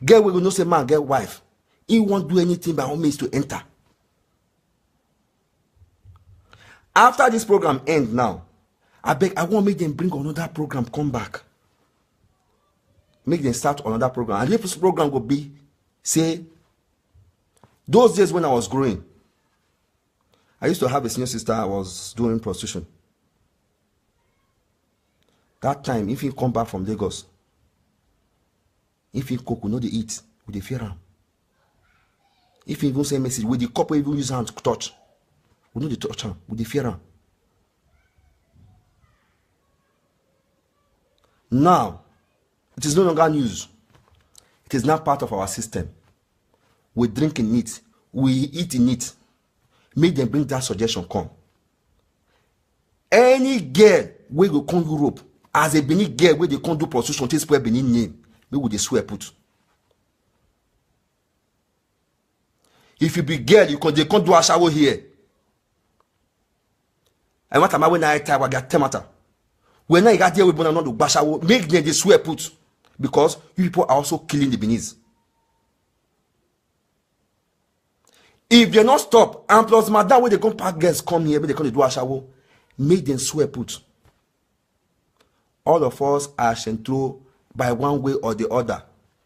Girl will not say man, get wife. He won't do anything by all means to enter. After this program end now, I want to make them bring another program, come back. Make them start another program. And if this program will be, say, those days when I was growing, I used to have a senior sister, I was doing prostitution. That time, if he come back from Lagos, if he cook, we know they eat, we dey fear him. If he even send message, with the couple even use hand to touch, we know they touch him, we dey fear him. Now, it is no longer news. It is now part of our system. We drink in it, we eat in it. Make them bring that suggestion come. Any girl wey go come Europe as a Benin girl wey they come do prostitution, take swear Benin name, we would they swear put. If you be girl, they can't do a shower here. And what am I when I tell I got temata? When I got there, we want not do bashawo, make them they swear put. Because you people are also killing the Beninese. If they not stop, and plus madam when they come pack girls come here, but they can't do a shower, make them swear put. All of us are Shentron by one way or the other.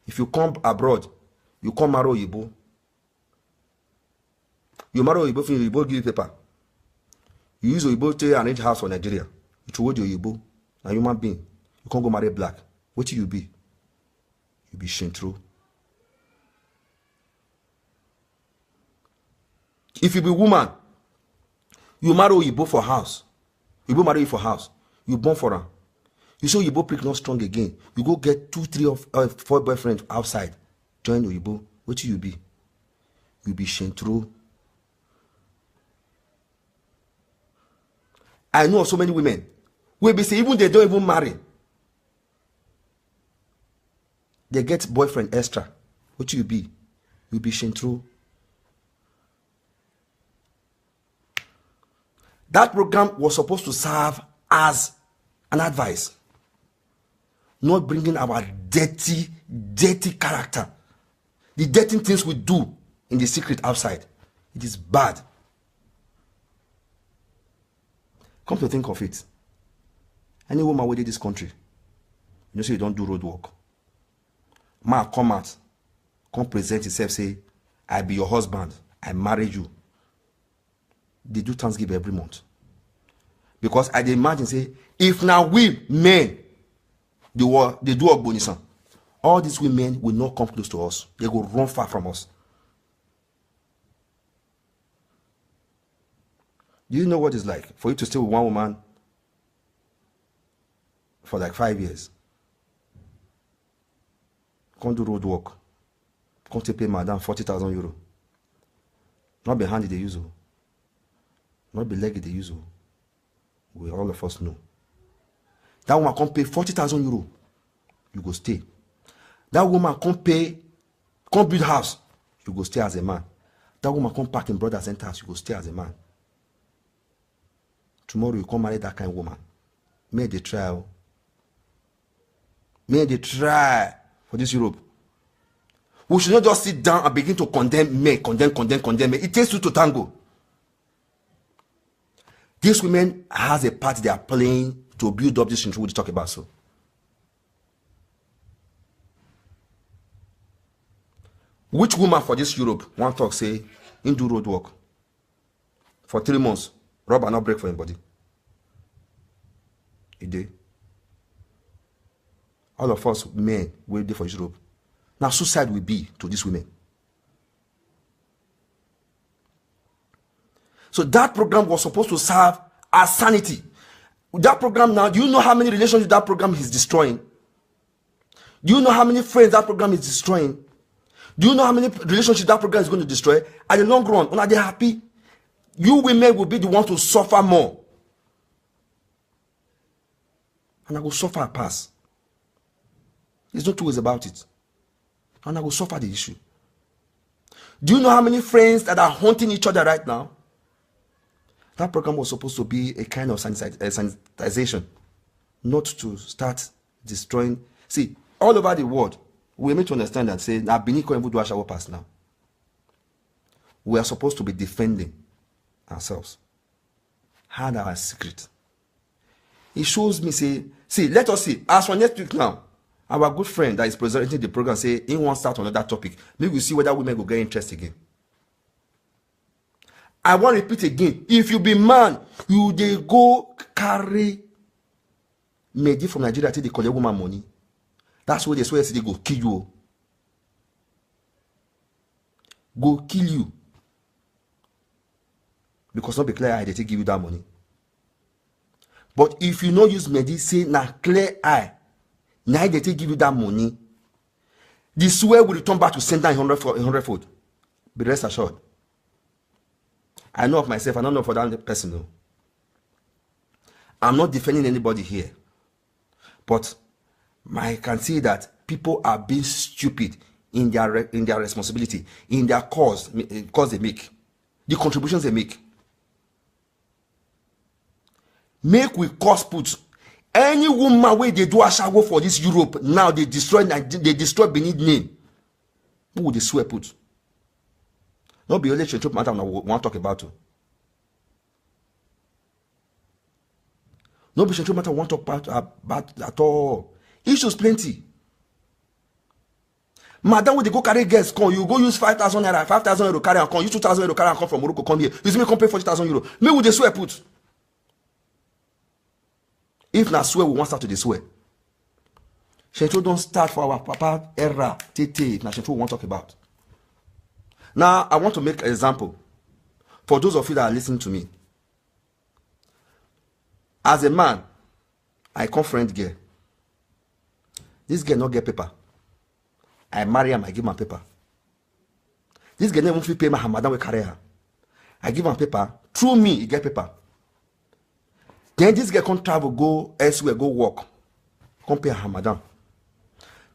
If you come abroad, you come marry Oyibo. You marry Oyibo, Oyibo give you paper. You use Oyibo to arrange house for Nigeria. You throw the Oyibo, a human being. You can't go marry black. What will you be? You be Shentron. If you be woman, you marry Oyibo for house. Oyibo marry you for house. You born for her. You say Oyibo prick not strong again. You go get 2, 3 or 4 boyfriends outside. Join Oyibo. What will you be? You be Shentron. I know of so many women who be say even they don't even marry. They get boyfriend extra. What will you be? You be Shentron. That program was supposed to serve as an advice. Not bringing our dirty character. The dirty things we do in the secret outside. It is bad. Come to think of it. Any woman within this country, you say you don't do road work. Man come out, come present himself, say, I be your husband, I marry you. They do Thanksgiving every month. Because I imagine, say, if now we men, they do Ogbonisan, all these women will not come close to us. They go run far from us. Do you know what it's like for you to stay with one woman for like 5 years? Can't do road work. Can't pay madam 40,000 euro. Not be handy they use. Not be leggy they use. We all of us know. That woman can't pay 40,000 euro. You go stay. That woman can't build house. You go stay as a man. That woman can't park in brother centers. You go stay as a man. Tomorrow you come marry that kind of woman. May they try. May they try for this Europe. We should not just sit down and begin to condemn men. Condemn men. It takes two to tango. These women has a part they are playing to build up this country we talk about. So which woman for this Europe one talk say in do road work for 3 months, rubber not break for anybody? It did. All of us men will there for Europe. Now suicide will be to these women. So that program was supposed to serve as sanity. That program now, do you know how many relationships that program is destroying? Do you know how many friends that program is destroying? Do you know how many relationships that program is going to destroy? At the long run, when they're happy, you women will be the ones to suffer more. And I will suffer a pass. There's no two ways about it. And I will suffer the issue. Do you know how many friends that are haunting each other right now? That program was supposed to be a kind of sanitization, not to start destroying. See, all over the world, we need to understand that, say, now Beniko and Voodoo Ashawo pass now. We are supposed to be defending ourselves. Hide our secret. It shows me, say, see, let us see. As for next week now, our good friend that is presenting the program say, he wants to start on another topic. Maybe we'll see whether women will get interest again. I want to repeat again. If you be man, you they go carry Medi from Nigeria till they collect woman money. That's where they swear they go kill you. Go kill you. Because not be clear eye, they take give you that money. But if you not use Medi, say na clear eye, now they take give you that money. The swear will return back to send down 100 fold. Be rest assured. I know of myself, I don't know for that person. No. I'm not defending anybody here. But I can see that people are being stupid in their responsibility, in their cause they make, the contributions they make. Make we cost put any woman where they do a shower for this Europe now, they destroy Benin name. Who would they swear put? Not be only Shentron matter I want to talk about too. No be Shentron matter want to talk about at all. Issues plenty. Madam, when they go carry guests, come, you go use 5,000 naira, 5,000 euro carry and come, use 2,000 euro carry and come from Morocco, come here. You see me come pay 40,000 euro. Me would they swear put? If not swear, we want start to the swear. Shentron don't start for our papa era, tete, if not Shentron want to talk about. Now, I want to make an example for those of you that are listening to me. As a man, I come friend girl. This girl not get paper. I marry him, I give him paper. This girl never pay my madam will carry her. I give him paper. Through me, he get paper. Then this girl come travel, go elsewhere, go work. Come pay her madam.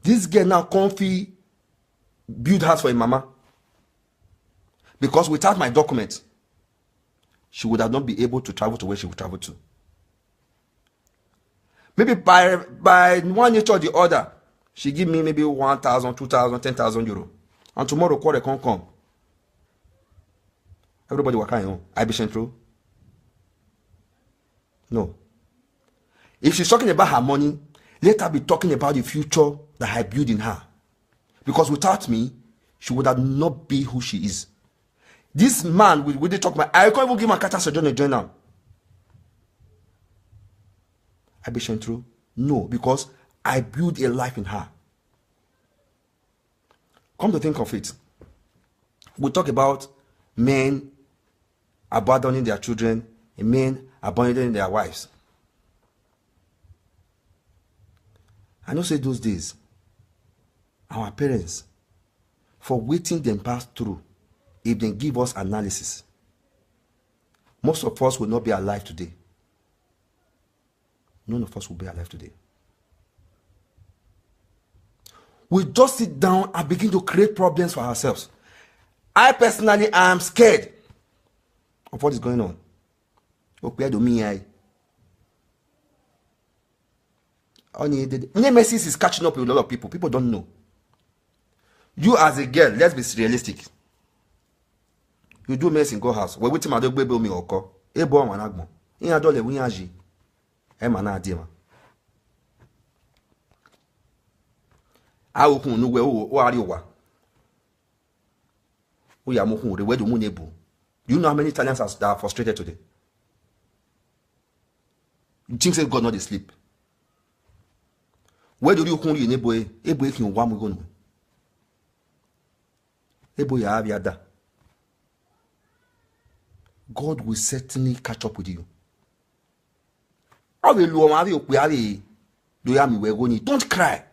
This girl now come build house for her mama. Because without my document, she would have not been able to travel to where she would travel to. Maybe by one nature or the other, she give me maybe 1,000, 2,000, 10,000 euro. And tomorrow, quarter can't come. Everybody will come home. I be Shentron. No. If she's talking about her money, let her be talking about the future that I build in her. Because without me, she would have not be who she is. This man, we they talk about, I can't even give my cat a join now. I be Shentron? No, because I build a life in her. Come to think of it, we talk about men abandoning their children and men abandoning their wives. I know say those days, our parents, for waiting them pass through, if they give us analysis, most of us will not be alive today. None of us will be alive today. We just sit down and begin to create problems for ourselves. I personally am scared of what is going on. Nemesis is catching up with a lot of people. People don't know. You as a girl, let's be realistic. You do mess in God's house. We're waiting for the baby me oko. Ebo managmo. In adole winyaji. Emana adima. Awu kun nuwe o ariwa. Uya mo kun rewe do mu nebu. Do you know how many Italians are frustrated today? You think say God not sleep? Where do you kun you nebo e? Ebo e kin wa mo gonu. Ebo ya abiada. God will certainly catch up with you. Don't cry.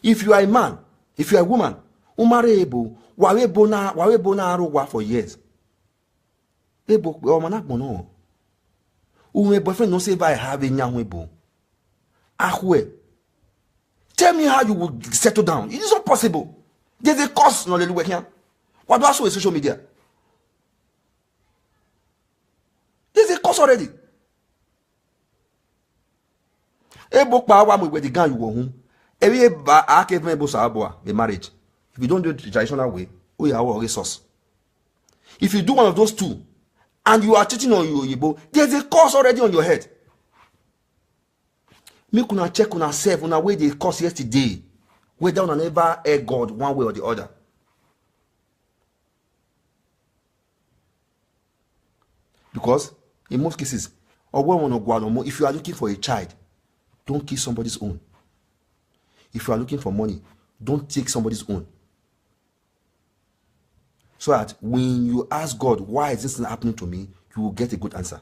If you are a man, if you are a woman, umarebo, wawebo na aruwa for years. Ebo, manak mono. Ume boyfriend no say if I have a nyamwebo. Ahwe. Tell me how you would settle down. It is not possible. There's a cost no lelu here. What do I show in social media? There's a cost already. Ebo pa wa mo we the gang you go home. Every ba ake me bo sa aboa the marriage. If you don't do it the traditional way, oh yeah, our resource. If you do one of those two and you are cheating on your Igbo, there's a cost already on your head. Make una check una self una way the cost yesterday. Whether una never air God one way or the other. Because in most cases, if you are looking for a child, don't kill somebody's own. If you are looking for money, don't take somebody's own. So that when you ask God, why is this happening to me, you will get a good answer.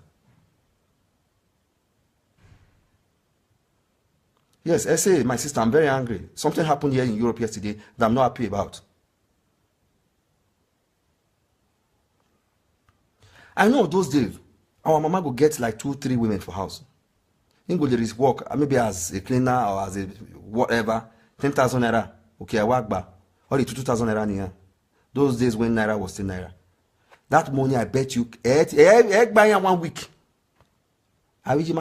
Yes, I say, my sister, I'm very angry. Something happened here in Europe yesterday that I'm not happy about. I know those days, our mama go get like 2-3 women for house. Then go there is work, maybe as a cleaner or as a whatever. 10,000 naira. Okay, I work back. Or 2,000 naira near. Those days when naira was still naira. That money, I bet you, buy 1 week. I wish you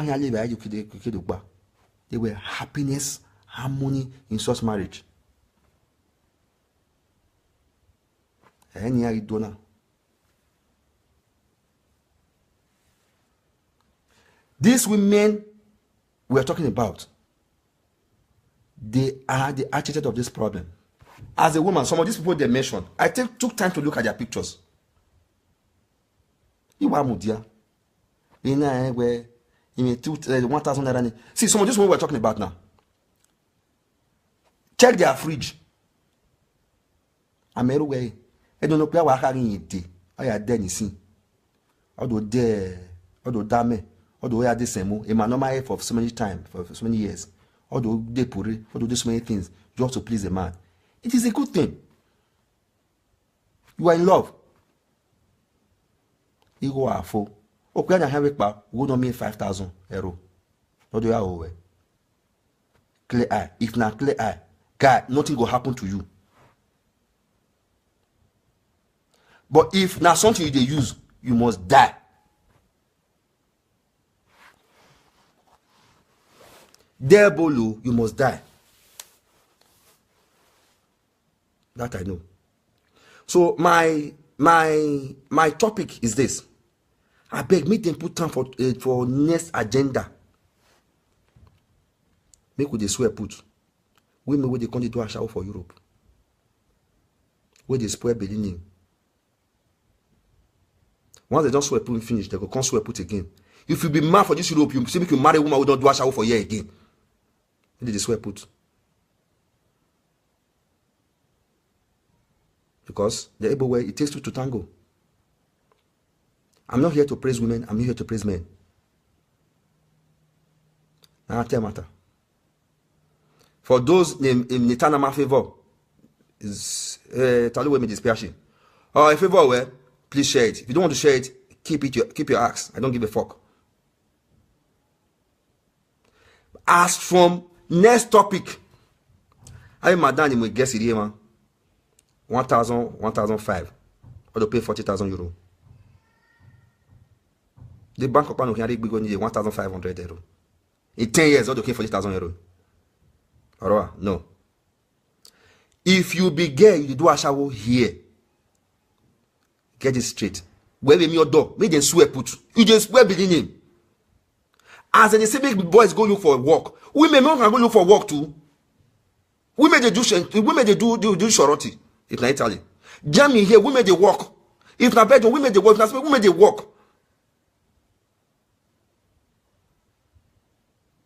there were happiness, harmony in such marriage. Any donor. These women we are talking about, they are the architect of this problem. As a woman, some of these people they mentioned, I took time to look at their pictures. You are mudia. In where in 1,000 naira. See, some of these women we're talking about now. Check their fridge. I'm everywhere. I don't know where we're having it. I are dead, you see. Although damn, although I had this same, in my normal for so many time, for so many years. Although they put it, although do so many things, just to please a man. It is a good thing. You are in love. You go out for. Okay, I have it back. We don't mean 5,000 euro. Not do you have clear eye. If not clear eye, guy, nothing will happen to you. But if now something they use, you must die. There below, you must die. That I know. So my topic is this. I beg, make them put time for next agenda. Make with the swear put. Women where they come to do a shower for Europe. Where they spoil Berlin. Once they don't swear put finish, they go come swear put again. If you be mad for this Europe, you say make you marry a woman who don't do a shower for a year again. They swear put. Because they're able where it takes two to tango. I'm not here to praise women, I'm here to praise men. Now tell matter. For those in Nitanama favor, is tell me this passion. Oh, in favor where please share it. If you don't want to share it, keep your axe. I don't give a fuck. As from next topic, I madam will guess it here, man. 1,000, 1,005. Or to pay 40,000 euro. The bank of Pano will need 1,500 euro. In 10 years, or to pay 40,000 euro. Alright, no. If you be gay, you do a shower here. Get it straight. Where be your door? Make them swear put. You just swear beginning. As they say, big boys go look for work. Women can go look for work too. Women they do shorty. If not Italy. Germany here, women they work. If not Belgium, women they work. If not Spain, women they work.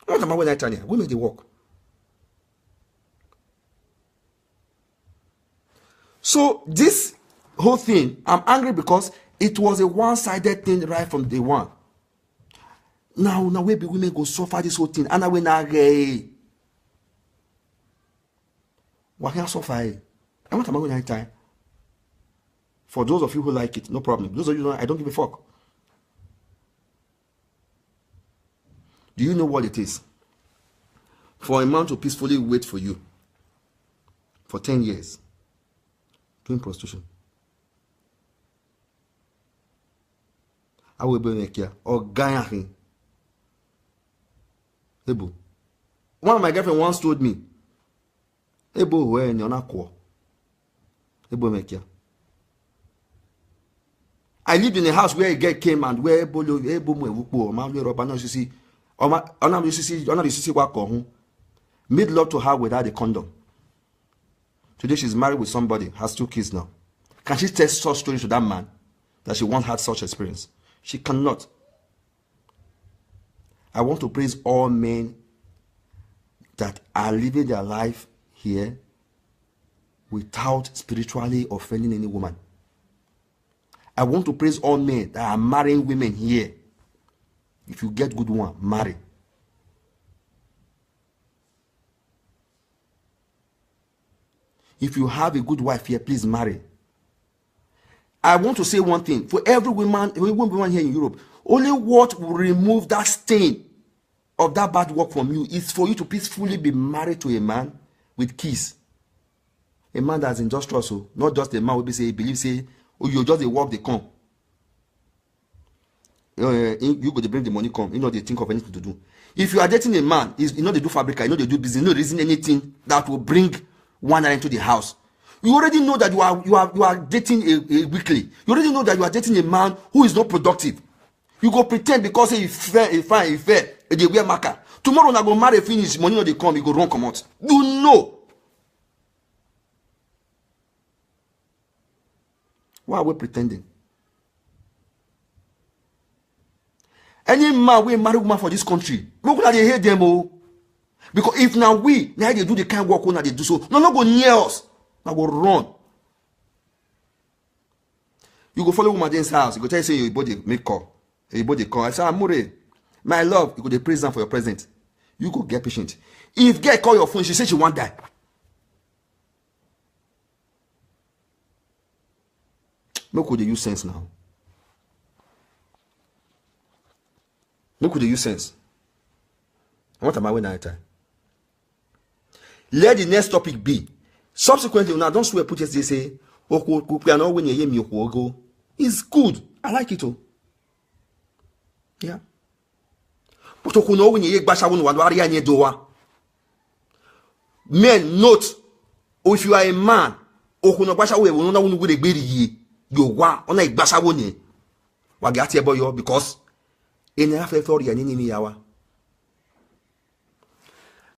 What am I when Italy? Women they work. So this whole thing, I'm angry because it was a one-sided thing right from day one. Now we be women go suffer this whole thing. And now we not gay. Why can't suffer? I want to go night time. For those of you who like it, no problem. Those of you who don't, I don't give a fuck. Do you know what it is? For a man to peacefully wait for you for 10 years doing prostitution. I will be make here or Gayari. Ebo. One of my girlfriend once told me, Ebo, where in your nakwa? Ebo make here. I lived in a house where a girl came and where Ebo man Europa no see made love to her without a condom. Today she's married with somebody, has 2 kids now. Can she tell such stories to that man that she once had such experience? She cannot. I want to praise all men that are living their life here without spiritually offending any woman. I want to praise all men that are marrying women here. If you get good one, marry. If you have a good wife here, please marry. I want to say one thing. For every woman here in Europe, only what will remove that stain of that bad work from you is for you to peacefully be married to a man with keys. A man that's industrious, so not just a man will be say, believe say, oh, you just they work, they come. You go to bring the money, come. You know they think of anything to do. If you are dating a man, you know they do fabrica, you know they do business, you know there isn't anything that will bring one into the house. You already know that you are dating a weekly. You already know that you are dating a man who is not productive. You go pretend because he fair, they wear marker. Tomorrow na go marry finish, money no they come, you go run come out. You know. Why are we pretending? Any man we marry woman for this country, we gonna dey hate them oh. Because if now they do the kind of work when they do so, no go near us. Now go run. You go follow woman Jane's house. You go tell you say your body make call. Your body call. I say Amore, my love. You go dey praise them for your present. You go get patient. If girl call your phone, she say she won't die. Make we dey use sense now. Make we dey use sense. What am I waiting at time? Let the next topic be. Subsequently, now don't swear put it they say, it's good. I like it all. Yeah. But men note, if you are a man, because in half a 40 and enemy hour.